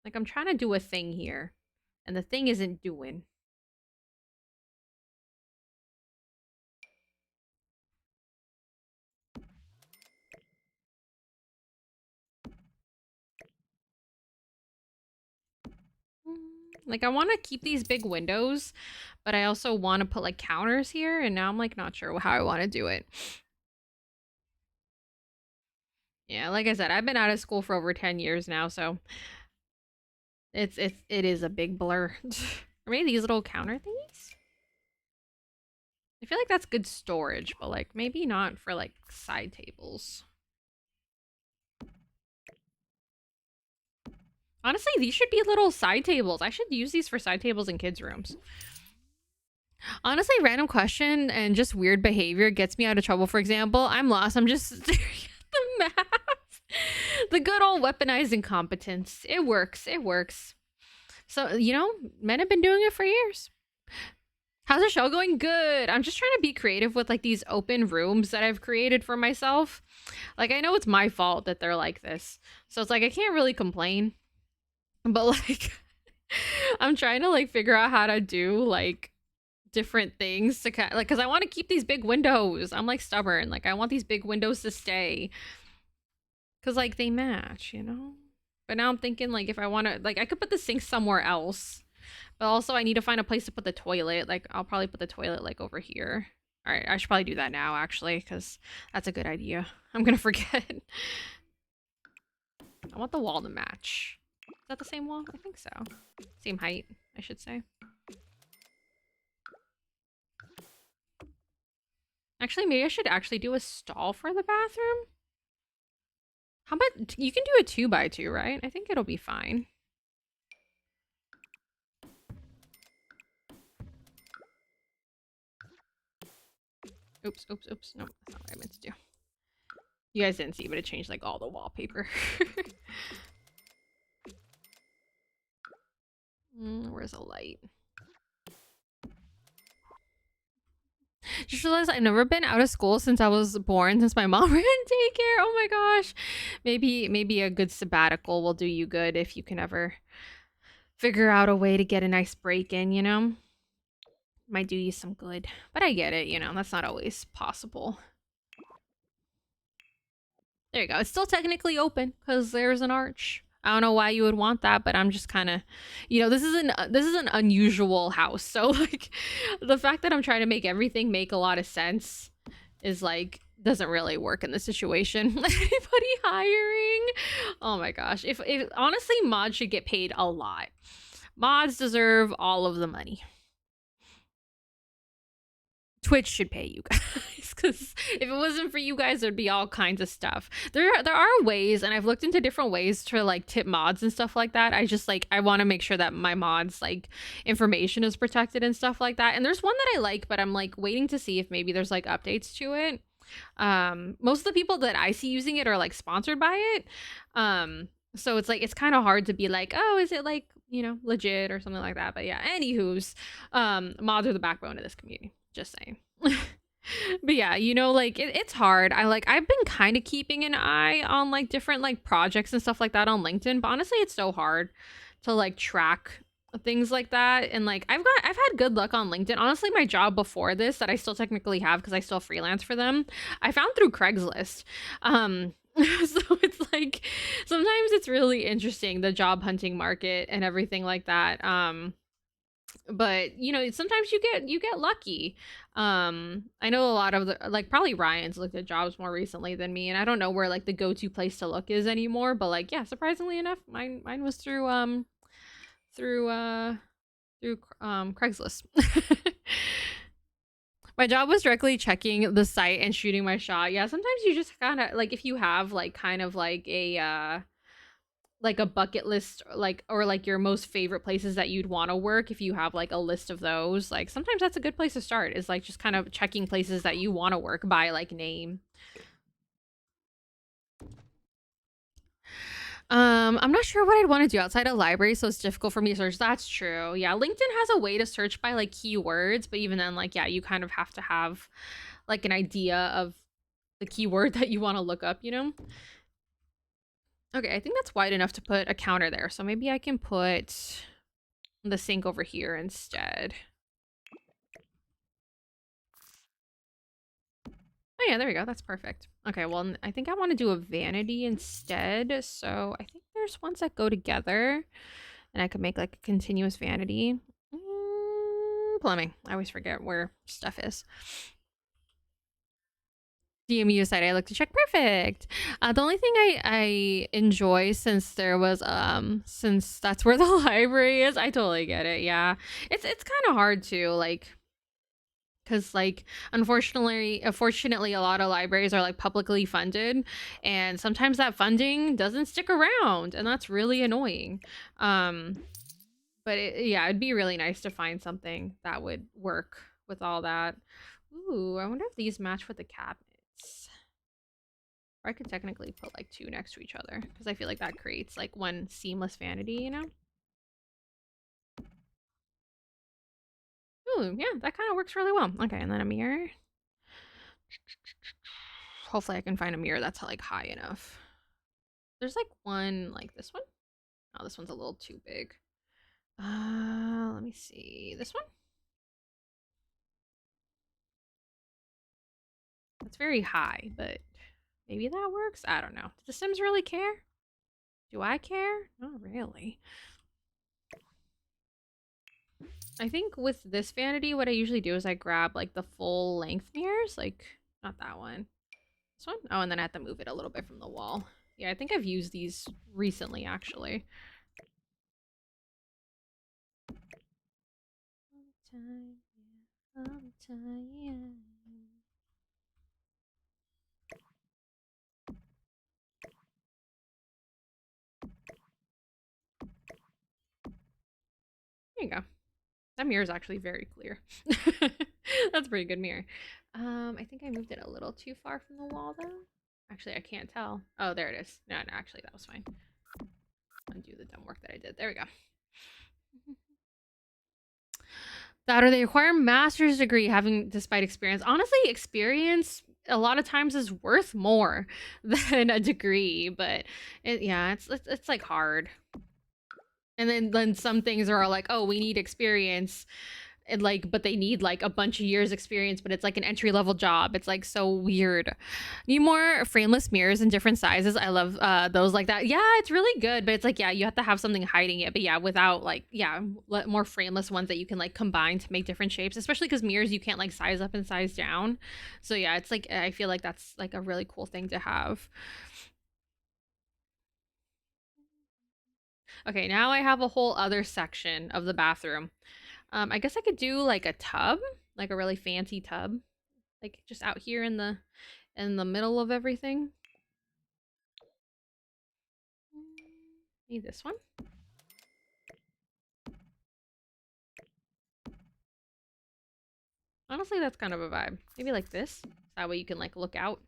Speaker 1: Like I'm trying to do a thing here, and the thing isn't doing. Like I want to keep these big windows, but I also want to put like counters here, and now I'm like not sure how I want to do it. Yeah, like I said, I've been out of school for over 10 years now, so it is a big blur. Or maybe these little counter thingies? I feel like that's good storage, but like maybe not for like side tables. Honestly, these should be little side tables. I should use these for side tables in kids' rooms. Honestly, random question and just weird behavior gets me out of trouble. For example, I'm lost. I'm just staring at the map. The good old weaponized incompetence. It works. It works. So, you know, men have been doing it for years. How's the show going? Good. I'm just trying to be creative with like these open rooms that I've created for myself. Like, I know it's my fault that they're like this. So it's like, I can't really complain. But like, I'm trying to like figure out how to do like different things to like, because I want to keep these big windows. I'm like stubborn. Like, I want these big windows to stay. Cause like they match, you know? But now I'm thinking like if I wanna like I could put the sink somewhere else. But also I need to find a place to put the toilet. Like I'll probably put the toilet like over here. Alright, I should probably do that now actually, because that's a good idea. I'm gonna forget. I want the wall to match. Is that the same wall? I think so. Same height, I should say. Actually, maybe I should actually do a stall for the bathroom. How about you can do a 2x2, right? I think it'll be fine. Oops, oops, oops. No, that's not what I meant to do. You guys didn't see, but it changed like all the wallpaper. Where's a light? Just realized I've never been out of school since I was born, since my mom ran daycare. Oh my gosh. Maybe a good sabbatical will do you good if you can ever figure out a way to get a nice break in, you know? Might do you some good. But I get it, you know, that's not always possible. There you go. It's still technically open because there's an arch. I don't know why you would want that, but I'm just kind of, you know, this is an unusual house. So like, the fact that I'm trying to make everything make a lot of sense is like doesn't really work in this situation. Anybody hiring? Oh my gosh! If honestly, mods should get paid a lot. Mods deserve all of the money. Twitch should pay you guys, because if it wasn't for you guys, there'd be all kinds of stuff. There are ways, and I've looked into different ways to like tip mods and stuff like that. I just like I want to make sure that my mods like information is protected and stuff like that. And there's one that I like, but I'm like waiting to see if maybe there's like updates to it. Most of the people that I see using it are like sponsored by it. So it's like it's kind of hard to be like, oh, is it like, you know, legit or something like that. But yeah, anywho's mods are the backbone of this community. Just saying. But yeah, you know, like it's hard. I've been kind of keeping an eye on like different like projects and stuff like that on LinkedIn, but honestly it's so hard to like track things like that. And like I've had good luck on LinkedIn. Honestly, my job before this that I still technically have because I still freelance for them, I found through Craigslist. So it's like sometimes it's really interesting, the job hunting market and everything like that. But you know, sometimes you get lucky. I know a lot of the like probably Ryan's looked at jobs more recently than me, and I don't know where like the go-to place to look is anymore, but like yeah, surprisingly enough, mine was through through Craigslist. My job was directly checking the site and shooting my shot. Yeah, sometimes you just kind of like if you have like kind of like a bucket list like or like your most favorite places that you'd want to work, if you have like a list of those, like sometimes that's a good place to start, is like just kind of checking places that you want to work by like name. I'm not sure what I'd want to do outside of library, so it's difficult for me to search. That's true. Yeah, LinkedIn has a way to search by like keywords, but even then like yeah, you kind of have to have like an idea of the keyword that you want to look up, you know? Okay, I think that's wide enough to put a counter there, so maybe I can put the sink over here instead. Oh yeah, there we go. That's perfect. Okay, well, I think I want to do a vanity instead. So I think there's ones that go together, and I could make like a continuous vanity. Plumbing. I always forget where stuff is. DMU site I look to check. Perfect. The only thing I enjoy, since there was since that's where the library is, I totally get it. Yeah, it's kind of hard to like, because like unfortunately a lot of libraries are like publicly funded, and sometimes that funding doesn't stick around, and that's really annoying. But yeah, it'd be really nice to find something that would work with all that. Ooh, I wonder if these match with the cabinets. Or I could technically put like two next to each other, because I feel like that creates like one seamless vanity, you know? Ooh, yeah, that kind of works really well. Okay, and then a mirror. Hopefully I can find a mirror that's like high enough. There's like one like this one. Oh, this one's a little too big. Let me see. This one? It's very high, but Maybe that works? I don't know. Do the Sims really care? Do I care? Not really. I think with this vanity, what I usually do is I grab like the full length mirrors, like not that one. This one? Oh, and then I have to move it a little bit from the wall. Yeah, I think I've used these recently, actually. There you go. That mirror is actually very clear. That's a pretty good mirror. I think I moved it a little too far from the wall, though. Actually, I can't tell. Oh, there it is. No, actually, that was fine. Undo the dumb work that I did. There we go. That or they require a master's degree having despite experience. Honestly, experience a lot of times is worth more than a degree, but yeah, it's like hard. And then some things are like, oh, we need experience, and like, but they need like a bunch of years experience, but it's like an entry level job. It's like so weird. Need more frameless mirrors in different sizes. I love those like that. Yeah, it's really good, but it's like, yeah, you have to have something hiding it. But yeah, without like, yeah, more frameless ones that you can like combine to make different shapes, especially because mirrors you can't like size up and size down. So yeah, it's like, I feel like that's like a really cool thing to have. Okay, now I have a whole other section of the bathroom. I guess I could do like a tub, like a really fancy tub, like just out here in the middle of everything. Maybe this one. Honestly, that's kind of a vibe. Maybe like this. That way you can like look out.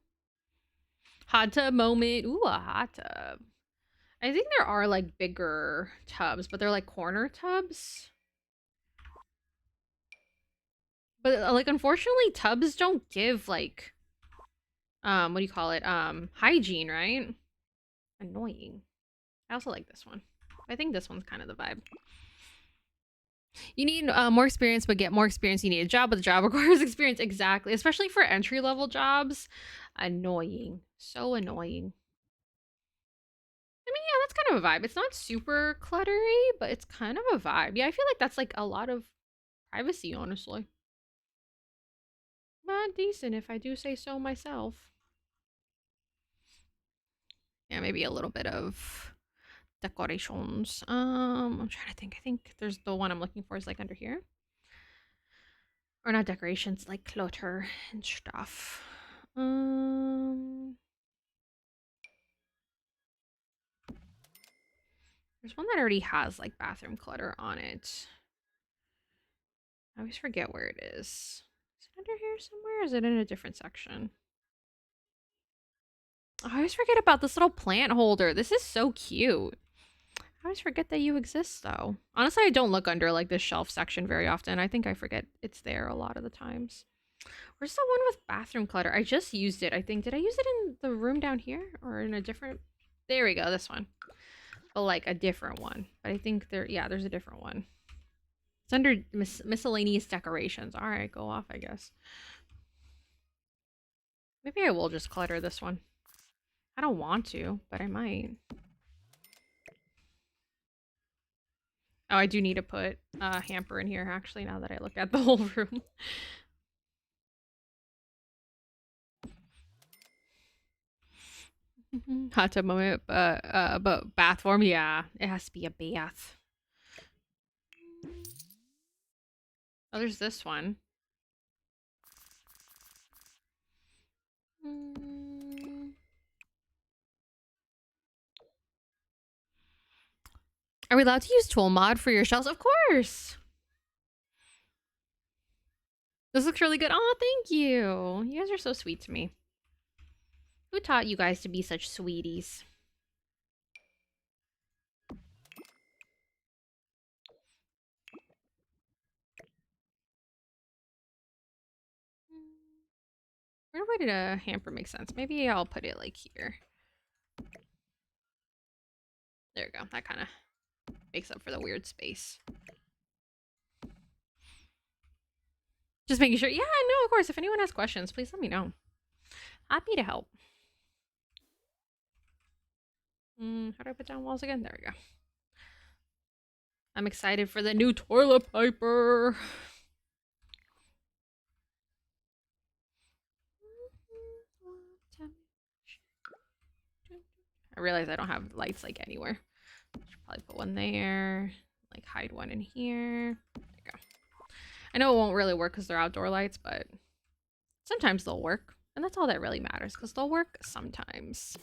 Speaker 1: Hot tub moment. Ooh, a hot tub. I think there are like bigger tubs, but they're like corner tubs. But like unfortunately tubs don't give like what do you call it? Hygiene, right? Annoying. I also like this one. I think this one's kind of the vibe. You need more experience, but get more experience. You need a job, but the job requires experience. Exactly. Especially for entry level jobs. Annoying. So annoying. I mean, yeah, that's kind of a vibe. It's not super cluttery, but it's kind of a vibe. Yeah, I feel like that's like a lot of privacy, honestly. But decent, if I do say so myself. Yeah, maybe a little bit of decorations. I'm trying to think. I think there's the one I'm looking for is like under here. Or not decorations, like clutter and stuff. There's one that already has like bathroom clutter on it. I always forget where it is. Is it under here somewhere? Or is it in a different section? Oh, I always forget about this little plant holder. This is so cute. I always forget that you exist though. Honestly, I don't look under like this shelf section very often. I think I forget it's there a lot of the times. Where's the one with bathroom clutter? I just used it, I think. Did I use it in the room down here? Or in a different... There we go, this one. But like a different one. But I think there's a different one. It's under miscellaneous decorations. Alright, go off, I guess. Maybe I will just clutter this one. I don't want to, but I might. Oh, I do need to put a hamper in here, actually, now that I look at the whole room. Hot tub moment, but bath form, yeah. It has to be a bath. Oh, there's this one. Are we allowed to use tool mod for your shelves? Of course! This looks really good. Oh, thank you. You guys are so sweet to me. Who taught you guys to be such sweeties? Where did a hamper make sense? Maybe I'll put it like here. There we go. That kind of makes up for the weird space. Just making sure. Yeah, no, of course. If anyone has questions, please let me know. Happy to help. How do I put down walls again? There we go. I'm excited for the new toilet paper. I realize I don't have lights like anywhere. Should probably put one there. Like hide one in here. There you go. I know it won't really work because they're outdoor lights, but sometimes they'll work. And that's all that really matters because they'll work sometimes.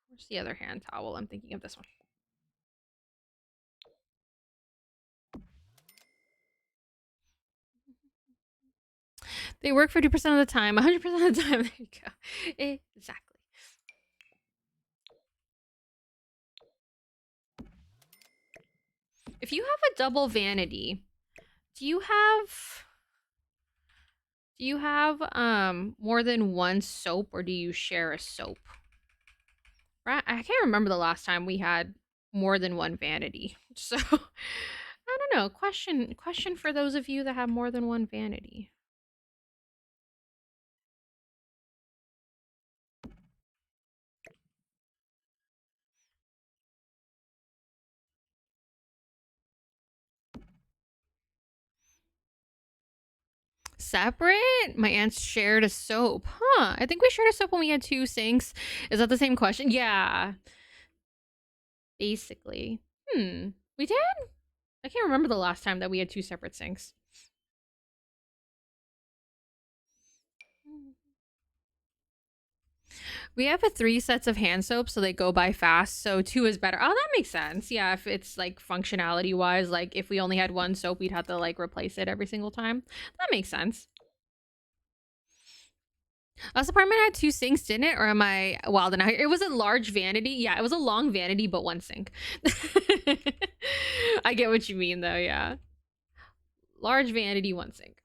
Speaker 1: Where's the other hand towel? I'm thinking of this one. They work 50% of the time, 100% of the time. There you go. Exactly. If you have a double vanity, do you have more than one soap, or do you share a soap? Right? I can't remember the last time we had more than one vanity. So I don't know. Question for those of you that have more than one vanity. Separate? My aunts shared a soap. Huh. I think we shared a soap when we had 2 sinks. Is that the same question? Yeah. Basically. We did? I can't remember the last time that we had 2 separate sinks. We have 3 sets of hand soap, so they go by fast, so 2 is better. Oh, that makes sense. Yeah, if it's like functionality wise, like if we only had 1 soap, we'd have to like replace it every single time. That makes sense. Last apartment had 2 sinks, didn't it? Or am I wild enough? It was a large vanity. Yeah, it was a long vanity, but 1 sink. I get what you mean though, yeah. Large vanity, 1 sink.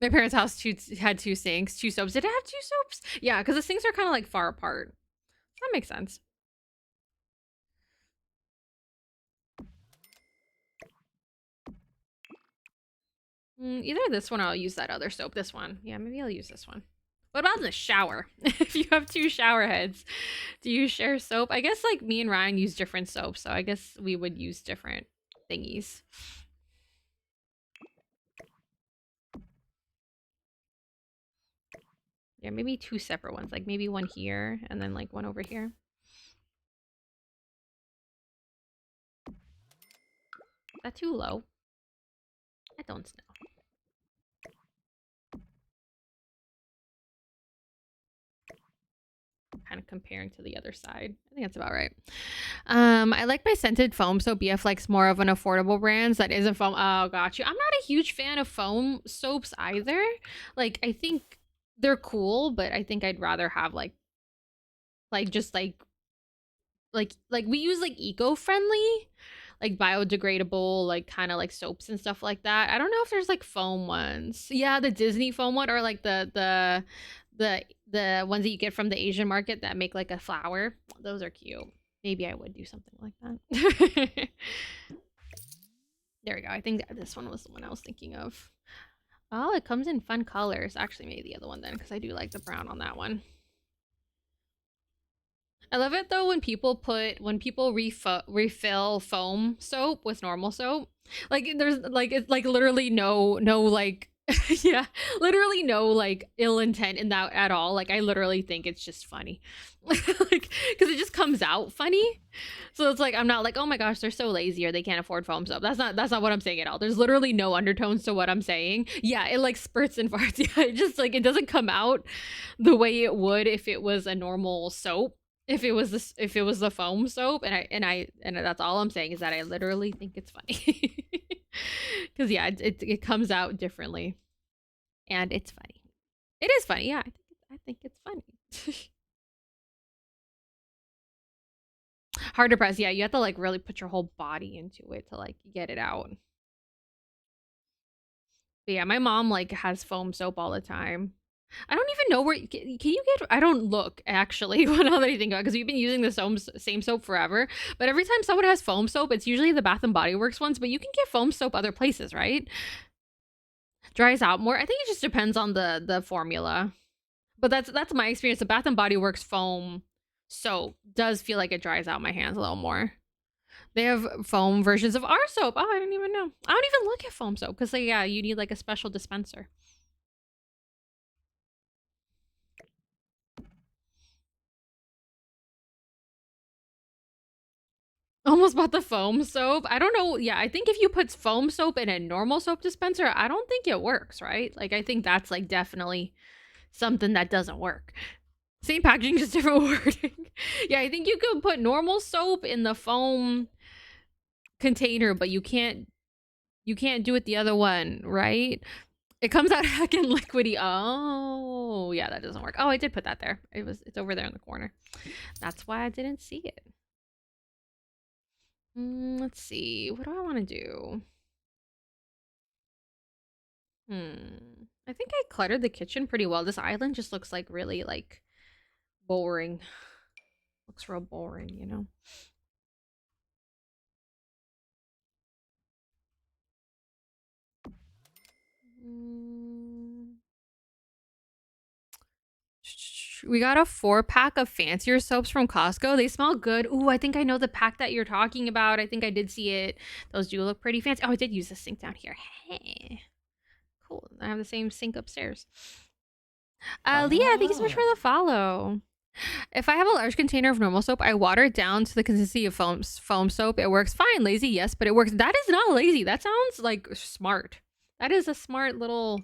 Speaker 1: My parents' house had 2 sinks, 2 soaps. Did it have 2 soaps? Yeah, because the sinks are kind of like far apart. That makes sense. Either this one or I'll use that other soap. This one. Yeah, maybe I'll use this one. What about in the shower? If you have 2 shower heads, do you share soap? I guess like me and Ryan use different soaps, so I guess we would use different thingies. Yeah, maybe 2 separate ones. Like maybe one here and then like one over here. Is that too low? I don't know. Kind of comparing to the other side. I think that's about right. I like my scented foam, so BF likes more of an affordable brands that isn't foam. Oh, got you. I'm not a huge fan of foam soaps either. Like, I think they're cool, but I think I'd rather have just like we use like eco-friendly, like biodegradable, like kind of like soaps and stuff like that. I don't know if there's like foam ones. Yeah, the Disney foam one, or like the ones that you get from the Asian market that make like a flower. Those are cute. Maybe I would do something like that. There we go. I think this one was the one I was thinking of. Oh, it comes in fun colors. Actually, maybe the other one then, because I do like the brown on that one. I love it though when people refill foam soap with normal soap. Like there's like it's like literally no like yeah, literally no like ill intent in that at all. Like I literally think it's just funny. Like cuz it just comes out funny. So it's like I'm not like, "Oh my gosh, they're so lazy or they can't afford foam soap." That's not what I'm saying at all. There's literally no undertones to what I'm saying. Yeah, it like spurts and farts. Yeah, it just like it doesn't come out the way it would if it was a normal soap, if it was the foam soap, and that's all I'm saying is that I literally think it's funny. Because yeah, it comes out differently, and it's funny. It is funny, yeah. I think it's funny. Hard to press, yeah. You have to like really put your whole body into it to like get it out. But yeah, my mom like has foam soap all the time. I don't even know where. Can you get? I don't look actually. Now that I think about, because we've been using the same soap forever. But every time someone has foam soap, it's usually the Bath and Body Works ones. But you can get foam soap other places, right? Dries out more. I think it just depends on the formula. But that's my experience. The Bath and Body Works foam soap does feel like it dries out my hands a little more. They have foam versions of our soap. Oh, I didn't even know. I don't even look at foam soap because, yeah, you need like a special dispenser. Almost bought the foam soap. I don't know. Yeah, I think if you put foam soap in a normal soap dispenser, I don't think it works, right? Like, I think that's like definitely something that doesn't work. Same packaging, just different wording. Yeah, I think you could put normal soap in the foam container, but you can't do it the other one, right? It comes out heckin' liquidy. Oh, yeah, that doesn't work. Oh, I did put that there. It's over there in the corner. That's why I didn't see it. Let's see. What do I want to do? I think I cluttered the kitchen pretty well. This island just looks like really like boring. Looks real boring, you know? We got a 4-pack of fancier soaps from Costco. They smell good. Ooh, I think I know the pack that you're talking about. I think I did see it. Those do look pretty fancy. Oh, I did use the sink down here. Hey. Cool. I have the same sink upstairs. Leah, thank you so much for the follow. If I have a large container of normal soap, I water it down to the consistency of foam soap. It works fine. Lazy, yes, but it works. That is not lazy. That sounds like smart. That is a smart little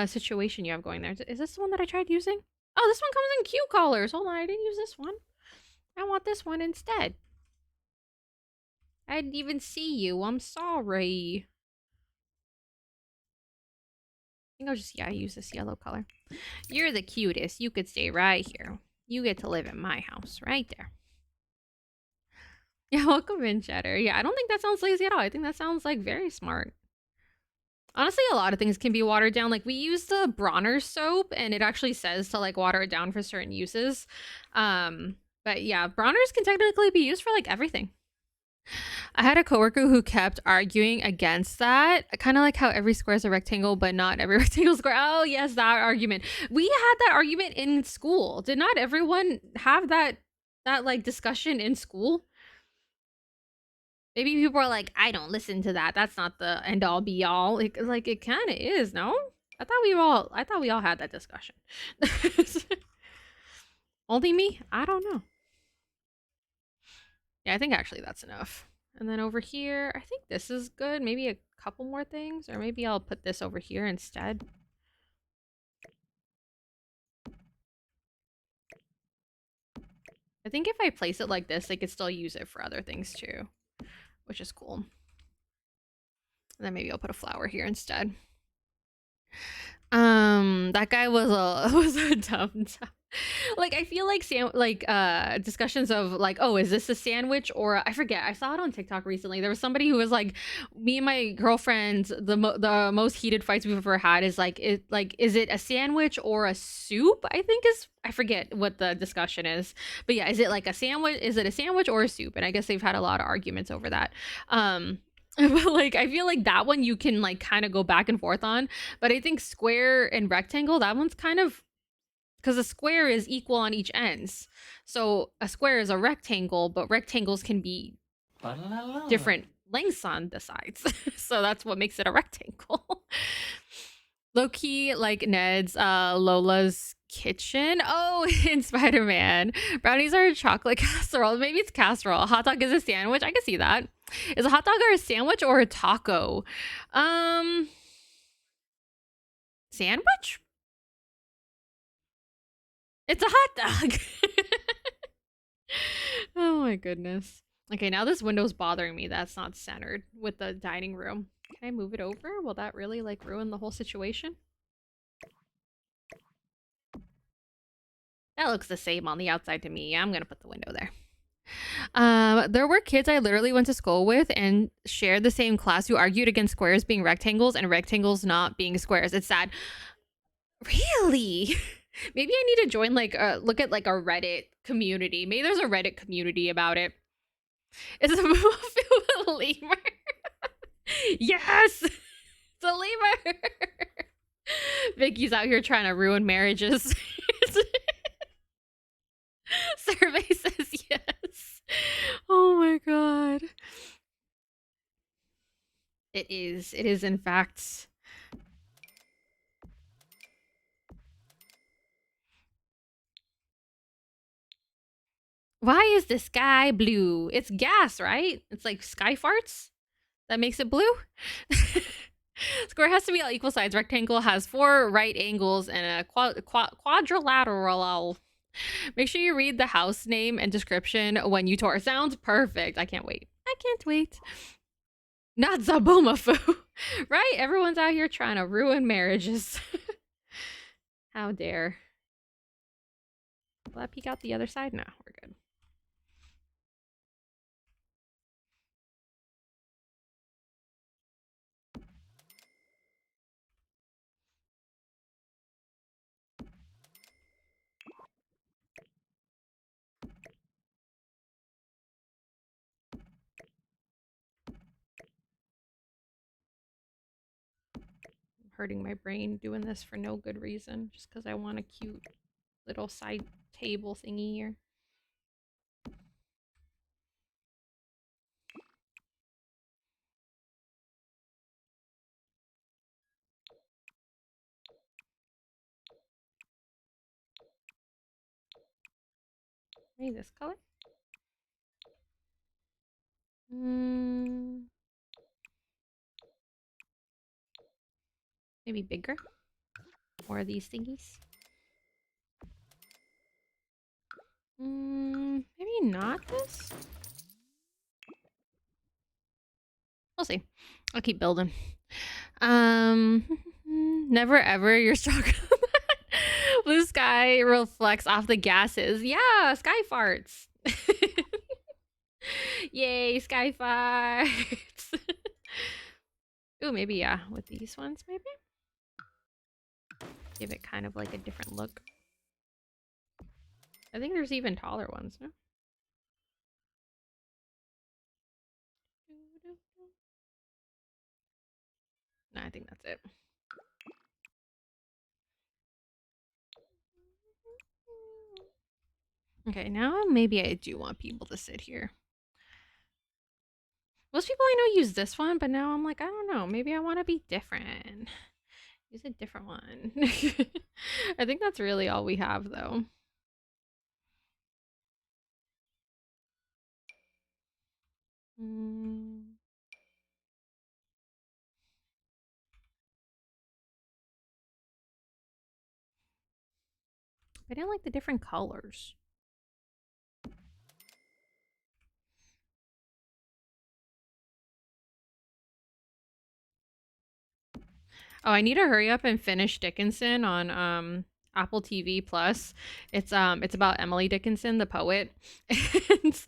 Speaker 1: situation you have going there. Is this the one that I tried using? Oh, this one comes in cute colors. Hold on, I didn't use this one. I want this one instead. I didn't even see you. I'm sorry. I think I'll just, yeah, use this yellow color. You're the cutest. You could stay right here. You get to live in my house right there. Yeah, welcome in, Cheddar. Yeah, I don't think that sounds lazy at all. I think that sounds like very smart. Honestly, a lot of things can be watered down. Like we use the Bronner soap and it actually says to like water it down for certain uses. But yeah, Bronners can technically be used for like everything. I had a coworker who kept arguing against that. Kind of like how every square is a rectangle, but not every rectangle square. Oh, yes, that argument. We had that argument in school. Did not everyone have that like discussion in school? Maybe people are like, I don't listen to that. That's not the end all be all. Like it kind of is, no? I thought we all had that discussion. Only me? I don't know. Yeah, I think actually that's enough. And then over here, I think this is good. Maybe a couple more things, or maybe I'll put this over here instead. I think if I place it like this, they could still use it for other things too, which is cool. And then maybe I'll put a flower here instead. That guy was a dumb. Like I feel like discussions of like, oh, is this a sandwich or I forget. I saw it on TikTok recently. There was somebody who was like, me and my girlfriend, the most heated fights we've ever had is like, is it a sandwich or a soup? I forget what the discussion is, but yeah, is it like a sandwich? Is it a sandwich or a soup? And I guess they've had a lot of arguments over that. But like I feel like that one you can like kind of go back and forth on, but I think square and rectangle, that one's kind of, because a square is equal on each ends. So a square is a rectangle, but rectangles can be different lengths on the sides. So that's what makes it a rectangle. Low key, like Ned's Lola's kitchen. Oh, in Spider-Man. Brownies are a chocolate casserole. Maybe it's casserole. Hot dog is a sandwich. I can see that. Is a hot dog or a sandwich or a taco? Sandwich? It's a hot dog. Oh my goodness. Okay, now this window's bothering me. That's not centered with the dining room. Can I move it over? Will that really like ruin the whole situation? That looks the same on the outside to me. Yeah, I'm gonna put the window there. There were kids I literally went to school with and shared the same class who argued against squares being rectangles and rectangles not being squares. It's sad. Really? Maybe I need to join like look at like a Reddit community. Maybe there's a Reddit community about it. It's a Boho filled with lemur. Yes, it's a lemur. Vicky's out here trying to ruin marriages. Survey says yes. Oh my god. It is. It is in fact. Why is the sky blue? It's gas, right? It's like sky farts that makes it blue. Square has to be all equal sides. Rectangle has 4 right angles and a quadrilateral. Make sure you read the house name and description when you tour. Sounds perfect. I can't wait. I can't wait. Not Zabomafu. Right? Everyone's out here trying to ruin marriages. How dare. Will I peek out the other side? No, we're good. Hurting my brain doing this for no good reason, just because I want a cute little side table thingy here. Maybe this color? Maybe bigger? More of these thingies? Maybe not this? We'll see. I'll keep building. Never ever you're stronger. Blue sky reflects off the gases. Yeah, sky farts. Yay, sky farts. Ooh, maybe yeah, with these ones, maybe? Give it kind of like a different look. I think there's even taller ones, no? No, I think that's it. Okay, now maybe I do want people to sit here. Most people I know use this one, but now I'm like, I don't know. Maybe I want to be different. Use a different one. I think that's really all we have, though. I didn't like the different colors. Oh, I need to hurry up and finish Dickinson on Apple TV Plus. It's about Emily Dickinson, the poet. And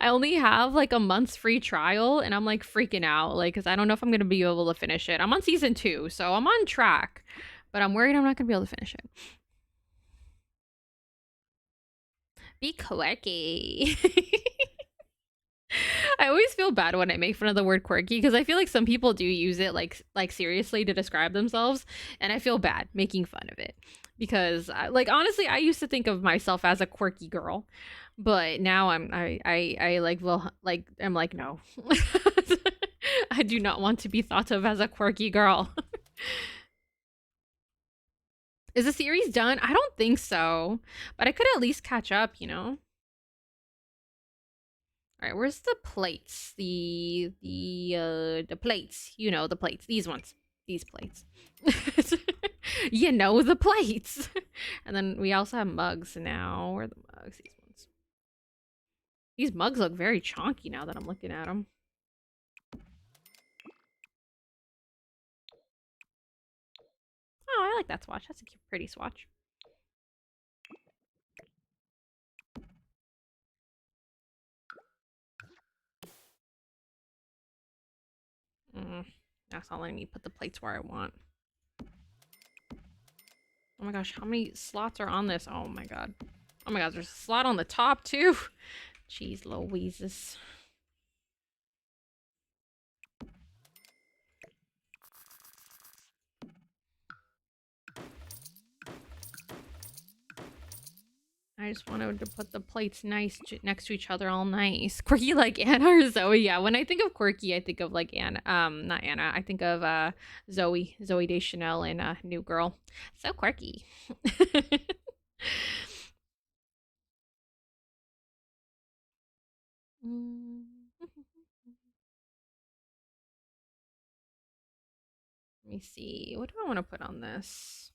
Speaker 1: I only have like a month's free trial and I'm like freaking out, like, because I don't know if I'm gonna be able to finish it. I'm on season 2, so I'm on track, but I'm worried I'm not gonna be able to finish it. Be quirky. I always feel bad when I make fun of the word quirky because I feel like some people do use it like seriously to describe themselves, and I feel bad making fun of it because like honestly I used to think of myself as a quirky girl, but now I like well like I'm like no. I do not want to be thought of as a quirky girl. Is the series done? I don't think so, but I could at least catch up, you know. All right, where's the plates? The plates. You know the plates. These ones. These plates. You know the plates. And then we also have mugs now. Where are the mugs? These ones. These mugs look very chonky now that I'm looking at them. Oh, I like that swatch. That's a cute, pretty swatch. That's not letting me put the plates where I want. Oh my gosh, how many slots are on this? Oh my god. Oh my god, there's a slot on the top too. Jeez Louises. I just wanted to put the plates nice next to each other, all nice. Quirky like Anna or Zoe? Yeah, when I think of quirky, I think of like Anna. Not Anna. I think of Zoe Deschanel in New Girl. So quirky. Let me see. What do I want to put on this?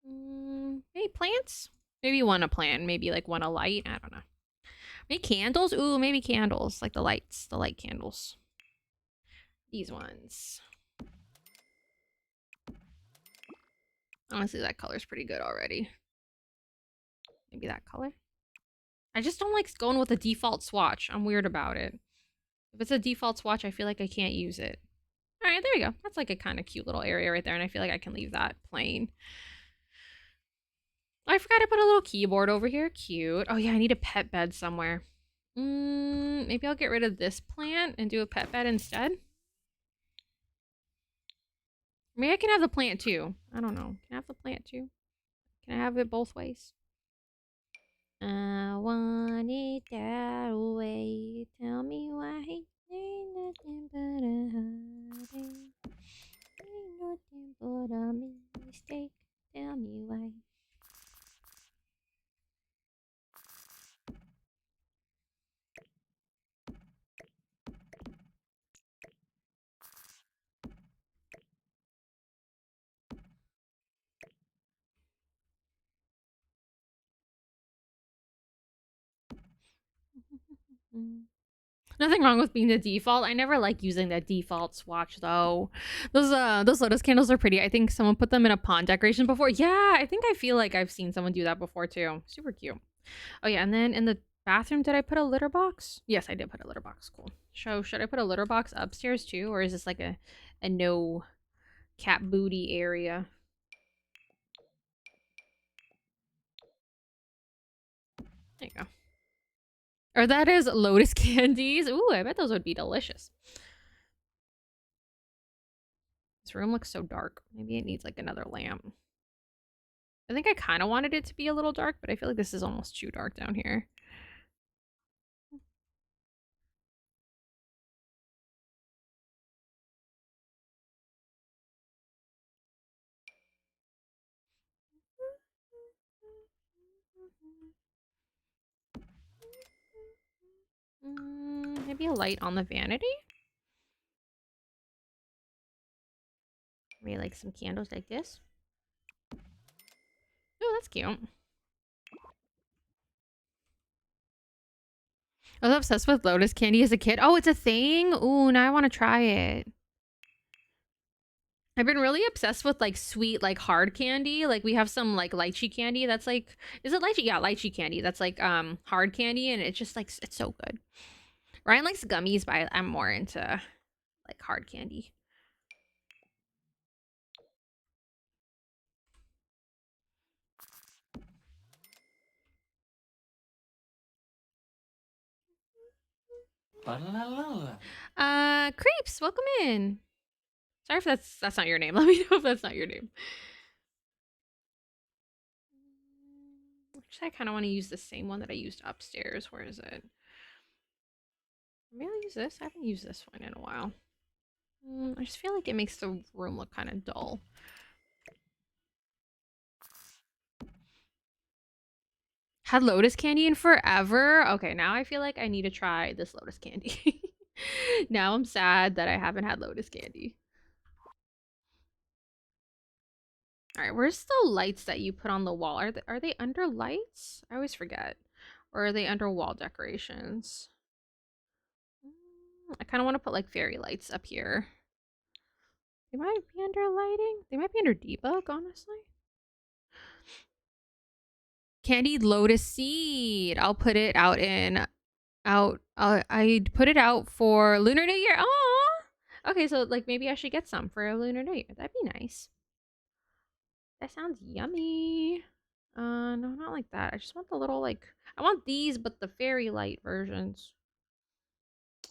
Speaker 1: Maybe plants? Maybe one a plant. Maybe like one a light. I don't know. Maybe candles? Ooh, maybe candles. Like the lights. The light candles. These ones. Honestly, that color's pretty good already. Maybe that color? I just don't like going with a default swatch. I'm weird about it. If it's a default swatch, I feel like I can't use it. All right, there we go. That's like a kind of cute little area right there, and I feel like I can leave that plain. Oh, I forgot to put a little keyboard over here. Cute. Oh yeah, I need a pet bed somewhere. Maybe I'll get rid of this plant and do a pet bed instead. Maybe I can have the plant too. I don't know. Can I have the plant too? Can I have it both ways? I want it that way. Tell me why. Ain't nothing but a heartache. Ain't nothing but a mistake. Tell me why. Nothing wrong with being the default. I never like using that default swatch though. Those lotus candles are pretty. I think someone put them in a pond decoration before. Yeah, I think I feel like I've seen someone do that before too. Super cute. Oh yeah, and then in the bathroom, did I put a litter box? Yes, I did put a litter box. Cool. So should I put a litter box upstairs too, or is this like a no cat booty area? There you go. Or that is lotus candies. Ooh, I bet those would be delicious. This room looks so dark. Maybe it needs like another lamp. I think I kind of wanted it to be a little dark, but I feel like this is almost too dark down here. Maybe a light on the vanity? Maybe like some candles like this. Oh, that's cute. I was obsessed with lotus candy as a kid. Oh, it's a thing? Ooh, now I want to try it. I've been really obsessed with like sweet, like hard candy. Like we have some like lychee candy that's like, is it lychee? Yeah, lychee candy. That's like hard candy, and it's just like, it's so good. Ryan likes gummies, but I'm more into like hard candy. Creeps, welcome in. Sorry if that's not your name. Let me know if that's not your name. Actually, I kind of want to use the same one that I used upstairs. Where is it? Maybe I'll use this. I haven't used this one in a while. I just feel like it makes the room look kind of dull. Had lotus candy in forever? Okay, now I feel like I need to try this lotus candy. Now I'm sad that I haven't had lotus candy. All right, where's the lights that you put on the wall? Are they under lights? I always forget. Or are they under wall decorations? I kind of want to put like fairy lights up here. They might be under lighting. They might be under debug, honestly. Candied lotus seed. I'll put it out in I'd put it out for Lunar New Year. Oh, okay. So like maybe I should get some for a Lunar New Year. That'd be nice. That sounds yummy. No, not like that. I just want the little, like, I want these, but the fairy light versions.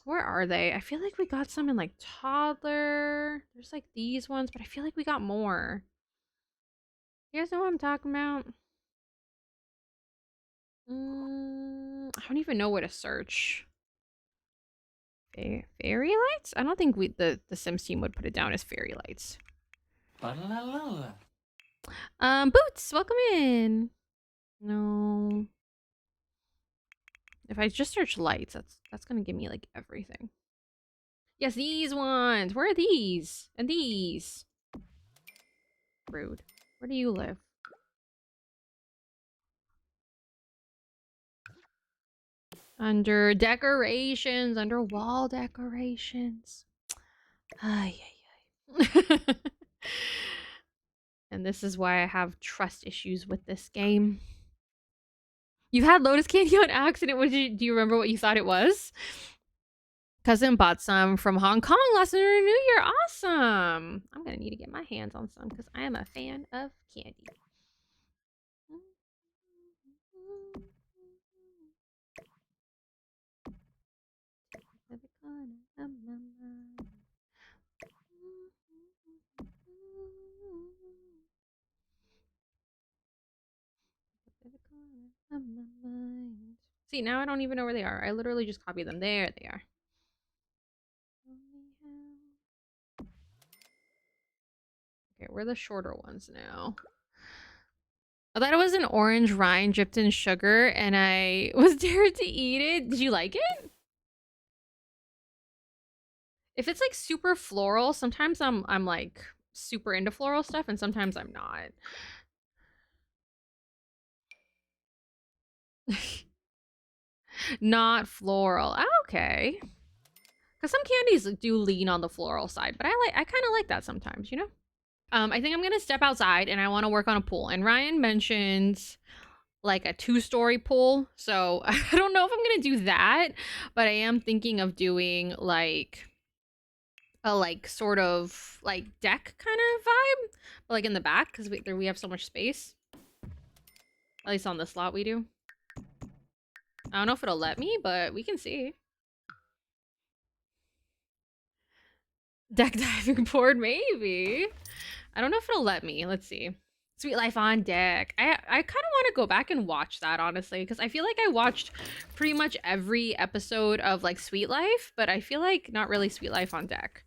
Speaker 1: Where are they? I feel like we got some in, like, toddler. There's, like, these ones, but I feel like we got more. You guys know what I'm talking about? I don't even know where to search. Fairy lights? I don't think the Sims team would put it down as fairy lights. Boots, welcome in. No. If I just search lights, that's gonna give me like everything. Yes, these ones. Where are these? And these. Rude. Where do you live? Under decorations, under wall decorations. Ay, ay, ay. And this is why I have trust issues with this game. You had lotus candy on accident. Do you remember what you thought it was? Cousin bought some from Hong Kong last New Year. Awesome. I'm gonna need to get my hands on some because I am a fan of candy. See, now I don't even know where they are. I literally just copied them. There they are. Okay, we're the shorter ones now. I thought it was an orange rind dripped in sugar, and I was dared to eat it. Did you like it? If it's like super floral, sometimes I'm like super into floral stuff, and sometimes I'm not. Not floral. Oh, okay. Because some candies do lean on the floral side, but I kind of like that sometimes, you know? I think I'm gonna step outside and I want to work on a pool. And Ryan mentioned like a 2-story pool, so I don't know if I'm gonna do that, but I am thinking of doing like a like sort of like deck kind of vibe, but like in the back because we have so much space. At least on this lot we do. I don't know if it'll let me, but we can see. Deck diving board, maybe. I don't know if it'll let me. Let's see. Sweet Life on Deck. I kind of want to go back and watch that, honestly, because I feel like I watched pretty much every episode of like Sweet Life, but I feel like not really Sweet Life on Deck.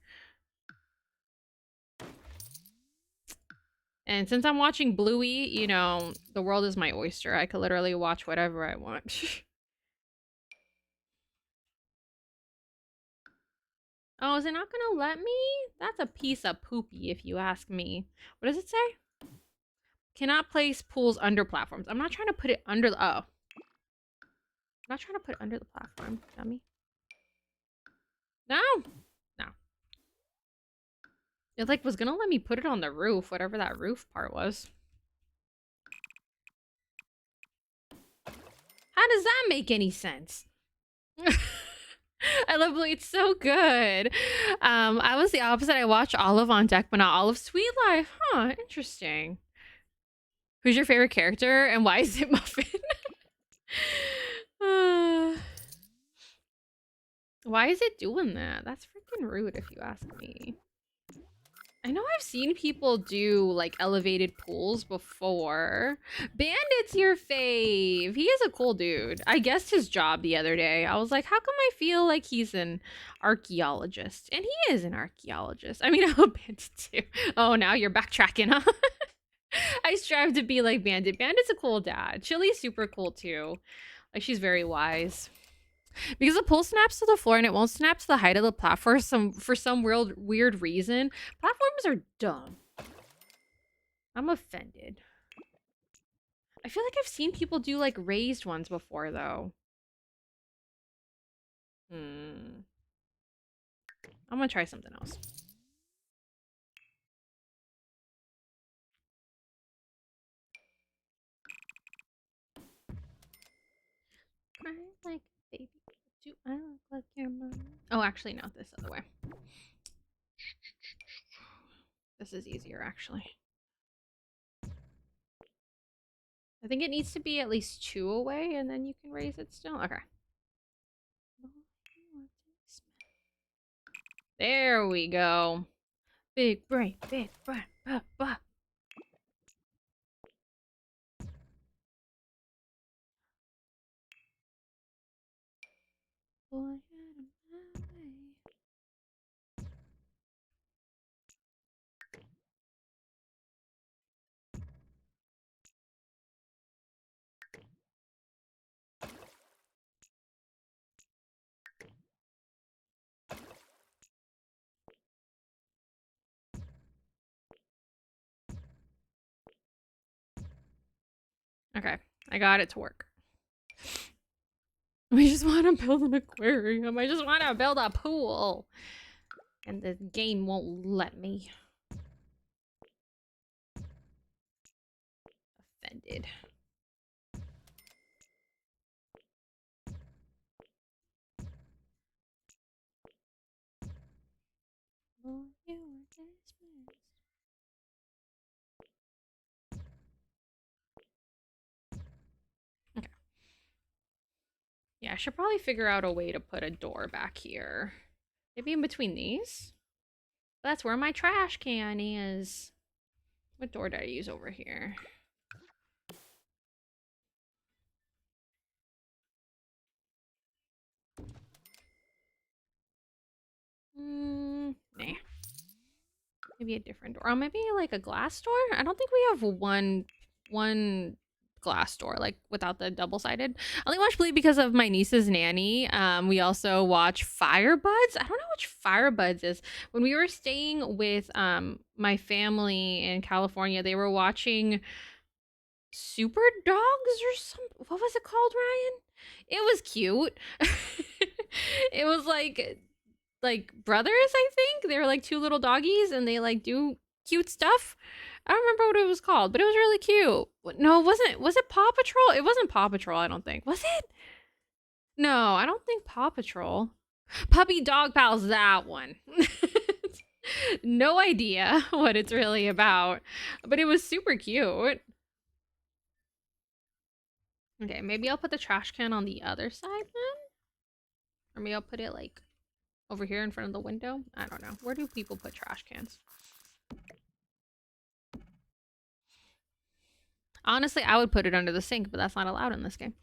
Speaker 1: And since I'm watching Bluey, you know, the world is my oyster. I could literally watch whatever I want. Oh, is it not gonna let me? That's a piece of poopy, if you ask me. What does it say? Cannot place pools under platforms. I'm not trying to put it under the... Oh. I'm not trying to put it under the platform, dummy. No. No. It like was gonna let me put it on the roof, whatever that roof part was. How does that make any sense? I love Bluey. It's so good. I was the opposite. I watched Olive on Deck, but not all of Sweet Life. Huh, interesting. Who's your favorite character and why is it Muffin? Why is it doing that? That's freaking rude if you ask me. I know I've seen people do like elevated pools before. Bandit's your fave. He is a cool dude. I guessed his job the other day. I was like, how come I feel like he's an archaeologist? And he is an archaeologist. I mean, I'm a bandit too. Oh, now you're backtracking, huh? I strive to be like Bandit. Bandit's a cool dad. Chili's super cool too. Like, she's very wise. Because the pool snaps to the floor and it won't snap to the height of the platform for some weird reason. Platforms are dumb. I'm offended. I feel like I've seen people do like raised ones before though. I'm gonna try something else. Cry like baby. Do I look like your mom? Oh, actually, no, this other way. This is easier, actually. think it needs to be at least 2 away, and then you can raise it still. Okay. There we go. Big brain, big brain. Okay, I got it to work. We just want to build an aquarium. I just want to build a pool. And the game won't let me. Offended. Okay. Yeah, I should probably figure out a way to put a door back here. Maybe in between these? That's where my trash can is. What door did I use over here? Nah. Maybe a different door. Oh, maybe like a glass door? I don't think we have one glass door, like without the double-sided. I only watch Bleed because of my niece's nanny. We also watch Firebuds. I don't know which Firebuds is. When we were staying with my family in California, they were watching Super Dogs or some. What was it called, Ryan? It was cute. It was like brothers, I think. They were like 2 little doggies and they like do cute stuff. I don't remember what it was called, but it was really cute. No, it wasn't. Was it Paw Patrol? It wasn't Paw Patrol, I don't think. Was it? No, I don't think Paw Patrol. Puppy Dog Pals, that one. No idea what it's really about, but it was super cute. Okay, maybe I'll put the trash can on the other side then? Or maybe I'll put it like over here in front of the window? I don't know. Where do people put trash cans? Honestly, I would put it under the sink, but that's not allowed in this game.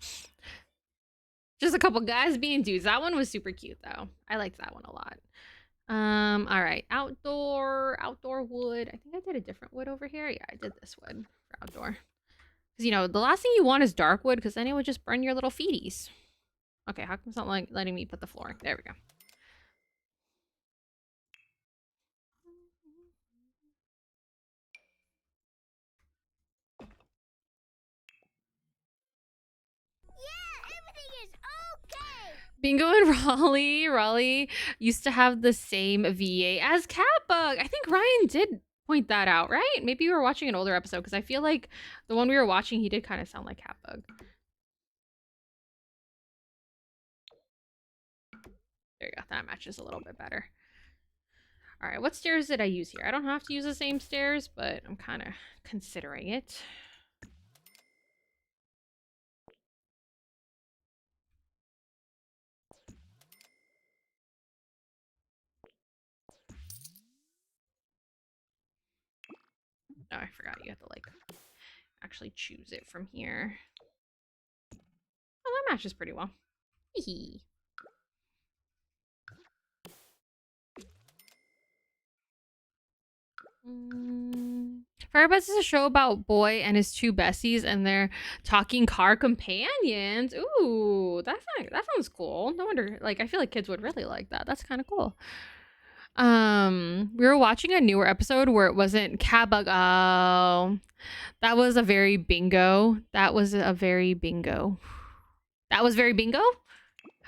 Speaker 1: Just a couple guys being dudes. That one was super cute though. I liked that one a lot. All right. Outdoor wood. I think I did a different wood over here. Yeah, I did this wood for outdoor. Because, you know, the last thing you want is dark wood because then it would just burn your little feeties. Okay, how come it's not like letting me put the floor? There we go. Bingo and Raleigh used to have the same VA as Catbug. I think Ryan did point that out, right? Maybe you were watching an older episode because I feel like the one we were watching, he did kind of sound like Catbug. There you go. That matches a little bit better. All right, what stairs did I use here? I don't have to use the same stairs, but I'm kind of considering it. Oh, I forgot you have to like actually choose it from here. Oh, that matches pretty well. Hee. Firebuds is a show about Boy and his 2 besties and their talking car companions. Ooh, that sounds cool. No wonder, like, I feel like kids would really like that. That's kind of cool. We were watching a newer episode where it wasn't Catbug. Oh, that was a very bingo. That was very bingo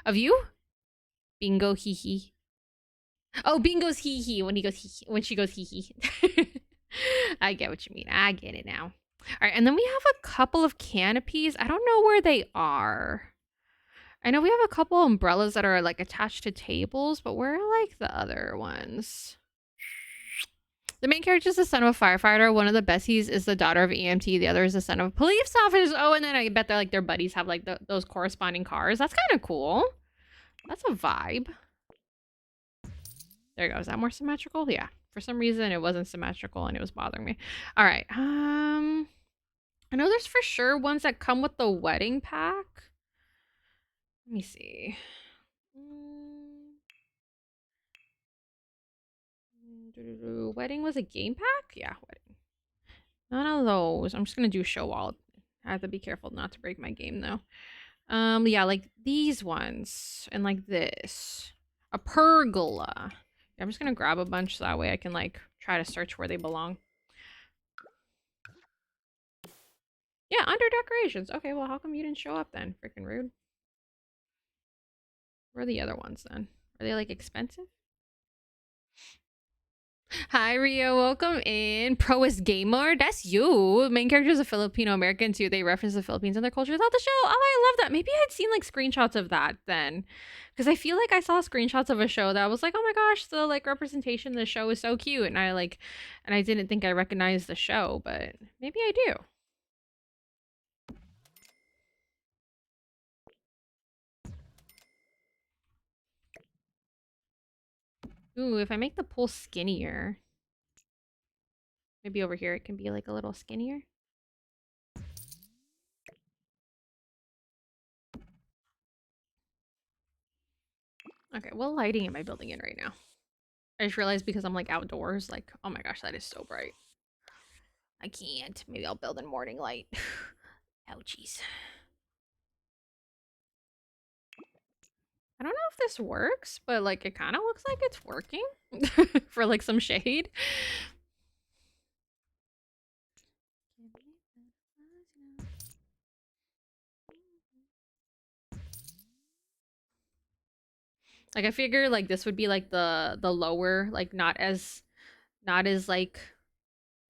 Speaker 1: of you. Bingo, hee hee. Oh, Bingo's hee hee when he goes hee hee, when she goes hee hee. I get what you mean. I get it now. All right, and then we have a couple of canopies. I don't know where they are. I know we have a couple umbrellas that are like attached to tables, but where are like the other ones? The main character is the son of a firefighter. One of the besties is the daughter of EMT. The other is the son of a police officer. Oh, and then I bet they're like their buddies have like those corresponding cars. That's kind of cool. That's a vibe. There you go. Is that more symmetrical? Yeah. For some reason, it wasn't symmetrical and it was bothering me. All right. I know there's for sure ones that come with the wedding pack. Let me see. Wedding was a game pack? Yeah, wedding. None of those. I'm just gonna do show all. I have to be careful not to break my game though. Yeah, like these ones and like this. A pergola. Yeah, I'm just gonna grab a bunch so that way I can like try to search where they belong. Yeah, under decorations. Okay, well, how come you didn't show up then? Freaking rude. Where are the other ones then? Are they like expensive? Hi, Rio. Welcome in. Proest Gamer. That's you. Main character is a Filipino American too. They reference the Philippines and their culture throughout the show. Oh, I love that. Maybe I'd seen like screenshots of that then. Because I feel like I saw screenshots of a show that was like, oh my gosh, the like representation of the show is so cute. And I didn't think I recognized the show, but maybe I do. Ooh, if I make the pool skinnier, maybe over here it can be like a little skinnier. Okay, what lighting am I building in right now? I just realized because I'm like outdoors, like, oh my gosh, that is so bright. I can't. Maybe I'll build in morning light. Ouchies. I don't know if this works, but like it kind of looks like it's working for like some shade. Like I figure like this would be like the lower, like not as like,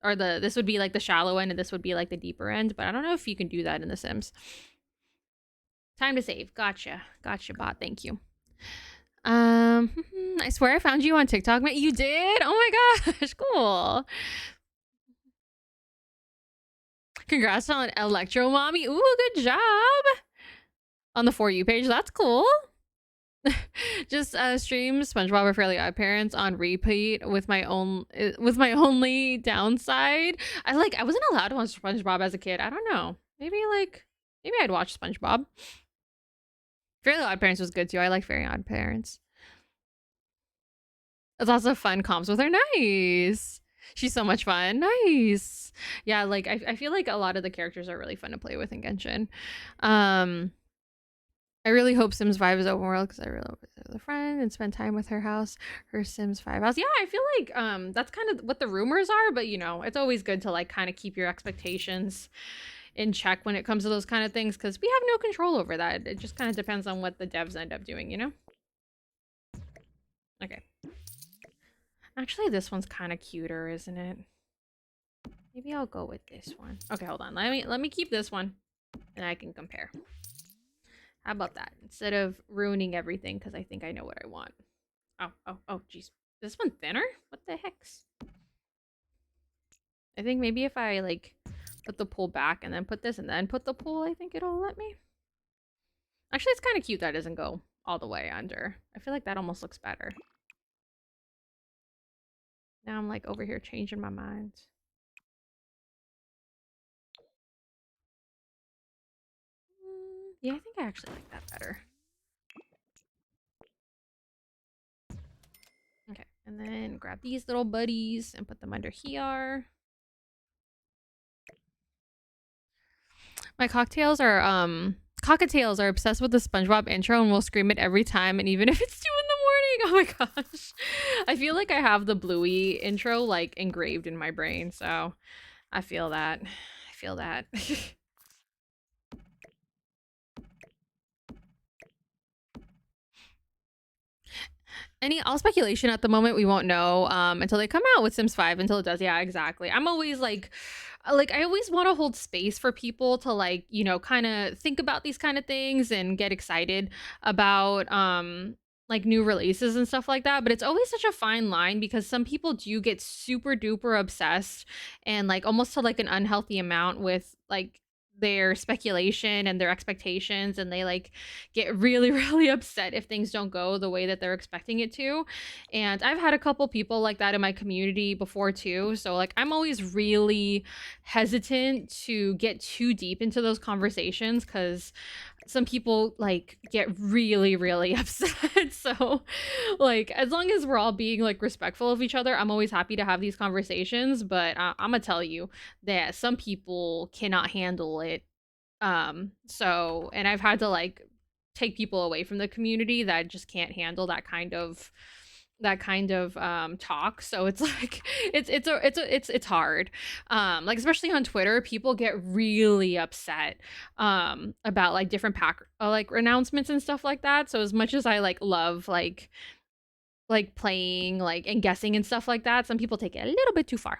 Speaker 1: or this would be like the shallow end and this would be like the deeper end, but I don't know if you can do that in The Sims. Time to save. Gotcha. Gotcha, bot. Thank you. I swear I found you on TikTok. You did? Oh my gosh, cool. Congrats on Electro Mommy. Ooh, good job. On the For You page. That's cool. Just stream SpongeBob or Fairly Odd Parents on repeat with my only downside. I wasn't allowed to watch SpongeBob as a kid. I don't know. Maybe I'd watch SpongeBob. Fairly Odd Parents was good too. I like Fairly Odd Parents. It's also fun comps with her. Nice. She's so much fun. Nice. Yeah, like I feel like a lot of the characters are really fun to play with in Genshin. I really hope Sims 5 is open world because I really hope it's with a friend and spend time with her Sims 5 house. Yeah, I feel like that's kind of what the rumors are, but you know, it's always good to like kind of keep your expectations in check when it comes to those kind of things because we have no control over that. It just kind of depends on what the devs end up doing, you know? Okay. Actually, this one's kind of cuter, isn't it? Maybe I'll go with this one. Okay, hold on. Let me keep this one and I can compare. How about that? Instead of ruining everything because I think I know what I want. Oh, geez. This one thinner? What the hex? I think maybe if I like put the pool back and then put this and then put the pool, I think it'll let me. Actually, it's kind of cute that it doesn't go all the way under. I feel like that almost looks better. Now I'm like over here changing my mind. Yeah, I think I actually like that better. Okay, and then grab these little buddies and put them under here. My cocktails are cockatiels are obsessed with the SpongeBob intro and will scream it every time, and even if it's 2 in the morning. Oh my gosh. I feel like I have the Bluey intro like engraved in my brain, so I feel that. I feel that. All speculation at the moment, we won't know until they come out with Sims 5, until it does. Yeah, exactly. I'm always like I always want to hold space for people to like, you know, kind of think about these kind of things and get excited about like new releases and stuff like that, but it's always such a fine line because some people do get super duper obsessed and like almost to like an unhealthy amount with like their speculation and their expectations, and they like get really really upset if things don't go the way that they're expecting it to. And I've had a couple people like that in my community before too, so like I'm always really hesitant to get too deep into those conversations because some people like get really really upset. So like as long as we're all being like respectful of each other, I'm always happy to have these conversations, but I'm gonna tell you that some people cannot handle it. So and I've had to like take people away from the community that just can't handle that kind of talk. So it's like it's hard. Like especially on Twitter, people get really upset about like different pack like announcements and stuff like that. So as much as I like love like playing like and guessing and stuff like that, some people take it a little bit too far.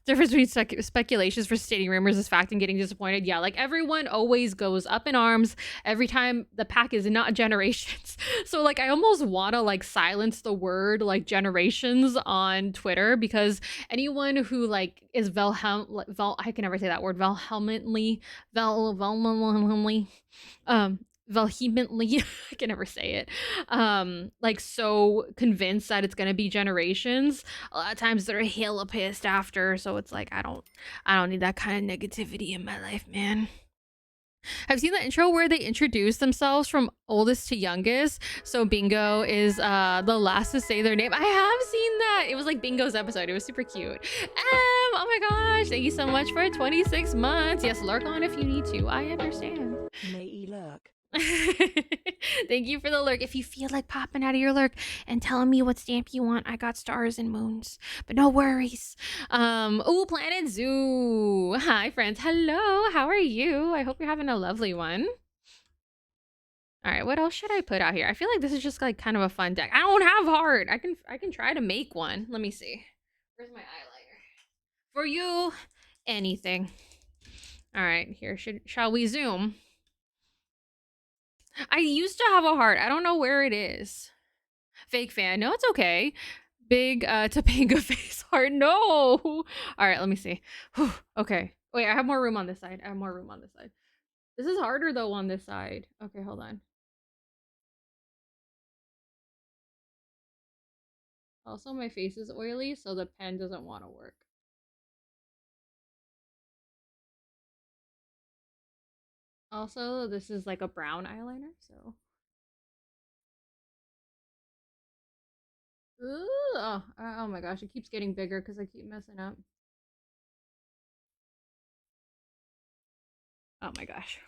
Speaker 1: Difference between speculations for stating rumors is fact and getting disappointed. Yeah, like everyone always goes up in arms every time the pack is not generations. So like I almost want to like silence the word like generations on Twitter, because anyone who like is I can never say that word, vehemently I can never say it, like so convinced that it's gonna be generations, a lot of times they're hella pissed after. So it's like I don't need that kind of negativity in my life, man. I've seen the intro where they introduce themselves from oldest to youngest. So Bingo is the last to say their name. I have seen that. It was like Bingo's episode. It was super cute. Oh my gosh, thank you so much for 26 months. Yes, lurk on if you need to. I understand.
Speaker 2: May lurk.
Speaker 1: Thank you for the lurk. If you feel like popping out of your lurk and telling me what stamp you want, I got stars and moons, but no worries. Oh, Planet Zoo. Hi friends. Hello, how are you? I hope you're having a lovely one. All right, what else should I put out here? I feel like this is just like kind of a fun deck. I don't have heart. I can try to make one. Let me see. Where's my eyeliner? For you, anything. All right, here shall we zoom? I used to have a heart. I don't know where it is. Fake fan. No, it's okay. Big Topanga face heart. No. All right, let me see. Whew. Okay. Wait, I have more room on this side. I have more room on this side. This is harder though on this side. Okay, hold on. Also, my face is oily, so the pen doesn't want to work. Also, this is like a brown eyeliner, so. Ooh, oh my gosh, it keeps getting bigger because I keep messing up. Oh my gosh.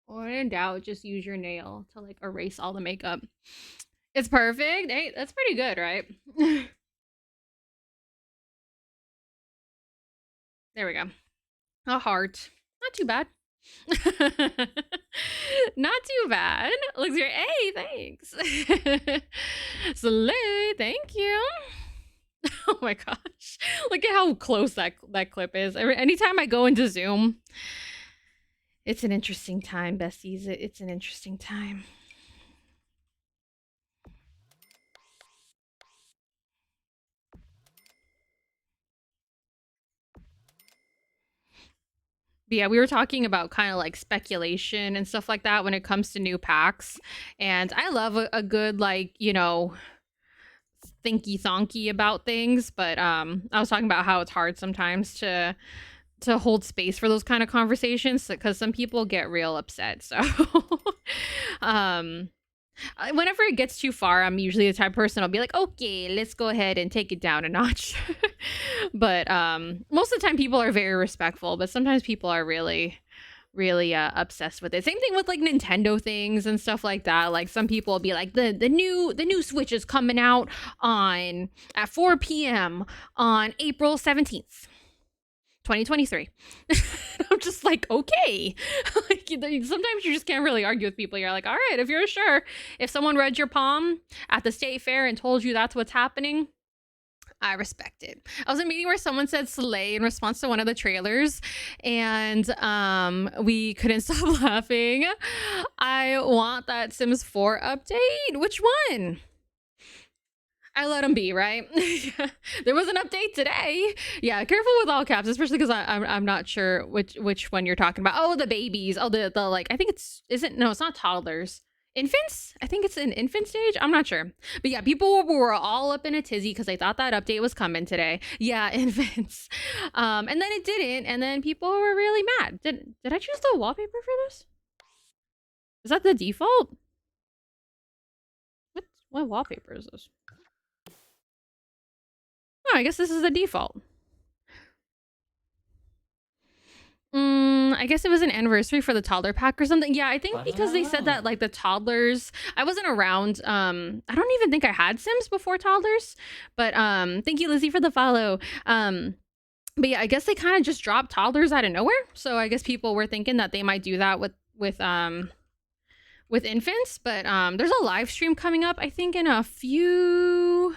Speaker 1: When in doubt, just use your nail to like erase all the makeup. It's perfect. Hey, that's pretty good, right? There we go. A heart. Not too bad. Not too bad. Looks great. Hey, thanks. Slay, thank you. Oh my gosh. Look at how close that clip is. Anytime I go into Zoom, it's an interesting time, besties. It's an interesting time. But yeah, we were talking about kind of like speculation and stuff like that when it comes to new packs. And I love a good, like, you know, thinky thonky about things. But I was talking about how it's hard sometimes to hold space for those kind of conversations because some people get real upset. So whenever it gets too far, I'm usually the type of person I'll be like, okay, let's go ahead and take it down a notch. But most of the time people are very respectful, but sometimes people are really obsessed with it. Same thing with like Nintendo things and stuff like that. Like some people will be like, the new Switch is coming out at 4 p.m. on April 17th. 2023. I'm just like, okay. Like, sometimes you just can't really argue with people. You're like, all right, if you're sure. If someone read your palm at the state fair and told you that's what's happening, I respect it. I was in a meeting where someone said slay in response to one of the trailers, and we couldn't stop laughing. I want that Sims 4 update. Which one? I let them be, right? There was an update today. Yeah, careful with all caps, especially because I'm not sure which one you're talking about. Oh, the babies. Oh, the like I think it's no, it's not toddlers. Infants? I think it's an infant stage. I'm not sure. But yeah, people were all up in a tizzy because they thought that update was coming today. Yeah, infants. And then it didn't, and then people were really mad. Did I choose the wallpaper for this? Is that the default? What wallpaper is this? Oh, I guess this is the default. I guess it was an anniversary for the toddler pack or something. Yeah, I think because they said that like the toddlers, I wasn't around. I don't even think I had Sims before toddlers, but thank you, Lizzie, for the follow. But yeah, I guess they kind of just dropped toddlers out of nowhere. So I guess people were thinking that they might do that with infants. But there's a live stream coming up, I think, in a few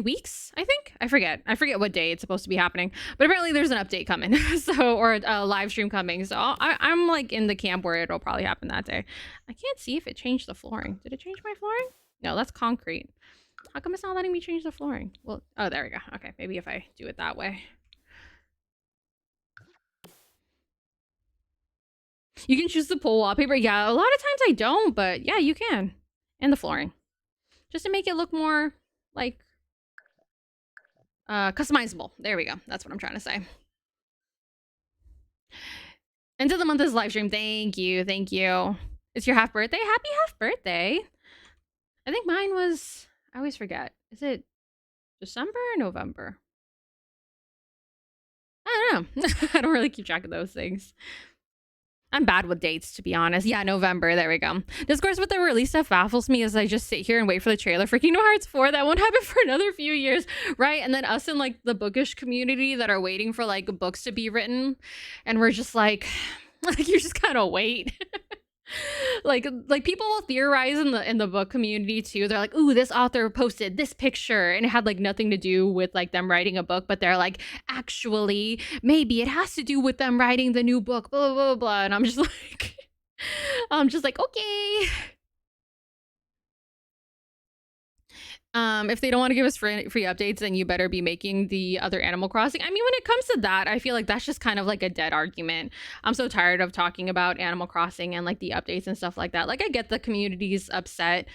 Speaker 1: weeks, I think. I forget what day it's supposed to be happening, but apparently there's an update coming. So, or a live stream coming, so I'm like in the camp where it'll probably happen that day. I can't see if it changed the flooring. Did it change my flooring? No, that's concrete. How come it's not letting me change the flooring? Well, oh, there we go. Okay, maybe if I do it that way. You can choose the pole wallpaper. Yeah, a lot of times I don't, but yeah, you can. And the flooring, just to make it look more like customizable. There we go. That's what I'm trying to say. End of the month is live stream. Thank you. It's your half birthday. Happy half birthday. I think mine was, I always forget. Is it December or November? I don't know. I don't really keep track of those things. I'm bad with dates, to be honest. Yeah, November. There we go. Discourse with the release stuff baffles me as I just sit here and wait for the trailer for Kingdom Hearts 4. That won't happen for another few years, right? And then us in like the bookish community that are waiting for like books to be written, and we're just like you just kind of wait. like people will theorize in the book community too. They're like, ooh, this author posted this picture and it had like nothing to do with like them writing a book, but they're like, actually maybe it has to do with them writing the new book, blah blah blah, blah. And I'm just like okay. If they don't want to give us free updates, then you better be making the other Animal Crossing. I mean, when it comes to that, I feel like that's just kind of like a dead argument. I'm so tired of talking about Animal Crossing and like the updates and stuff like that. Like, I get the community's upset,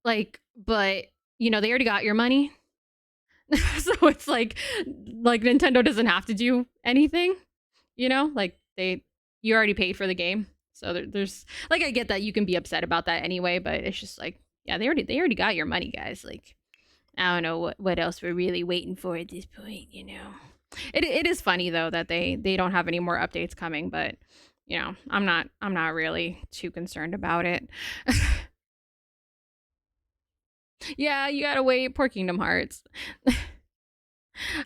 Speaker 1: like, but you know, they already got your money. So it's like Nintendo doesn't have to do anything, you know, like you already paid for the game. So there's like, I get that you can be upset about that anyway, but it's just like, yeah, they already got your money, guys. Like, I don't know what else we're really waiting for at this point, you know. It is funny though that they don't have any more updates coming, but you know, I'm not really too concerned about it. Yeah, you gotta wait. Poor Kingdom Hearts.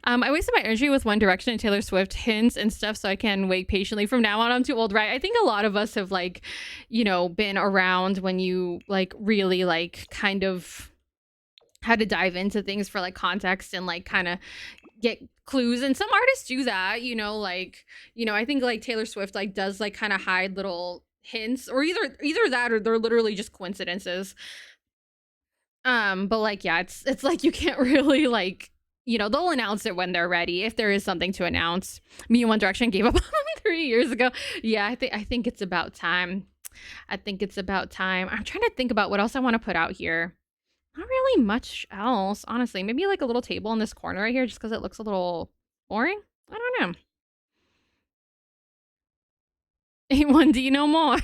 Speaker 1: I wasted my energy with One Direction and Taylor Swift hints and stuff, so I can wait patiently. From now on, I'm too old, right? I think a lot of us have like, you know, been around when you like really like kind of had to dive into things for like context and like kind of get clues. And some artists do that, you know, like, you know, I think like Taylor Swift like does like kind of hide little hints, or either that or they're literally just coincidences. But like, yeah, it's like you can't really like, you know, they'll announce it when they're ready if there is something to announce. Me and One Direction gave up on them 3 years ago. Yeah, I think it's about time. I'm trying to think about what else I want to put out here. Not really much else, honestly. Maybe like a little table in this corner right here, just because it looks a little boring. I don't know. A1, do you know more?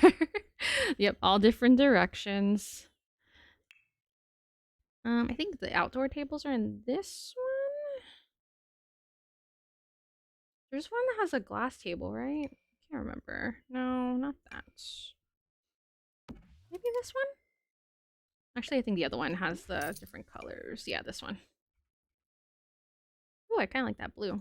Speaker 1: Yep, all different directions. I think the outdoor tables are in this one. There's one that has a glass table, right? I can't remember. No, not that. Maybe this one? Actually, I think the other one has the different colors. Yeah, this one. Oh, I kind of like that blue.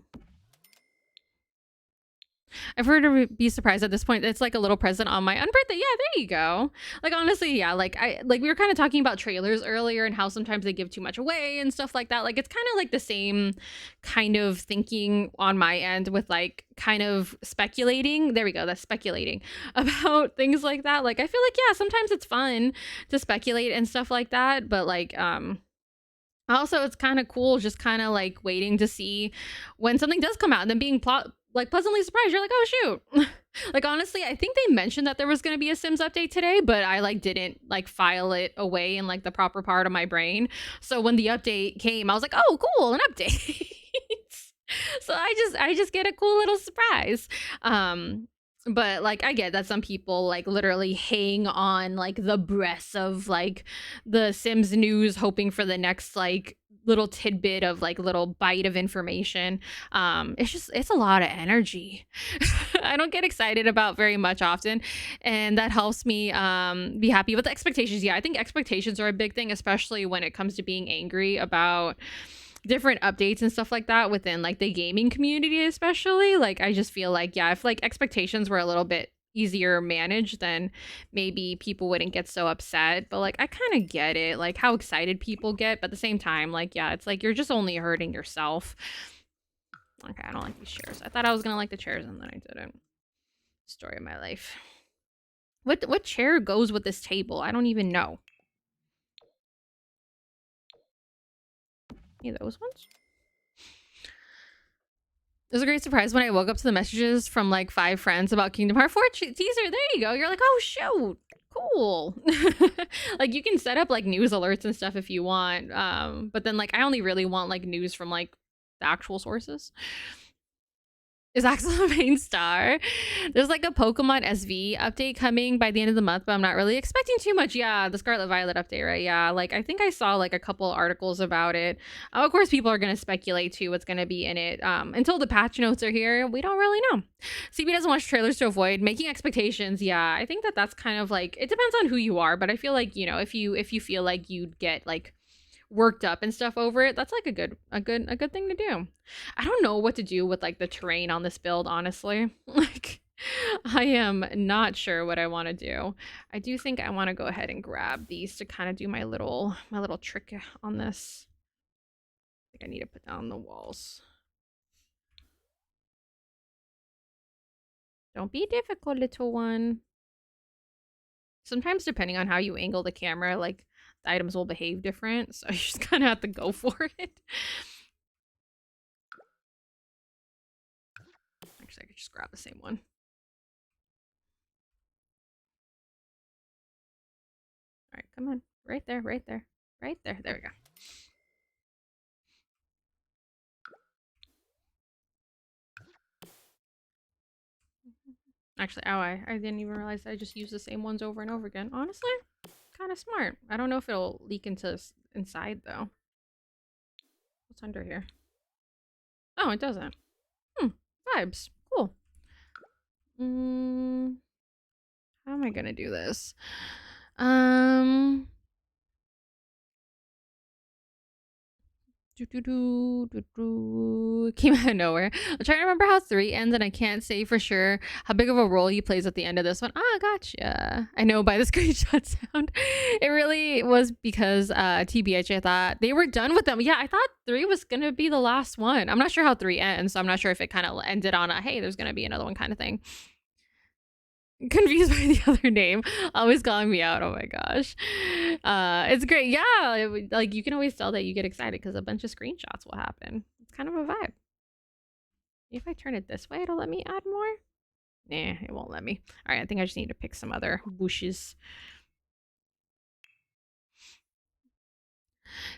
Speaker 1: I've heard to be surprised at this point. It's like a little present on my unbirthday. Yeah, there you go. Like honestly, yeah, like we were kind of talking about trailers earlier and how sometimes they give too much away and stuff like that. Like it's kind of like the same kind of thinking on my end with like kind of speculating. There we go. That's speculating about things like that. Like I feel like yeah, sometimes it's fun to speculate and stuff like that, but like also it's kind of cool just kind of like waiting to see when something does come out and then being pleasantly surprised. You're like, oh shoot. Like honestly, I think they mentioned that there was going to be a Sims update today, but I like didn't like file it away in like the proper part of my brain. So when the update came, I was like, oh cool, an update. So I just get a cool little surprise. But like I get that some people like literally hang on like the breaths of like the Sims news hoping for the next like little tidbit of like little bite of information. It's a lot of energy. I don't get excited about very much often, and that helps me be happy with the expectations. Yeah, I think expectations are a big thing, especially when it comes to being angry about different updates and stuff like that within like the gaming community, especially. Like I just feel like yeah, if like expectations were a little bit easier managed, then maybe people wouldn't get so upset. But like I kind of get it, like how excited people get, but at the same time like yeah, it's like you're just only hurting yourself. Okay, I don't like these chairs. I thought I was gonna like the chairs and then I didn't. Story of my life. What chair goes with this table? I don't even know. Any of those ones? It was a great surprise when I woke up to the messages from like 5 friends about Kingdom Hearts 4 teaser. There you go. You're like, oh shoot, cool. Like you can set up like news alerts and stuff if you want. But then like I only really want like news from like the actual sources. Is Axel a main star? There's like a Pokemon SV update coming by the end of the month, but I'm not really expecting too much. Yeah, the Scarlet Violet update, right? Yeah, like I think I saw like a couple articles about it. Of course, people are going to speculate too what's going to be in it. Until the patch notes are here, we don't really know. CB doesn't watch trailers to avoid making expectations. Yeah, I think that that's kind of like, it depends on who you are, but I feel like, you know, if you feel like you'd get like worked up and stuff over it, that's like a good thing to do. I don't know what to do with like the terrain on this build, honestly. Like I am not sure what I want to do. I do think I want to go ahead and grab these to kind of do my little trick on this. I think I need to put down the walls. Don't be difficult, little one. Sometimes depending on how you angle the camera, like the items will behave different, so you just kind of have to go for it. Actually, I could just grab the same one. All right, come on. Right there, right there, right there. There we go. Actually, oh, I didn't even realize I just used the same ones over and over again. Honestly, kind of smart. I don't know if it'll leak into inside, though. What's under here? Oh, it doesn't. Vibes. Cool. How am I gonna do this? Came out of nowhere. I'm trying to remember how 3 ends, and I can't say for sure how big of a role he plays at the end of this one. Ah, gotcha. I know by the screenshot sound. It really was because TBH, I thought they were done with them. Yeah, I thought 3 was gonna be the last one. I'm not sure how 3 ends, so I'm not sure if it kind of ended on a hey, there's gonna be another one kind of thing. Confused by the other name, always calling me out. Oh my gosh. It's great. Yeah, like you can always tell that you get excited because a bunch of screenshots will happen. It's kind of a vibe. If I turn it this way, it'll let me add more. Nah, it won't let me. All right, I think I just need to pick some other bushes.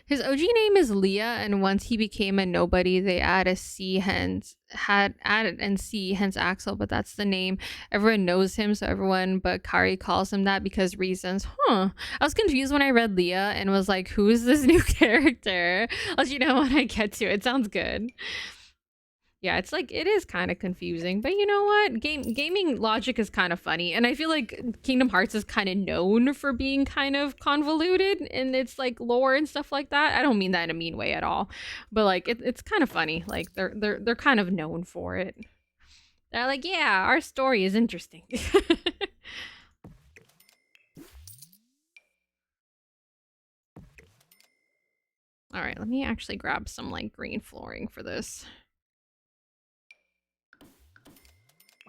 Speaker 1: His OG name is Leah, and once he became a nobody, they add a C, hence had added and C, hence Axel, but that's the name. Everyone knows him, so everyone but Kari calls him that because reasons. Huh. I was confused when I read Leah and was like, who is this new character? I'll let you know when I get to it. Sounds good. Yeah, it's like it is kind of confusing, but you know what? Gaming logic is kind of funny, and I feel like Kingdom Hearts is kind of known for being kind of convoluted in its like lore and stuff like that. I don't mean that in a mean way at all, but like it's kind of funny. Like they're kind of known for it. They're like, yeah, our story is interesting. All right, let me actually grab some like green flooring for this.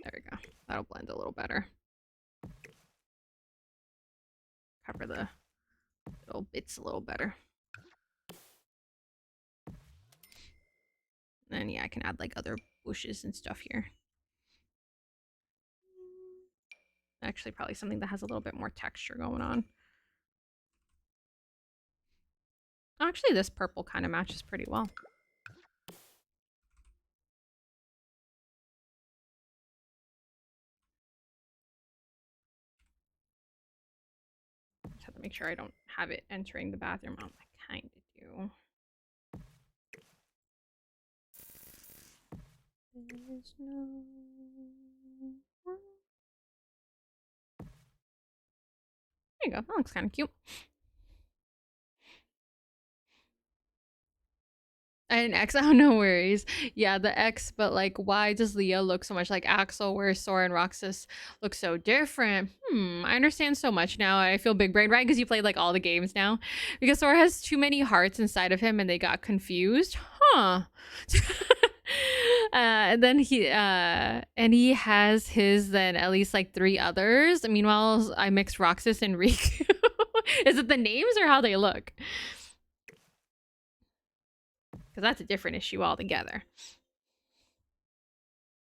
Speaker 1: There we go. That'll blend a little better. Cover the little bits a little better. And yeah, I can add like other bushes and stuff here. Actually, probably something that has a little bit more texture going on. Actually, this purple kind of matches pretty well. Just have to make sure I don't have it entering the bathroom. Oh, I kind of do. There's no... There you go. That looks kind of cute. And X, oh, no worries. Yeah, the X, but like, why does Leah look so much like Axel, whereas Sora and Roxas look so different? I understand so much now. I feel big brain, right? Because you played like all the games now. Because Sora has too many hearts inside of him and they got confused. Huh. And then he has his then at least like 3 others. Meanwhile, I mixed Roxas and Riku. Is it the names or how they look? Because that's a different issue altogether.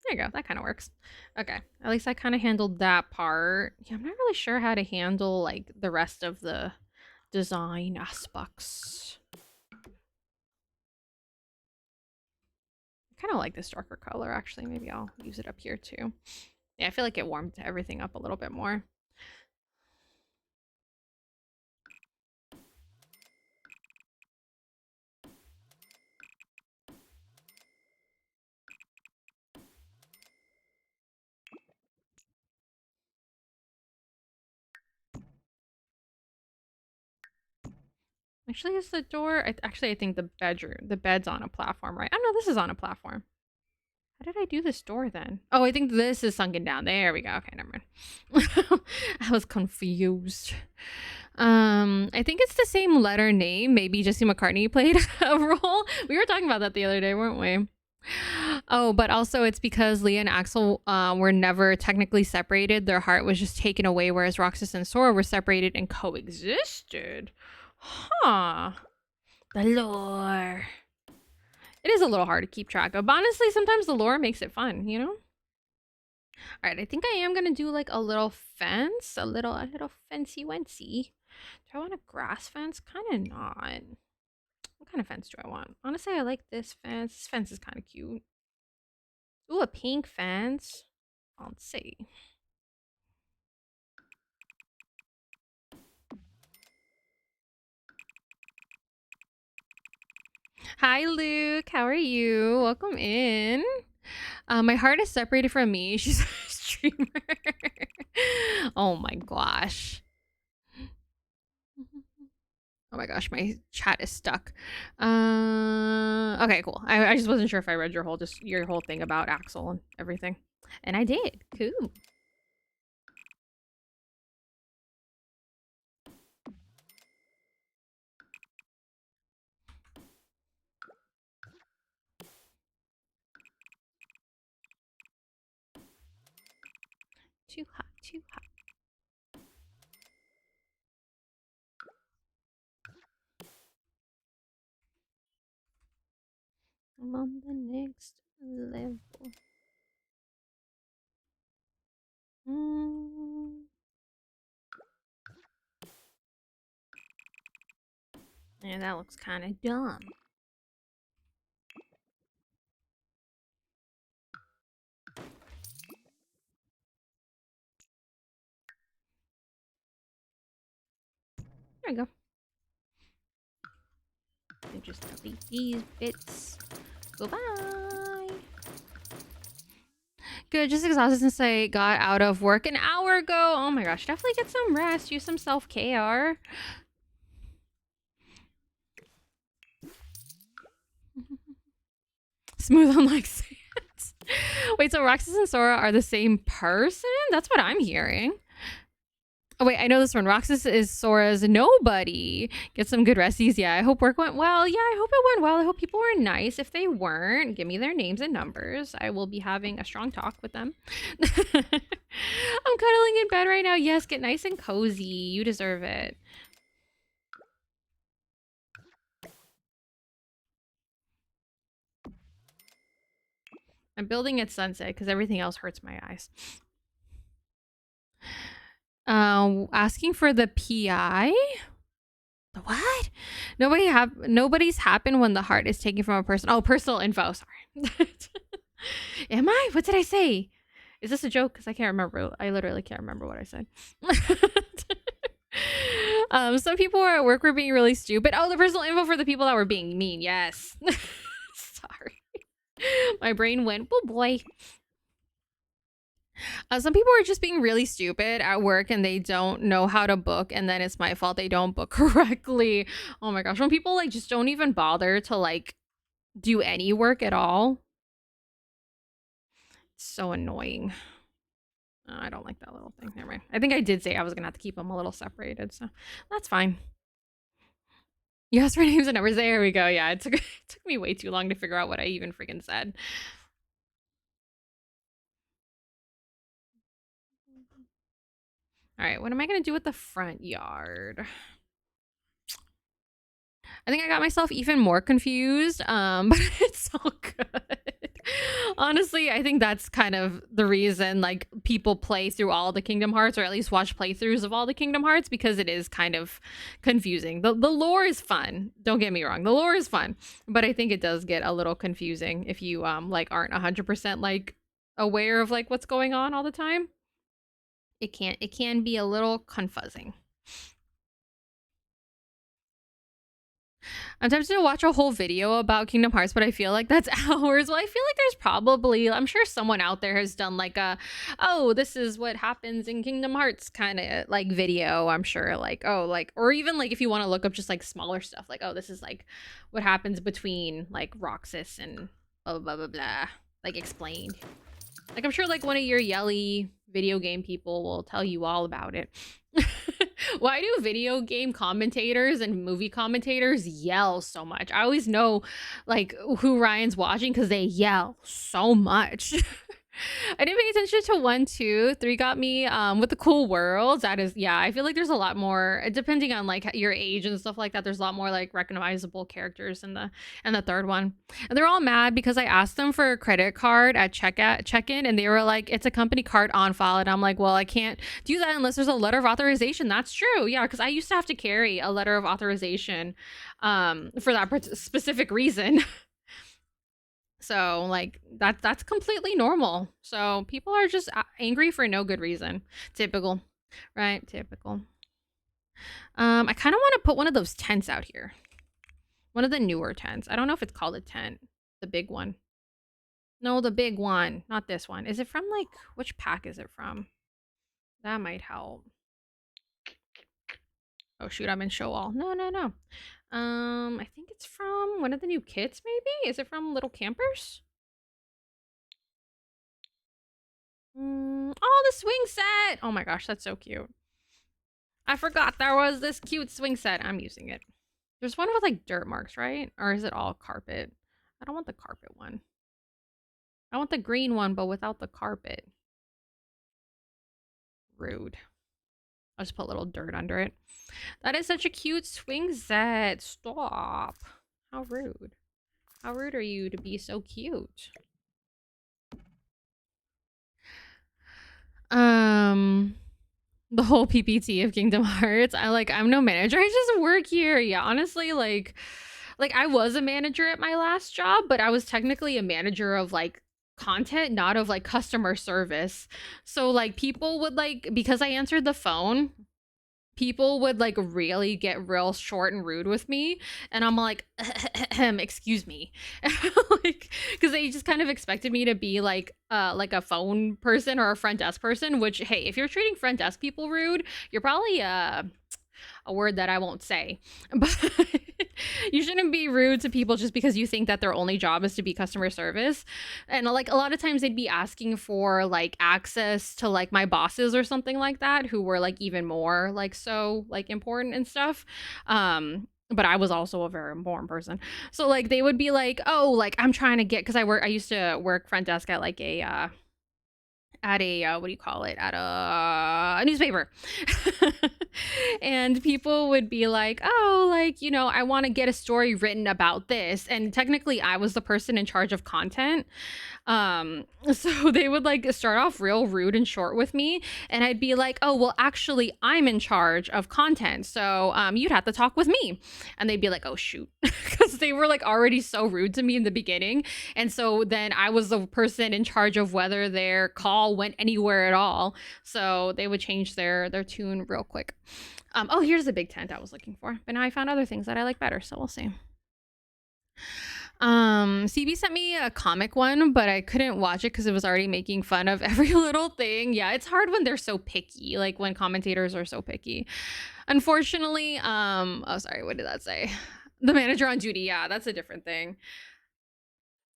Speaker 1: There you go. That kind of works. Okay. At least I kind of handled that part. Yeah, I'm not really sure how to handle like the rest of the design aspects. I kind of like this darker color, actually. Maybe I'll use it up here too. Yeah, I feel like it warmed everything up a little bit more. Actually, is the door... I think the bed's on a platform, right? Oh, no, this is on a platform. How did I do this door then? Oh, I think this is sunken down. There we go. Okay, never mind. I was confused. I think it's the same letter name. Maybe Jesse McCartney played a role. We were talking about that the other day, weren't we? Oh, but also it's because Leah and Axel were never technically separated. Their heart was just taken away, whereas Roxas and Sora were separated and coexisted. Huh. The lore. It is a little hard to keep track of. But honestly, sometimes the lore makes it fun, you know? All right, I think I am going to do like a little fence. A little fancy-wency. Do I want a grass fence? Kind of not. What kind of fence do I want? Honestly, I like this fence. This fence is kind of cute. Ooh, a pink fence. Let's see. Hi, Luke. How are you? Welcome in. My heart is separated from me. She's a streamer. Oh my gosh. Oh my gosh, my chat is stuck. Okay, cool. I just wasn't sure if I read your whole thing about Axel and everything. And I did. Cool. Too hot, too hot. I'm on the next level. Yeah, that looks kind of dumb. There we go. And just delete these bits. Goodbye. Good, just exhausted since I got out of work an hour ago. Oh my gosh, definitely get some rest. Use some self-care. Smooth on like sand. Wait, so Roxas and Sora are the same person? That's what I'm hearing. Oh, wait, I know this one. Roxas is Sora's nobody. Get some good resties. Yeah, I hope work went well. Yeah, I hope it went well. I hope people were nice. If they weren't, give me their names and numbers. I will be having a strong talk with them. I'm cuddling in bed right now. Yes, get nice and cozy. You deserve it. I'm building at sunset because everything else hurts my eyes. Asking for the PI. What? Nobody's happened when the heart is taken from a person. Oh, personal info. Sorry. Am I? What did I say? Is this a joke? Because I can't remember. I literally can't remember what I said. Some people at work were being really stupid. Oh, the personal info for the people that were being mean. Yes. Sorry. My brain went, oh boy. Some people are just being really stupid at work and they don't know how to book, and then it's my fault they don't book correctly. Oh my gosh, when people like just don't even bother to like do any work at all. It's so annoying. I don't like that little thing. Never mind. I think I did say I was gonna have to keep them a little separated, so that's fine. Yes, for names and numbers. There we go. Yeah, it took me way too long to figure out what I even freaking said. All right, what am I gonna do with the front yard? I think I got myself even more confused, but it's all good. Honestly, I think that's kind of the reason like people play through all the Kingdom Hearts, or at least watch playthroughs of all the Kingdom Hearts, because it is kind of confusing. The lore is fun. Don't get me wrong. The lore is fun, but I think it does get a little confusing if you like aren't 100% like aware of like what's going on all the time. It can be a little confusing. I'm tempted to watch a whole video about Kingdom Hearts, but I feel like that's hours. Well, I feel like there's probably, I'm sure someone out there has done like a, oh, this is what happens in Kingdom Hearts kind of like video. I'm sure like, oh, like, or even like if you want to look up just like smaller stuff, like, oh, this is like what happens between like Roxas and blah, blah, blah, blah, like explained. Like, I'm sure like one of your yelly video game people will tell you all about it. Why do video game commentators and movie commentators yell so much? I always know like who Ryan's watching because they yell so much. I didn't pay attention to 1, 2, 3 got me with the cool worlds. That is, yeah, I feel like there's a lot more, depending on like your age and stuff like that, there's a lot more like recognizable characters in the third one. And they're all mad because I asked them for a credit card at check-in, and they were like, it's a company card on file. And I'm like, well, I can't do that unless there's a letter of authorization. That's true. Yeah, because I used to have to carry a letter of authorization for that specific reason. So like that's completely normal. So people are just angry for no good reason. Typical, right? Typical. I kind of want to put one of those tents out here. One of the newer tents. I don't know if it's called a tent. The big one. No, the big one, not this one. Is it from like, which pack is it from? That might help. Oh shoot, I'm in show all. No. I think it's from one of the new kits, maybe? Is it from Little Campers? Oh, the swing set! Oh my gosh, that's so cute. I forgot there was this cute swing set. I'm using it. There's one with like dirt marks, right? Or is it all carpet? I don't want the carpet one. I want the green one, but without the carpet. Rude. I'll just put a little dirt under it. That is such a cute swing set. Stop. How rude. How rude are you to be so cute? The whole PPT of Kingdom Hearts. I'm no manager. I just work here. Yeah, honestly, like I was a manager at my last job, but I was technically a manager of like content, not of like customer service. So like people would like, because I answered the phone, people would like really get real short and rude with me, and I'm like, excuse me, like, because they just kind of expected me to be like a phone person or a front desk person, which, hey, if you're treating front desk people rude, you're probably a word that I won't say, but You shouldn't be rude to people just because you think that their only job is to be customer service. And like a lot of times they'd be asking for like access to like my bosses or something like that, who were like even more like so like important and stuff. But I was also a very important person. So like they would be like, "Oh, like I'm trying to get," because I used to work front desk at like a what do you call it, at a newspaper. And people would be like, oh, like, you know, I want to get a story written about this, and technically I was the person in charge of content. So they would like start off real rude and short with me, and I'd be like, oh, well, actually I'm in charge of content, so you'd have to talk with me. And they'd be like, oh shoot, because they were like already so rude to me in the beginning. And so then I was the person in charge of whether their call went anywhere at all, so they would change their tune real quick. Oh, here's the big tent I was looking for, but now I found other things that I like better, so we'll see. CB sent me a comic one, but I couldn't watch it because it was already making fun of every little thing. Yeah, it's hard when they're so picky, like when commentators are so picky. Unfortunately, oh sorry, what did that say? The manager on duty, yeah, that's a different thing.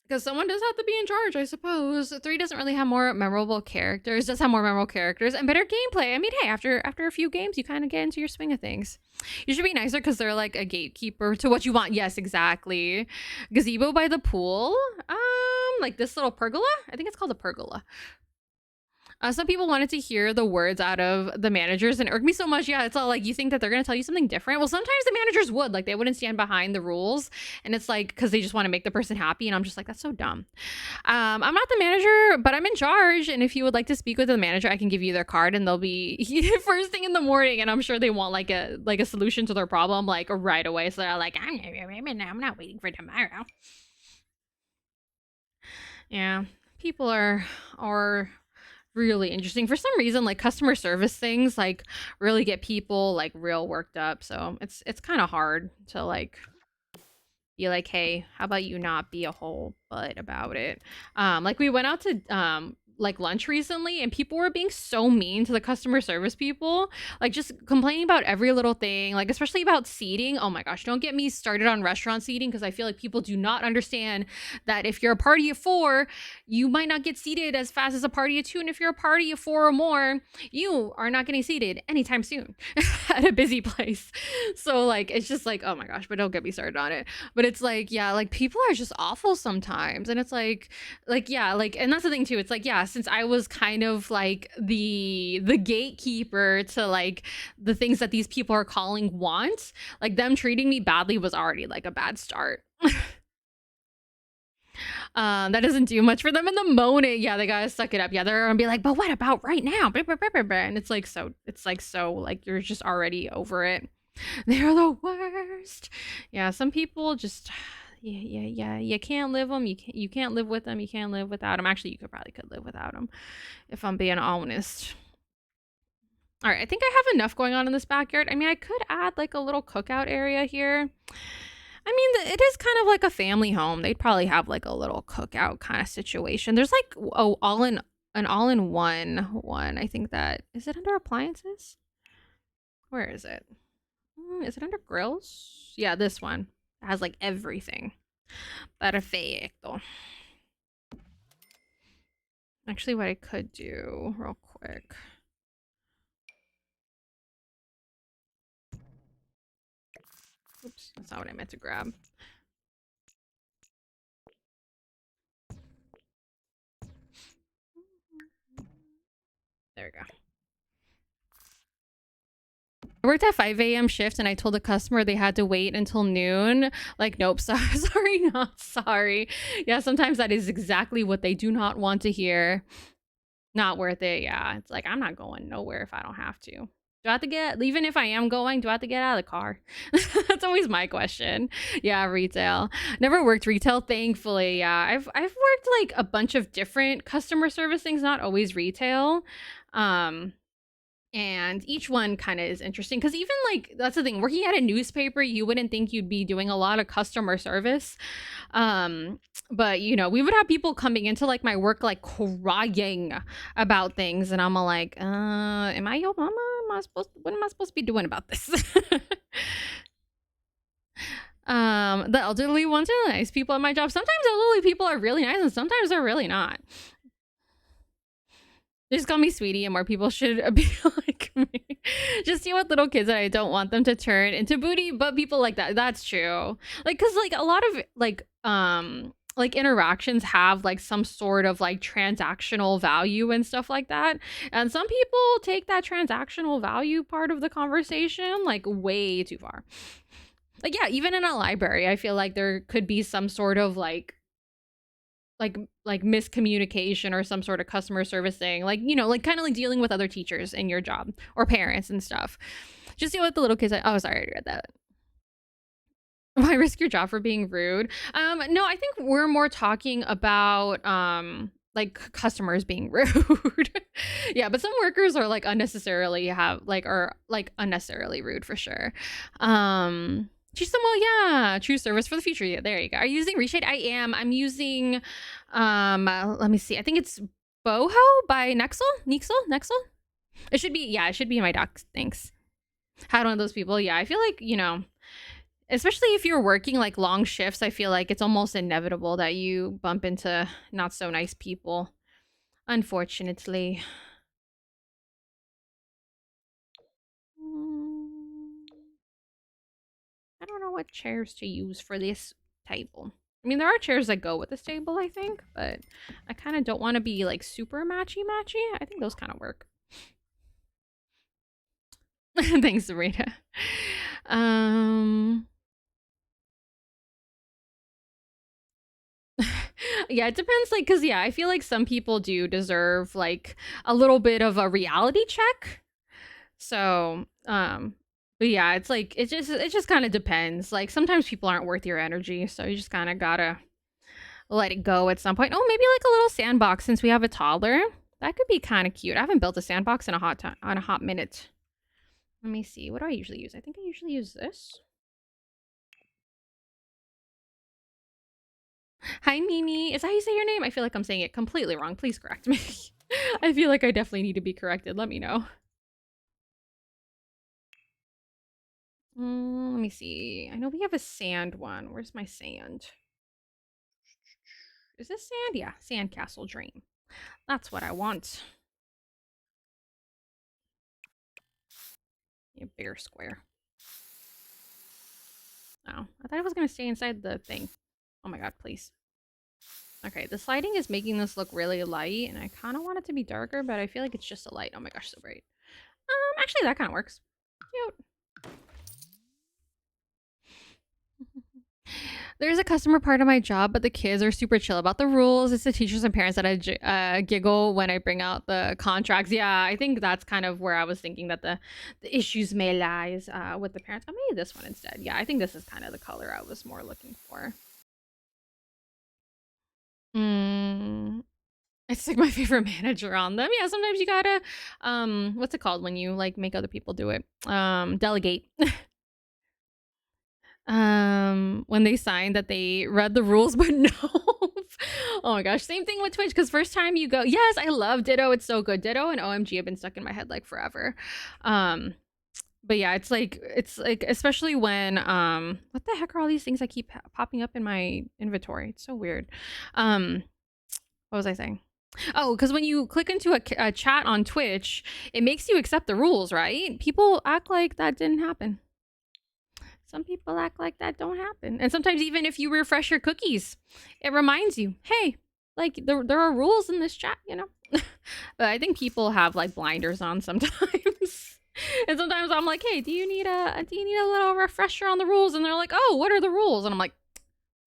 Speaker 1: Because someone does have to be in charge, I suppose. 3 doesn't really have more memorable characters. Does have more memorable characters and better gameplay. I mean, hey, after a few games, you kind of get into your swing of things. You should be nicer because they're like a gatekeeper to what you want. Yes, exactly. Gazebo by the pool. Like this little pergola. I think it's called a pergola. Some people wanted to hear the words out of the managers, and it irked me so much. Yeah, it's all like, you think that they're going to tell you something different? Well, sometimes the managers would. Like, they wouldn't stand behind the rules, and it's like, because they just want to make the person happy, and I'm just like, that's so dumb. I'm not the manager, but I'm in charge, and if you would like to speak with the manager, I can give you their card, and they'll be first thing in the morning, and I'm sure they want like a solution to their problem, like right away, so they're like, I'm not waiting for tomorrow. Yeah, people are really interesting. For some reason, like customer service things like really get people like real worked up. So it's kind of hard to like be like, hey, how about you not be a whole butt about it? Like we went out to like lunch recently, and people were being so mean to the customer service people, like just complaining about every little thing, like especially about seating. Oh my gosh, don't get me started on restaurant seating, because I feel like people do not understand that if you're a party of 4, you might not get seated as fast as a party of 2, and if you're a party of 4 or more, you are not getting seated anytime soon at a busy place. So like it's just like, oh my gosh, but don't get me started on it. But it's like, yeah, like people are just awful sometimes, and it's like yeah, like, and that's the thing too, it's like, yeah, since I was kind of like the gatekeeper to like the things that these people are calling want, like them treating me badly was already like a bad start. That doesn't do much for them in the moment. Yeah, they gotta suck it up. Yeah, they're gonna be like, but what about right now? And it's like so like you're just already over it. They're the worst. Yeah, some people just yeah. You can't live them. You can't live with them. You can't live without them. Actually, you probably could live without them, if I'm being honest. All right, I think I have enough going on in this backyard. I mean, I could add like a little cookout area here. I mean, it is kind of like a family home. They'd probably have like a little cookout kind of situation. There's like an all-in-one one. I think that is it under appliances? Where is it? Is it under grills? Yeah, this one. It has like everything. Perfecto. Actually, what I could do real quick. Oops, that's not what I meant to grab. There we go. I worked at 5 a.m. shift, and I told the customer they had to wait until noon. Like, nope, sorry, not sorry. Yeah, sometimes that is exactly what they do not want to hear. Not worth it. Yeah, it's like, I'm not going nowhere if I don't have to. Do I have to get, even if I am going, do I have to get out of the car? That's always my question. Yeah, retail. Never worked retail, thankfully. Yeah, I've worked like a bunch of different customer service things, not always retail. And each one kind of is interesting, because even like, that's the thing, working at a newspaper, you wouldn't think you'd be doing a lot of customer service. But you know, we would have people coming into like my work like crying about things, and I'm all like, am I your mama? What am I supposed to be doing about this? The elderly ones are the nice people at my job. Sometimes elderly people are really nice and sometimes they're really not. They just call me sweetie and more people should be like me. Just deal with little kids that I don't want them to turn into booty, but people like that. That's true. Like, cause like a lot of like interactions have like some sort of like transactional value and stuff like that. And some people take that transactional value part of the conversation like way too far. Like, yeah, even in a library, I feel like there could be some sort of like miscommunication or some sort of customer service thing, like, you know, like kind of like dealing with other teachers in your job or parents and stuff. Just deal with the little kids. Oh, sorry, I already read that. Why risk your job for being rude? No, I think we're more talking about like customers being rude. Yeah, but some workers are like unnecessarily unnecessarily rude for sure. Choose them well, yeah. True service for the future. Yeah, there you go. Are you using Reshade? I am. I'm using let me see. I think it's Boho by Neecxle. It should be, yeah, it should be in my docs. Thanks. Had one of those people. Yeah, I feel like, you know, especially if you're working like long shifts, I feel like it's almost inevitable that you bump into not so nice people. Unfortunately. I don't know what chairs to use for this table. I mean, there are chairs that go with this table, I think, but I kind of don't want to be like super matchy-matchy. I think those kind of work. Thanks, Sarita. Yeah, it depends, like, because yeah, I feel like some people do deserve like a little bit of a reality check. So but yeah, it's like it just kind of depends. Like sometimes people aren't worth your energy, so you just kind of gotta let it go at some point. Oh, maybe like a little sandbox since we have a toddler. That could be kind of cute. I haven't built a sandbox in a hot minute. Let me see. What do I usually use? I think I usually use this. Hi, Mimi. Is that how you say your name? I feel like I'm saying it completely wrong. Please correct me. I feel like I definitely need to be corrected. Let me know. Let me see. I know we have a sand one. Where's my sand? Is this sand? Yeah, Sandcastle Dream. That's what I want. A bigger square. Oh, I thought it was going to stay inside the thing. Oh my god, please. Okay, the lighting is making this look really light, and I kind of want it to be darker, but I feel like it's just a light. Oh my gosh, so bright. Actually, that kind of works. Cute. There's a customer part of my job, but the kids are super chill about the rules. It's the teachers and parents that I giggle when I bring out the contracts. Yeah, I think that's kind of where I was thinking that the issues may lie with the parents. Oh, maybe this one instead. Yeah, I think this is kind of the color I was more looking for. It's like my favorite manager on them. Yeah, sometimes you gotta, what's it called when you like make other people do it? Delegate. When they signed that they read the rules but no. Oh my gosh, same thing with Twitch, because first time you go, yes, I love Ditto, it's so good. Ditto and OMG have been stuck in my head like forever. But yeah, it's like especially when what the heck are all these things that keep popping up in my inventory? It's so weird. What was I saying? Oh, because when you click into a chat on Twitch, it makes you accept the rules, right? People act like that didn't happen. Some people act like that don't happen. And sometimes even if you refresh your cookies, it reminds you, hey, like there are rules in this chat, you know? But I think people have like blinders on sometimes. And sometimes I'm like, hey, do you need a little refresher on the rules? And they're like, oh, what are the rules? And I'm like,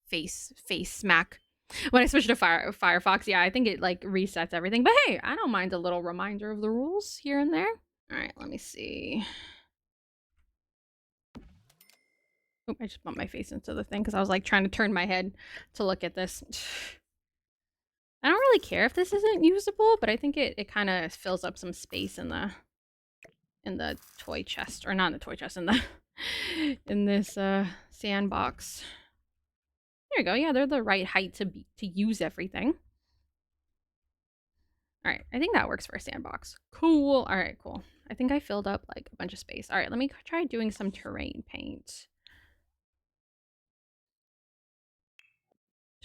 Speaker 1: face smack. When I switch to Firefox, yeah, I think it like resets everything. But hey, I don't mind a little reminder of the rules here and there. All right, let me see. Oh, I just bumped my face into the thing because I was like trying to turn my head to look at this. I don't really care if this isn't usable, but I think it kind of fills up some space in the toy chest, or not in the toy chest, in the in this sandbox. There you go. Yeah, they're the right height to use everything. All right, I think that works for a sandbox. Cool. All right, cool. I think I filled up like a bunch of space. All right, let me try doing some terrain paint.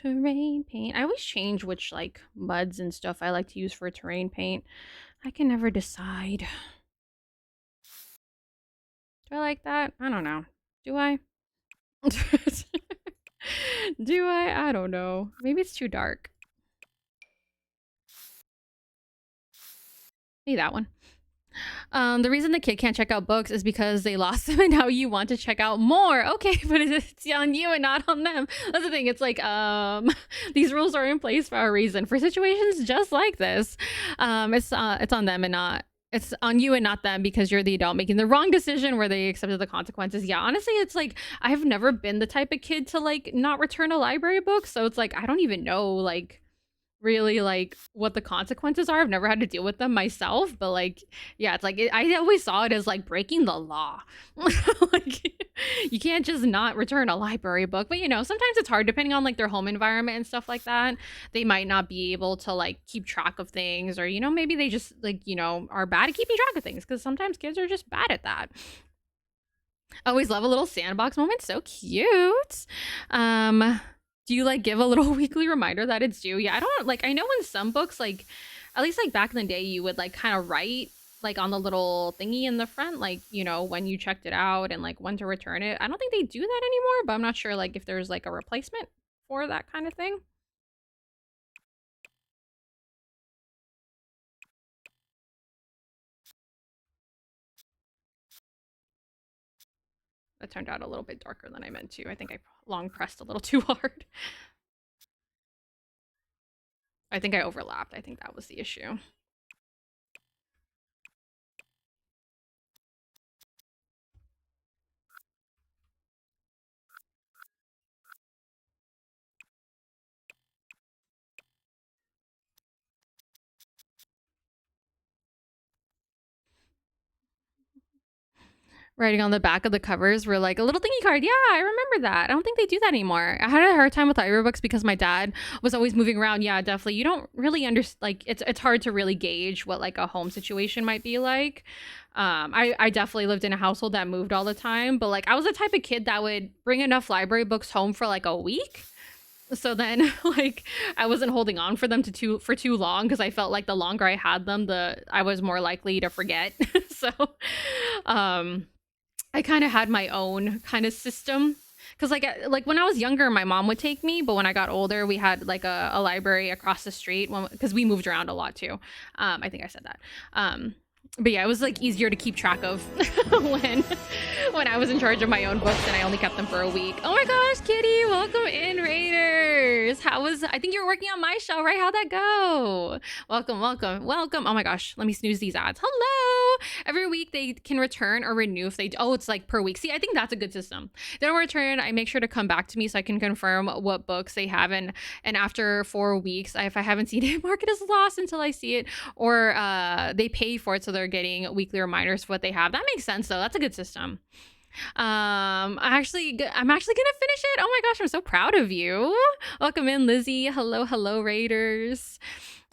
Speaker 1: Terrain paint. I always change which like muds and stuff I like to use for terrain paint. I can never decide. Do I like that? I don't know. Do I? Do I? I don't know. Maybe it's too dark. Maybe that one. The reason the kid can't check out books is because they lost them and now you want to check out more. Okay, but it's on you and not on them. That's the thing. It's like, these rules are in place for a reason. For situations just like this, it's on them and not, it's on you and not them because you're the adult making the wrong decision where they accepted the consequences. Yeah, honestly, it's like, I've never been the type of kid to like not return a library book. So it's like, I don't even know like really like what the consequences are. I've never had to deal with them myself, but like, yeah, it's like I always saw it as like breaking the law. Like, you can't just not return a library book. But you know, sometimes it's hard depending on like their home environment and stuff like that. They might not be able to like keep track of things, or you know, maybe they just like, you know, are bad at keeping track of things because sometimes kids are just bad at that. Always love a little sandbox moment. So cute. Do you like give a little weekly reminder that it's due? Yeah, I don't like, I know in some books, like at least like back in the day, you would like kind of write like on the little thingy in the front, like, you know, when you checked it out and like when to return it. I don't think they do that anymore, but I'm not sure like if there's like a replacement for that kind of thing. That turned out a little bit darker than I meant to. I think I long pressed a little too hard. I think I overlapped. I think that was the issue. Writing on the back of the covers were like a little thingy card. Yeah, I remember that. I don't think they do that anymore. I had a hard time with library books because my dad was always moving around. Yeah, definitely. You don't really understand. Like, it's hard to really gauge what like a home situation might be like. I definitely lived in a household that moved all the time, but like I was the type of kid that would bring enough library books home for like a week. So then like I wasn't holding on for them for too long because I felt like the longer I had them, the I was more likely to forget. So um I kind of had my own kind of system because like when I was younger, my mom would take me, but when I got older, we had like a library across the street because we moved around a lot too. I think I said that. But yeah, it was like easier to keep track of when when I was in charge of my own books and I only kept them for a week. Oh my gosh, Kitty, welcome in, Raiders. I think you were working on my show, right? How'd that go? Welcome, welcome, welcome. Oh my gosh, let me snooze these ads. Hello. Every week they can return or renew if they, oh, it's like per week. See, I think that's a good system. They don't return, I make sure to come back to me so I can confirm what books they have. And after 4 weeks, if I haven't seen it, mark it as lost until I see it, or they pay for it so they're getting weekly reminders of what they have. That makes sense though. That's a good system. I'm actually gonna finish it. Oh my gosh, I'm so proud of you. Welcome in, Lizzie. Hello, Raiders.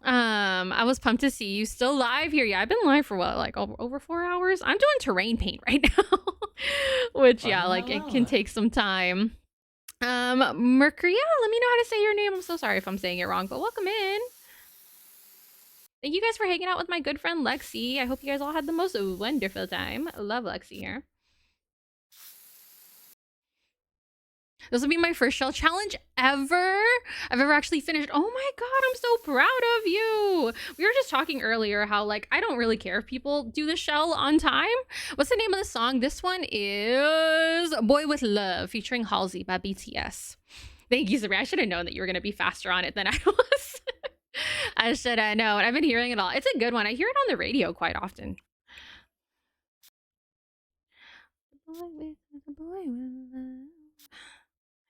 Speaker 1: I was pumped to see you still live here. Yeah, I've been live for what, like over 4 hours. I'm doing terrain paint right now, which yeah, like it can take some time. Mercury, yeah, let me know how to say your name. I'm so sorry if I'm saying it wrong, but welcome in. Thank you guys for hanging out with my good friend Lexi. I hope you guys all had the most wonderful time. I love Lexi here. This will be my first shell challenge ever I've ever actually finished. Oh my god, I'm so proud of you. We were just talking earlier how like I don't really care if people do the shell on time. What's the name of the song? This one is Boy With Love featuring Halsey by BTS. Thank you, Sabrina. I should have known that you were going to be faster on it than I was. I should have known. I've been hearing it all. It's a good one. I hear it on the radio quite often.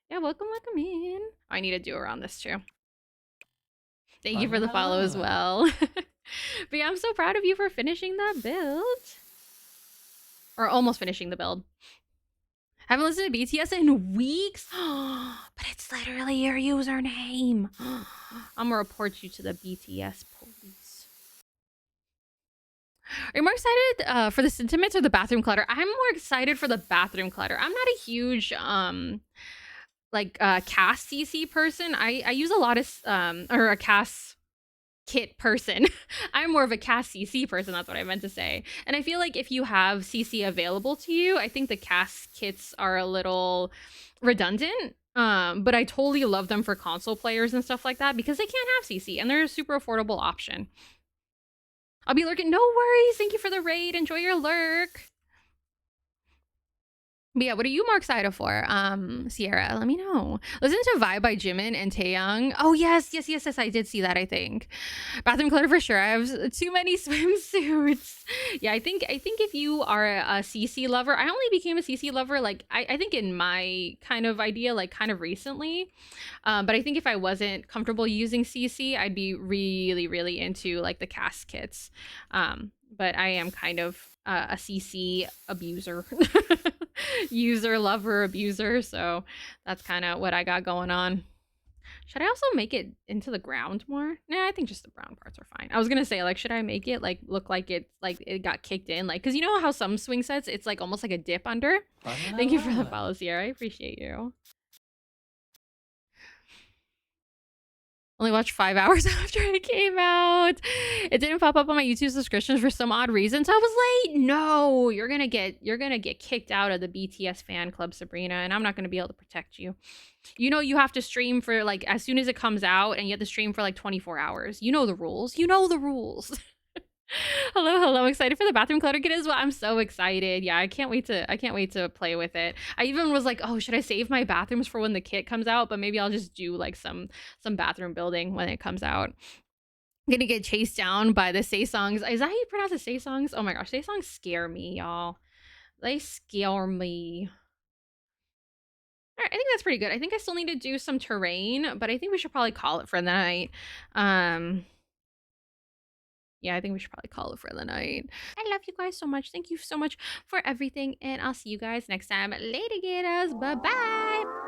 Speaker 1: Yeah, welcome in. I need to do around this too. Thank you for the follow as well. But yeah, I'm so proud of you for finishing that build. Or almost finishing the build. Haven't listened to BTS in weeks. But it's literally your username. I'm gonna report you to the BTS police. Are you more excited for the sentiments or the bathroom clutter? I'm more excited for the bathroom clutter. I'm not a huge like a cast CC person. I use a lot of or a cast kit person. I'm more of a cast CC person. That's what I meant to say. And I feel like if you have CC available to you, I think the cast kits are a little redundant. But I totally love them for console players and stuff like that because they can't have CC and they're a super affordable option. I'll be lurking. No worries. Thank you for the raid. Enjoy your lurk. But yeah, what are you more excited for? Sierra, let me know. Listen to Vibe by Jimin and Taeyang. Oh yes, I did see that, I think. Bathroom clutter for sure. I have too many swimsuits. Yeah, I think if you are a CC lover, I only became a CC lover like I think in my kind of idea, like kind of recently. But I think if I wasn't comfortable using CC, I'd be really, really into like the cast kits. But I am kind of a CC abuser. User, lover, abuser. So that's kind of what I got going on. Should I also make it into the ground more? Nah, I think just the brown parts are fine. I was gonna say, like, should I make it like look like it got kicked in? Like, cause you know how some swing sets, it's like almost like a dip under? Thank you for the follow, Sierra. I appreciate you. Only watched 5 hours after it came out. It didn't pop up on my YouTube subscriptions for some odd reason, so I was late. No, you're gonna get kicked out of the BTS fan club, Sabrina, and I'm not gonna be able to protect you. You know you have to stream for like as soon as it comes out, and you have to stream for like 24 hours. You know the rules. You know the rules. Hello. I'm excited for the bathroom clutter kit as well. I'm so excited. Yeah, I can't wait to play with it. I even was like, oh, should I save my bathrooms for when the kit comes out? But maybe I'll just do like some bathroom building when it comes out. I'm gonna get chased down by the Saesongs. Is that how you pronounce the Saesongs? Oh my gosh, Saesongs scare me, y'all. They scare me. All right, I think that's pretty good. I think I still need to do some terrain, but I think we should probably call it for the night. Yeah, I think we should probably call it for the night. I love you guys so much. Thank you so much for everything, and I'll see you guys next time. Later, gators. Bye-bye.